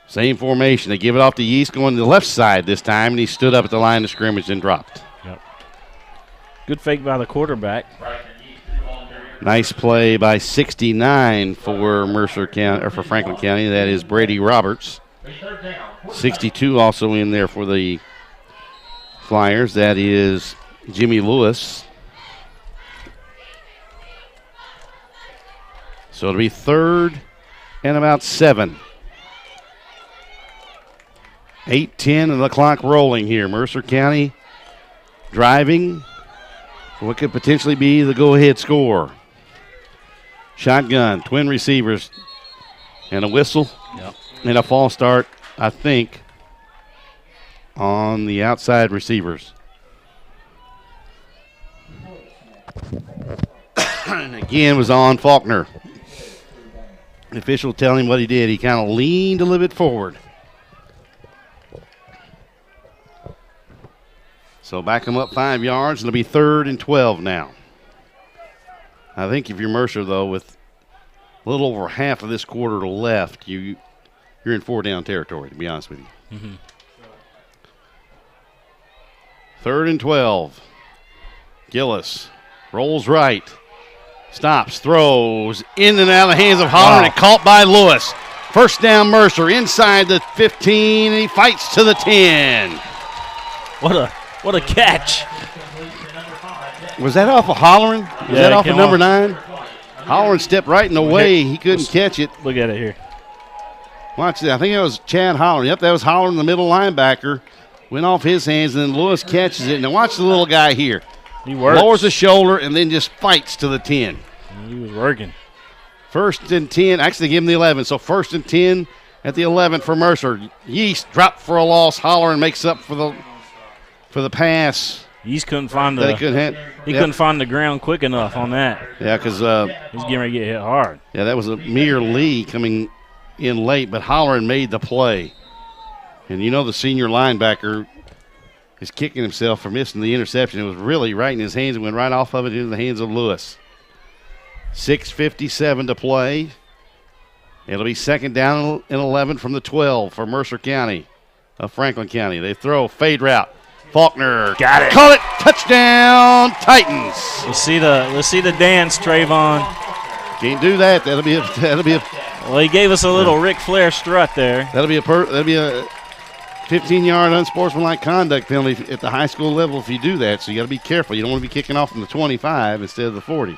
Same formation. They give it off to Yeast going to the left side this time, and he stood up at the line of scrimmage and dropped. Yep. Good fake by the quarterback. Nice play by 69 for Mercer County or for Franklin County. That is Brady Roberts. 62 also in there for the Flyers. That is Jimmy Lewis. So it'll be 3rd and about 7. 8-10 and the clock rolling here. Mercer County driving for what could potentially be the go-ahead score. Shotgun, twin receivers, and a whistle. Yep. And a false start, I think, on the outside receivers. And again was on Faulkner. The official telling him what he did. He kind of leaned a little bit forward. So back him up 5 yards, and it'll be 3rd and 12 now. I think if you're Mercer, though, with a little over half of this quarter left, you're in 4-down territory, to be honest with you. 3rd and 12. Gillis rolls right, stops, throws, in and out of the hands of Holler, and caught by Lewis. First down Mercer, inside the 15, and he fights to the 10. What a catch. Was that off of Holleran? Was that off of number 9? Holleran stepped right in the way. He couldn't catch it. Look at it here. Watch that. I think that was Chad Holleran. Yep, that was Holleran, the middle linebacker. Went off his hands, and then Lewis catches it. Now watch the little guy here. He works. Lowers the shoulder and then just fights to the 10. He was working. 1st and 10. Actually, give him the 11. So 1st and 10 at the 11 for Mercer. Yeast dropped for a loss. Holleran makes up for the pass. Yeast couldn't find couldn't find the ground quick enough on that. Yeah, because he's getting ready to get hit hard. Yeah, that was Amir Lee coming in late, but Holleran made the play. And you know the senior linebacker is kicking himself for missing the interception. It was really right in his hands and went right off of it into the hands of Lewis. 6:57 to play. It'll be 2nd down and 11 from the 12 for Mercer County of Franklin County. They throw fade route. Faulkner got it. Call it. Touchdown, Titans. Let's see the dance, Trayvon. Can't do that. That'll be a. Well, he gave us a little Ric Flair strut there. That'll be a 15-yard unsportsmanlike conduct penalty at the high school level if you do that. So you got to be careful. You don't want to be kicking off from the 25 instead of the 40.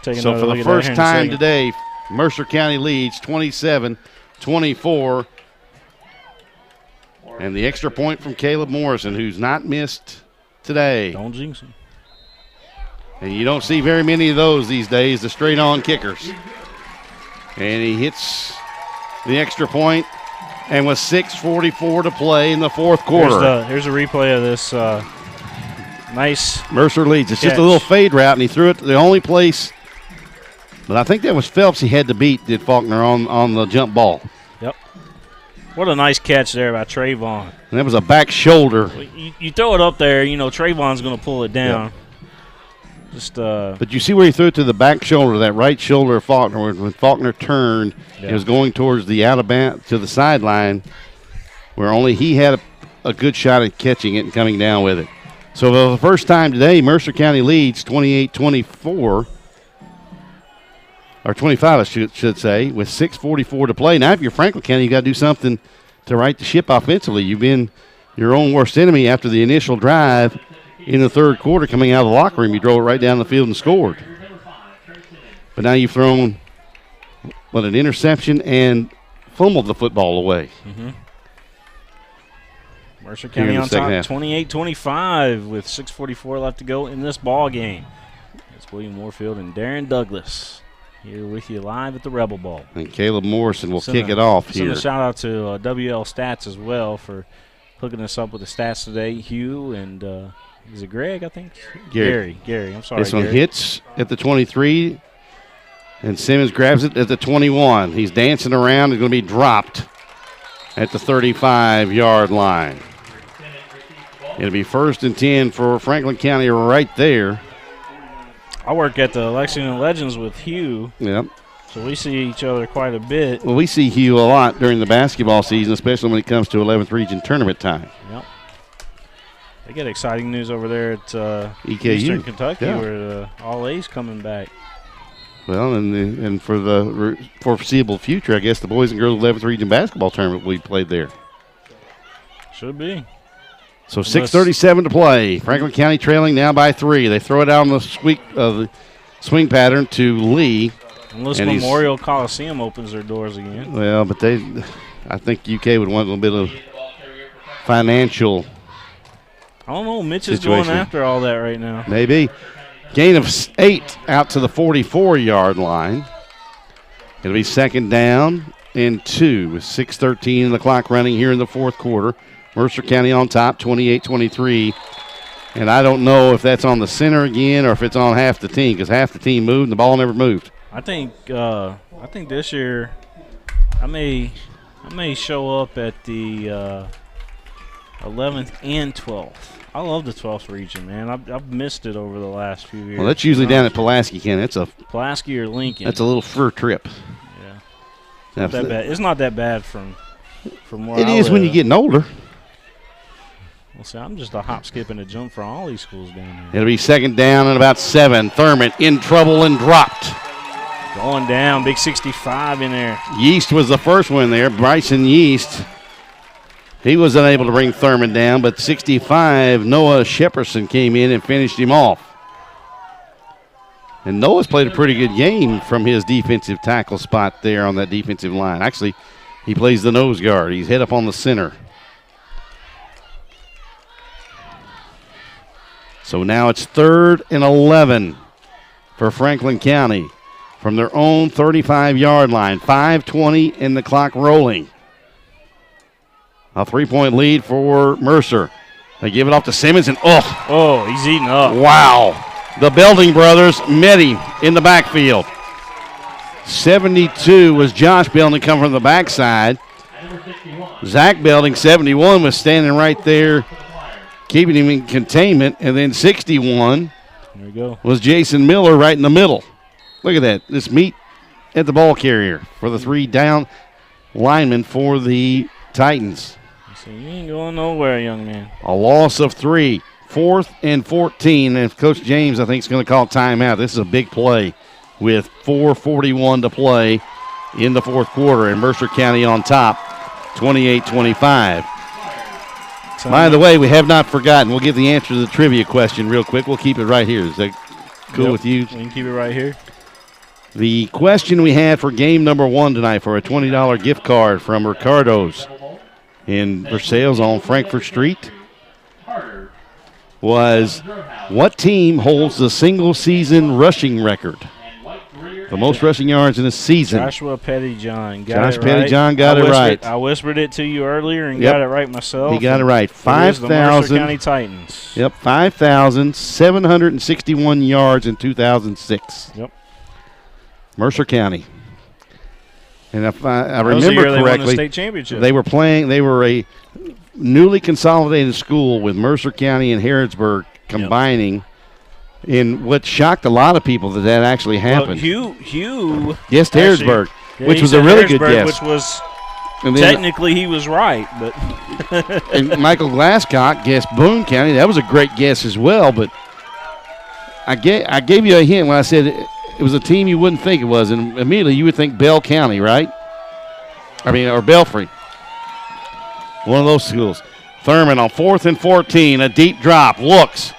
So for the first time today, Mercer County leads 27-24. And the extra point from Caleb Morrison, who's not missed today. Don't jinx him. And you don't see very many of those these days, the straight-on kickers. And he hits the extra point, and with 6:44 to play in the fourth quarter. Here's a replay of this nice Mercer leads. It's catch. just a little fade route, and he threw it to the only place. But I think that was Phelps he had to beat, did Faulkner, on the jump ball. Yep. What a nice catch there by Trayvon. And that was a back shoulder. You throw it up there, Trayvon's going to pull it down. Yep. But you see where he threw it to the back shoulder, that right shoulder of Faulkner. When Faulkner turned, He was going towards the out of bounds to the sideline, where only he had a good shot at catching it and coming down with it. So for the first time today, Mercer County leads 28-24, or 25, I should say, with 6:44 to play. Now, if you're Franklin County, you got to do something to right the ship offensively. You've been your own worst enemy after the initial drive. In the third quarter, coming out of the locker room, you drove it right down the field and scored. But now you've thrown, an interception and fumbled the football away. Mm-hmm. Mercer County on top, 28-25 with 6:44 left to go in this ball game. It's William Warfield and Darren Douglas here with you live at the Rebel Bowl. And Caleb Morrison will kick it off here. Send a shout out to WL Stats as well for hooking us up with the stats today. Hugh and is it Greg, I think? Gary, I'm sorry. This one hits at the 23, and Simmons grabs it at the 21. He's dancing around. It's going to be dropped at the 35-yard line. It'll be 1st and 10 for Franklin County right there. I work at the Lexington Legends with Hugh. Yep. So we see each other quite a bit. Well, we see Hugh a lot during the basketball season, especially when it comes to 11th region tournament time. Yep. They get exciting news over there at EKU. Eastern Kentucky, where the All A's coming back. Well, and for the foreseeable future, I guess the boys and girls 11th region basketball tournament will be played there. Should be. So 6:37 to play. Franklin County trailing now by 3. They throw it out on the swing pattern to Lee. Unless Memorial Coliseum opens their doors again. Well, but I think UK would want a little bit of financial. I don't know. Mitch situation. Is going after all that right now. Maybe. Gain of 8 out to the 44-yard line. It'll be 2nd down and 2 with 6:13 in the clock running here in the fourth quarter. Mercer County on top, 28-23. And I don't know if that's on the center again or if it's on half the team, because half the team moved and the ball never moved. I think this year I may show up at the 11th and 12th. I love the 12th region, man. I've missed it over the last few years. Well, that's usually down at Pulaski, Ken. That's a Pulaski or Lincoln. That's a little fur trip. Yeah, not that bad. It's not that bad from where it I is live. when you're getting older. Well, see, I'm just a hop, skip, and a jump for all these schools down here. It'll be 2nd down and about 7. Thurman in trouble and dropped. Going down, big 65 in there. Yeast was the first one there, Bryson Yeast. He was unable to bring Thurman down, but 65, Noah Shepperson came in and finished him off. And Noah's played a pretty good game from his defensive tackle spot there on that defensive line. Actually, he plays the nose guard. He's head up on the center. So now it's 3rd and 11 for Franklin County from their own 35-yard line. 5:20 in the clock rolling. A 3-point lead for Mercer. They give it off to Simmons, and oh, he's eating up. Wow. The Belding brothers met him in the backfield. 72 was Josh Belding coming from the backside. Zach Belding, 71, was standing right there, keeping him in containment. And then 61 there we go. Was Jason Miller right in the middle. Look at that. This meet at the ball carrier for the 3 down linemen for the Titans. So you ain't going nowhere, young man. A loss of 3. 4th and 14. And Coach James, I think, is going to call timeout. This is a big play with 4:41 to play in the fourth quarter. And Mercer County on top, 28-25. By the way, we have not forgotten. We'll give the answer to the trivia question real quick. We'll keep it right here. Is that cool with you? We can keep it right here. The question we had for game number 1 tonight for a $20 gift card from Ricardo's for sales on Frankfort Street was, what team holds the single-season rushing record? The most rushing yards in a season. Joshua Pettyjohn Josh Pettyjohn got it right. I whispered it to you earlier and got it right myself. He got it right. 5,000. Mercer County Titans. Yep, 5,761 yards in 2006. Yep. Mercer County. And if I That was the remember year they won the correctly, state championship. they were a newly consolidated school with Mercer County and Harrodsburg combining. In what shocked a lot of people that actually happened. Well, Hugh guessed Harrisburg, which was a said really good Harrisburg, guess. Which was And then- technically he was right, but And Michael Glasscock guessed Boone County. That was a great guess as well. But I gave you a hint when I said it was a team you wouldn't think it was, and immediately you would think Bell County, right? Or Belfry. One of those schools. Thurman on 4th and 14, a deep drop, looks.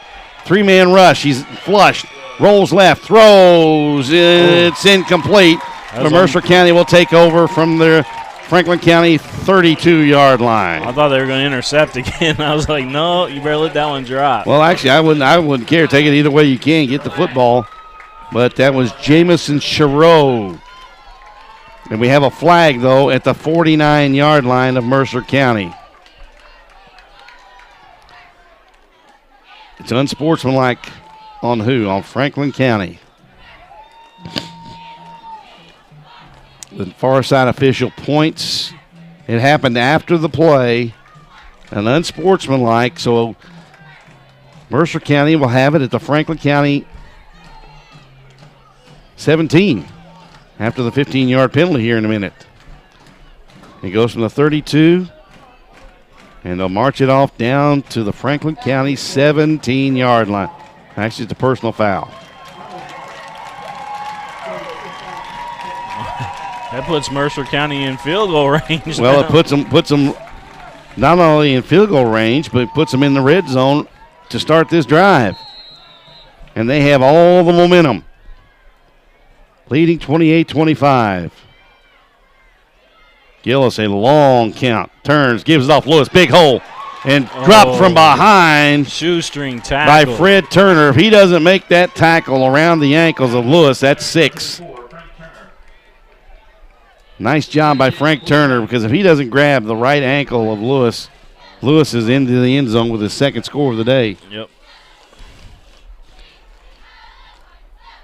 3-man rush. He's flushed. Rolls left. Throws. It's incomplete. But Mercer County will take over from their Franklin County 32-yard line. I thought they were going to intercept again. I was like, no, you better let that one drop. Well, actually, I wouldn't care. Take it either way you can. Get the football. But that was Jamison Chereau. And we have a flag, though, at the 49-yard line of Mercer County. It's unsportsmanlike on who? On Franklin County. The far side official points. It happened after the play. An unsportsmanlike. So Mercer County will have it at the Franklin County 17 after the 15-yard penalty here in a minute. It goes from the 32. And they'll march it off down to the Franklin County 17-yard line. Actually, it's a personal foul. That puts Mercer County in field goal range. Well, now. it puts them not only in field goal range, but it puts them in the red zone to start this drive. And they have all the momentum. Leading 28-25. Gillis, a long count. Turns, gives it off Lewis. Big hole. And dropped from behind. Shoestring tackle. By Fred Turner. If he doesn't make that tackle around the ankles of Lewis, that's 6. Nice job by Frank Turner, because if he doesn't grab the right ankle of Lewis, Lewis is into the end zone with his second score of the day. Yep.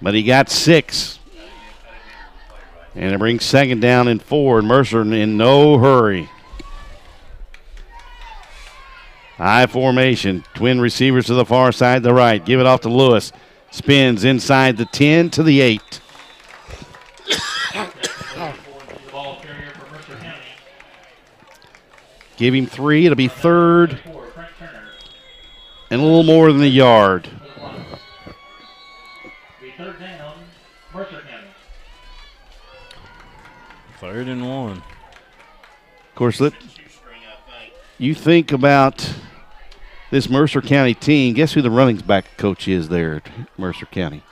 But he got 6. And it brings 2nd down and 4, and Mercer in no hurry. High formation. Twin receivers to the far side, the right. Give it off to Lewis. Spins inside the 10 to the 8. Give him 3. It'll be 3rd and a little more than a yard. Third down, Mercer County. 3rd and 1. Of course, you think about this Mercer County team. Guess who the running back coach is there at Mercer County?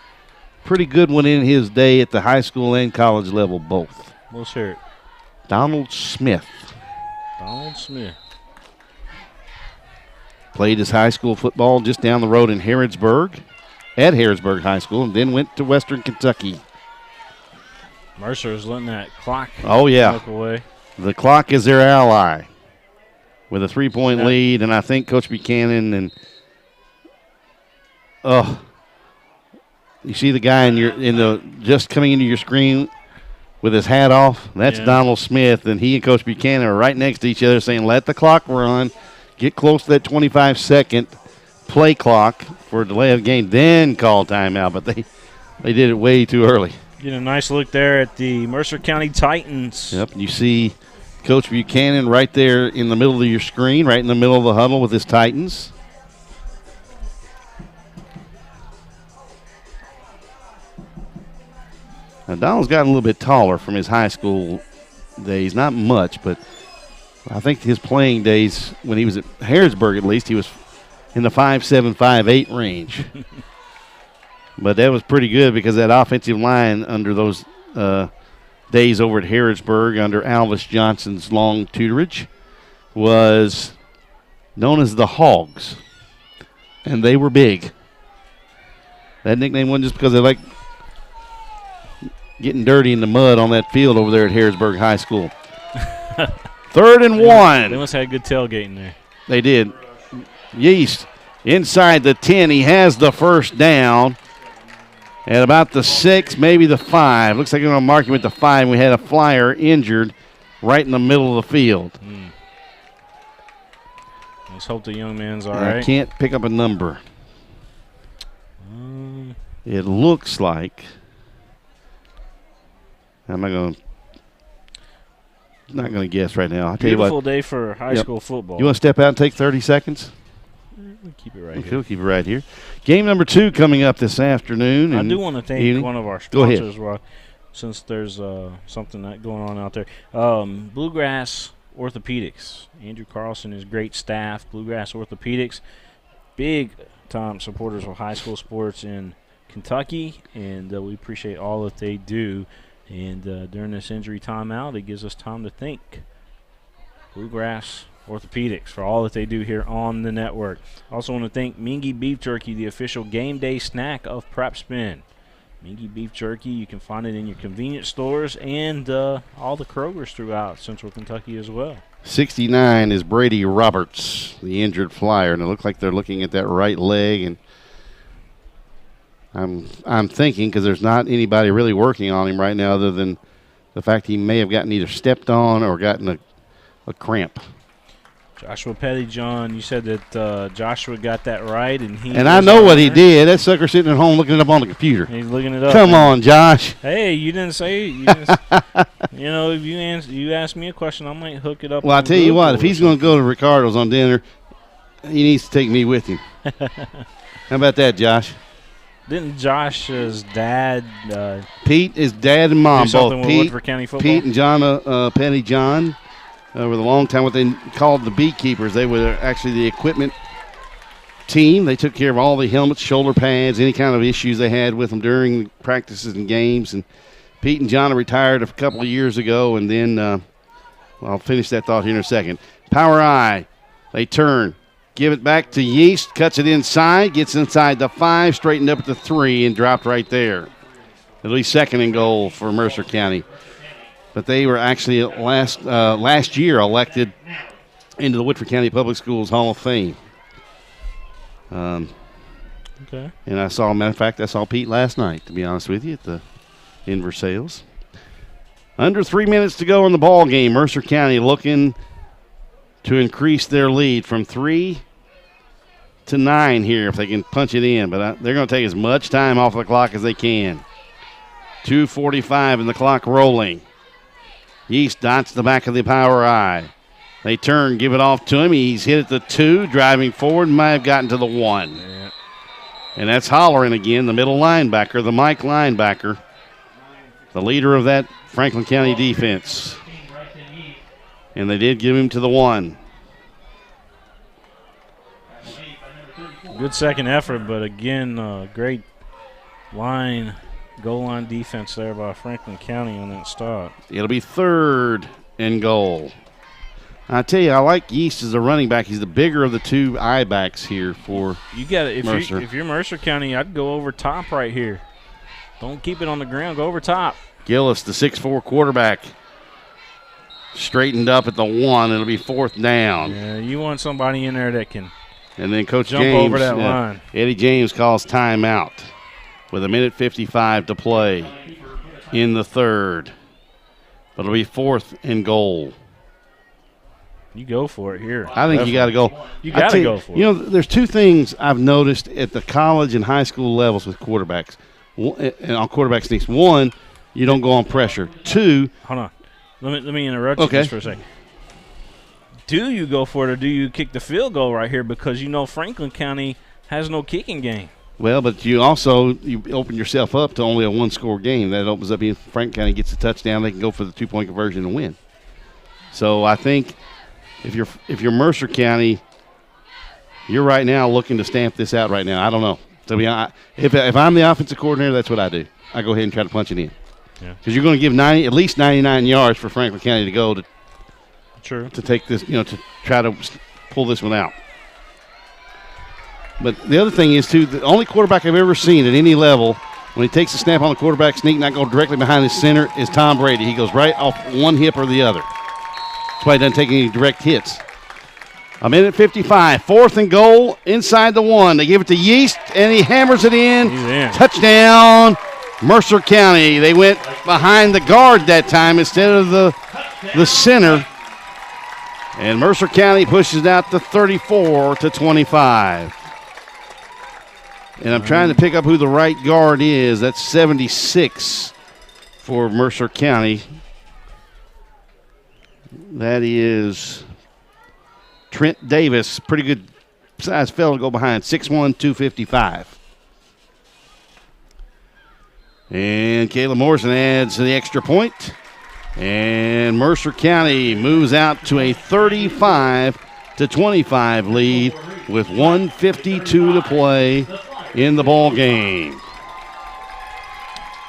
Pretty good one in his day at the high school and college level both. We'll share it. Donald Smith. Donald Smith. Played his high school football just down the road in Harrodsburg, at Harrodsburg High School, and then went to Western Kentucky. Mercer is letting that clock look away. The clock is their ally with a 3-point lead, and I think Coach Buchanan and you see the guy just coming into your screen with his hat off. That's Donald Smith, and he and Coach Buchanan are right next to each other saying, let the clock run, get close to that 25-second play clock for a delay of game, then call timeout. But they did it way too early. Get a nice look there at the Mercer County Titans. Yep, you see Coach Buchanan right there in the middle of your screen, right in the middle of the huddle with his Titans. Now, Donald's gotten a little bit taller from his high school days. Not much, but I think his playing days, when he was at Harrisburg at least, he was in the 5'7", 5'8" range. But that was pretty good because that offensive line under those days over at Harrisburg under Alvis Johnson's long tutorage was known as the Hogs. And they were big. That nickname wasn't just because they like getting dirty in the mud on that field over there at Harrisburg High School. 3rd and 1. They must have had good tailgating there. They did. Yeast inside the 10. He has the first down at about the 6, maybe the 5. Looks like they're going to mark him at the 5. We had a flyer injured right in the middle of the field. Let's hope the young man's all I right. can't pick up a number. It looks like I'm not going to guess right now. I'll tell you what. Beautiful day for high school football. You want to step out and take 30 seconds? We'll keep it right Okay, here. we'll keep it right here. Game number 2 coming up this afternoon. I do want to thank one of our sponsors, Rock, since there's something going on out there. Bluegrass Orthopedics. Andrew Carlson is great staff. Bluegrass Orthopedics, big-time supporters of high school sports in Kentucky, and we appreciate all that they do. And during this injury timeout, it gives us time to think. Bluegrass Orthopedics for all that they do here on the network. Also want to thank Mingy Beef Jerky, the official game day snack of PrepSpin. Mingy Beef Jerky, you can find it in your convenience stores and all the Krogers throughout Central Kentucky as well. 69 is Brady Roberts, the injured flyer, and it looks like they're looking at that right leg, and I'm thinking, because there's not anybody really working on him right now other than the fact he may have gotten either stepped on or gotten a cramp. Joshua Pettyjohn, you said that Joshua got that right, and I know what he did. That sucker sitting at home looking it up on the computer. He's looking it up. Come on, Josh. Hey, you didn't say it. You know, if you ask me a question, I might hook it up. Well, I tell you what, if he's going to go to Ricardo's on dinner, he needs to take me with him. How about that, Josh? Didn't Josh's dad Pete, his dad and mom, do something both with Woodford County football? Pete and John Pettyjohn were a long time what they called the beekeepers. They were actually the equipment team. They took care of all the helmets, shoulder pads, any kind of issues they had with them during practices and games. And Pete and John retired a couple of years ago, and then I'll finish that thought here in a second. Power I, they turn. Give it back to Yeast, cuts it inside, gets inside the 5, straightened up at the 3, and dropped right there. It'll be 2nd and goal for Mercer County. But they were actually last year elected into the Woodford County Public Schools Hall of Fame. Okay. And matter of fact, I saw Pete last night, to be honest with you, at the Inver Sales. Under 3 minutes to go in the ball game. Mercer County looking to increase their lead from 3 to 9 here if they can punch it in. But they're going to take as much time off the clock as they can. 2:45 and the clock rolling. Yeast dots the back of the power I. They turn, give it off to him. He's hit at the 2, driving forward, might have gotten to the 1. Yeah. And that's Holleran again, the middle linebacker, the Mike linebacker, the leader of that Franklin County defense. And they did give him to the 1. Good second effort, but again, great goal line defense there by Franklin County on that stop. It'll be 3rd and goal. I tell you, I like Yeast as a running back. He's the bigger of the 2 eye backs here for Mercer. If you're Mercer County, I'd go over top right here. Don't keep it on the ground. Go over top. Gillis, the 6'4 quarterback, straightened up at the 1. It'll be 4th down. Yeah, you want somebody in there that can and then Coach jump James, over that line. Eddie James calls timeout with 1:55 to play in the 3rd. But it'll be 4th and goal. You go for it here. I think you got to go. You got to go for it. You know, there's 2 things I've noticed at the college and high school levels with quarterbacks. And on quarterback sneaks. 1, you don't go on pressure. 2, hold on. Let me interrupt you just for a second. Do you go for it or do you kick the field goal right here because you know Franklin County has no kicking game? Well, but you open yourself up to only a one-score game. That opens up if Franklin County gets a touchdown, they can go for the 2-point conversion and win. So I think if you're Mercer County, you're right now looking to stamp this out right now. I don't know. To be honest, if I'm the offensive coordinator, that's what I do. I go ahead and try to punch it in. Because you're going to give at least 99 yards for Franklin County to go to take this, to try to pull this one out. But the other thing is, too, the only quarterback I've ever seen at any level, when he takes a snap on the quarterback sneak, not go directly behind his center, is Tom Brady. He goes right off one hip or the other. That's why he doesn't take any direct hits. A minute 55, 4th and goal inside the 1. They give it to Yeast, and he hammers it in. He's in. Touchdown, Mercer County. They went behind the guard that time instead of the center. And Mercer County pushes it out to 34-25. And I'm trying to pick up who the right guard is. That's 76 for Mercer County. That is Trent Davis. Pretty good size fellow to go behind. 6'1", 255. And Caleb Morrison adds the extra point. And Mercer County moves out to a 35-25 lead with 1:52 to play in the ball game.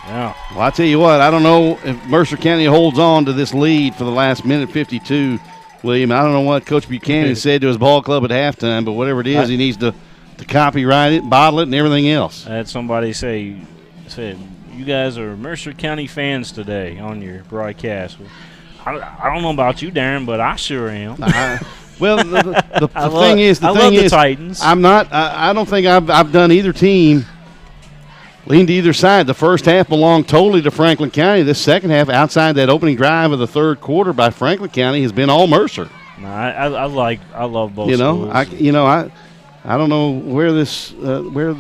Yeah. Well, I tell you what, I don't know if Mercer County holds on to this lead for the last minute 52, William. I don't know what Coach Buchanan said to his ball club at halftime, but whatever it is, he needs to copyright it, bottle it, and everything else. I had somebody said, you guys are Mercer County fans today on your broadcast. Well, I don't know about you, Darren, but I sure am. Well, the thing is, I love the Titans. I'm not. I don't think I've done either team lean to either side. The first half belonged totally to Franklin County. This second half, outside that opening drive of the third quarter by Franklin County, has been all Mercer. No, I love both. Schools. I don't know where this where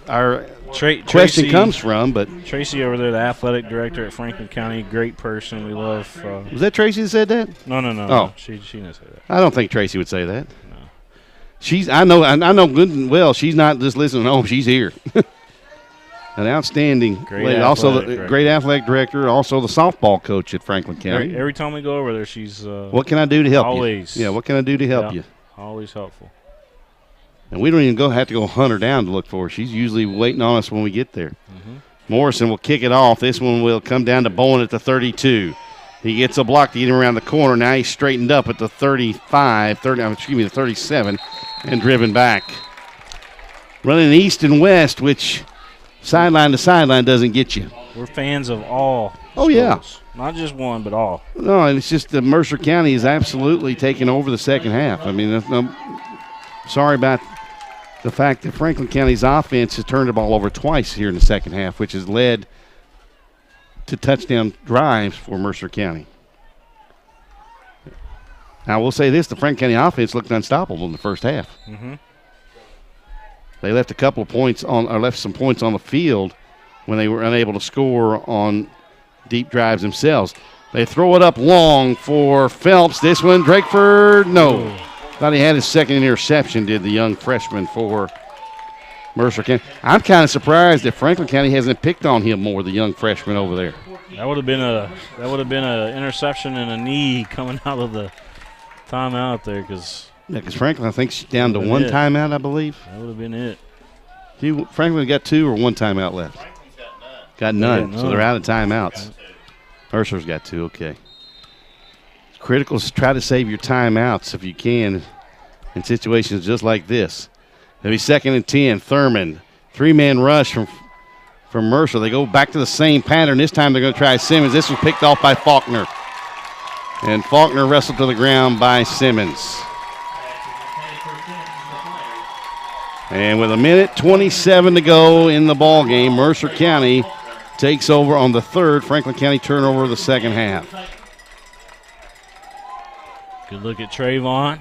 our question comes from, but Tracy over there, the athletic director at Franklin County, great person. We love. Was that Tracy that said that? No. Oh, she didn't say that. I don't think Tracy would say that. No. I know good and well. She's not just listening at home. She's here. An outstanding lady. Also the great athletic director, also the softball coach at Franklin County. Every time we go over there, she's what can I do to help always. you? Yeah, what can I do to help you? Always helpful. And we don't even have to go hunt her down to look for her. She's usually waiting on us when we get there. Mm-hmm. Morrison will kick it off. This one will come down to Bowen at the 32. He gets a block to get him around the corner. Now he's straightened up at the the 37, and driven back. Running east and west, which sideline to sideline doesn't get you. We're fans of all schools. Yeah. Not just one, but all. No, and it's just that Mercer County is absolutely taking over the second half. I mean, sorry about the fact that Franklin County's offense has turned the ball over twice here in the second half, which has led to touchdown drives for Mercer County. Now, we'll say this, the Franklin County offense looked unstoppable in the first half. Mm-hmm. They left left some points on the field when they were unable to score on deep drives themselves. They throw it up long for Phelps. This one, Drakeford, no. Thought he had his second interception, did the young freshman for Mercer County. I'm kind of surprised that Franklin County hasn't picked on him more, the young freshman over there. That would have been a interception and a knee coming out of the timeout there, because Franklin, I think, is down to one timeout, I believe. That would have been it. Franklin got two or one timeout left? Got none. So they're out of timeouts. Mercer's got two, okay. It's critical to try to save your timeouts if you can in situations just like this. It'll be 2nd and 10. Thurman, 3-man rush from Mercer. They go back to the same pattern. This time they're going to try Simmons. This was picked off by Faulkner. And Faulkner wrestled to the ground by Simmons. And with 1:27 to go in the ball game, Mercer County takes over on the third Franklin County turnover of the second half. Good look at Trayvon.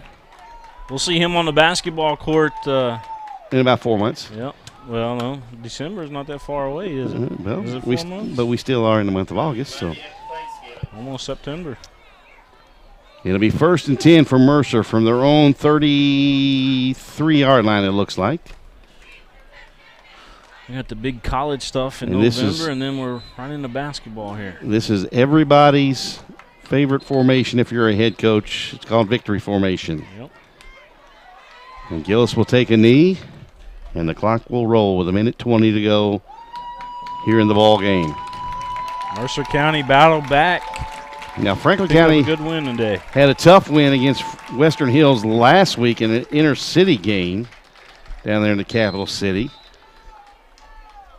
We'll see him on the basketball court in about 4 months. Yep. Well, no, December is not that far away, is it? Well, is it 4 months? But we still are in the month of August, so almost September. It'll be 1st and 10 for Mercer from their own 33-yard line, it looks like. We got the big college stuff in November, and then we're right into basketball here. This is everybody's favorite formation if you're a head coach. It's called victory formation. Yep. And Gillis will take a knee, and the clock will roll with 1:20 to go here in the ball game. Mercer County battled back. Now, Franklin County a good win today. Had a tough win against Western Hills last week in an inter-city game down there in the capital city.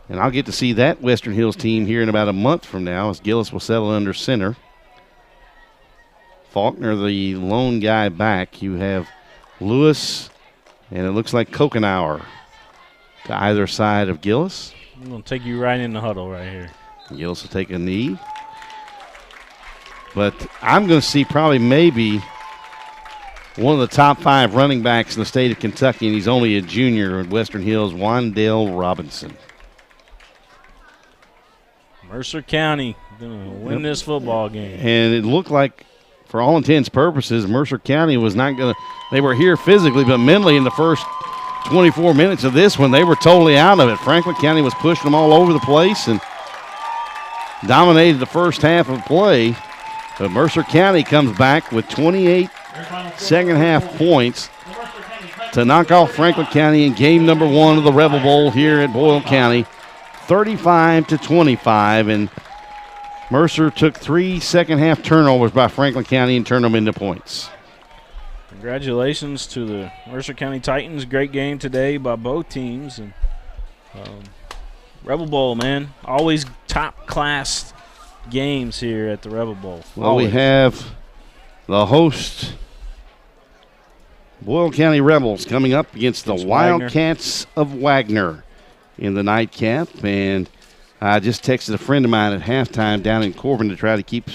And I'll get to see that Western Hills team here in about a month from now as Gillis will settle under center. Faulkner, the lone guy back. You have Lewis, and it looks like Kokenauer to either side of Gillis. I'm going to take you right in the huddle right here. Gillis will take a knee. But I'm going to see probably maybe one of the top 5 running backs in the state of Kentucky, and he's only a junior at Western Hills, Wandale Robinson. Mercer County going to win this football game. And it looked like, for all intents and purposes, Mercer County was not going to – they were here physically, but mentally in the first 24 minutes of this one, they were totally out of it. Franklin County was pushing them all over the place and dominated the first half of play. But Mercer County comes back with 28 second-half points to knock off Franklin County in game number 1 of the Rebel Bowl here at Boyle County, 35-25. And Mercer took 3 second-half turnovers by Franklin County and turned them into points. Congratulations to the Mercer County Titans. Great game today by both teams. And Rebel Bowl, man, always top-class games here at the Rebel Bowl. Well, always. We have the host Boyle County Rebels coming up against the Wildcats of Wagner in the nightcap. And I just texted a friend of mine at halftime down in Corbin to try to keep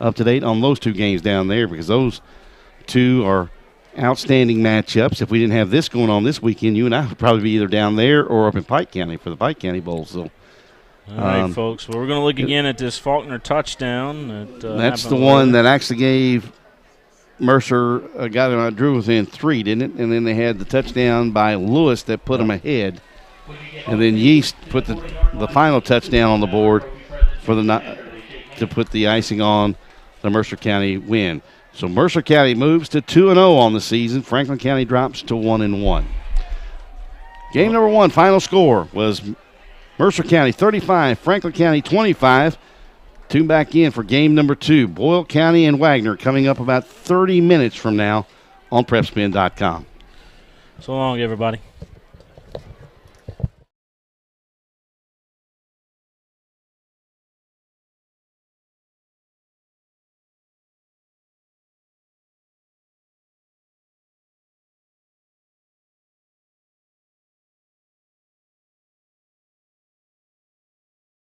up to date on those 2 games down there, because those 2 are outstanding matchups. If we didn't have this going on this weekend, you and I would probably be either down there or up in Pike County for the Pike County Bowl. So, all right, folks. Well, we're going to look again at this Faulkner touchdown. That's the one that actually gave Mercer a guy that drew within 3, didn't it? And then they had the touchdown by Lewis that put them ahead. And then Yeast put the final touchdown on the board for to put the icing on the Mercer County win. So Mercer County moves to 2-0 on the season. Franklin County drops to 1-1. Game number 1, final score was Mercer County 35, Franklin County 25. 2 back in for game number 2. Boyle County and Wagner coming up about 30 minutes from now on PrepSpin.com. So long, everybody.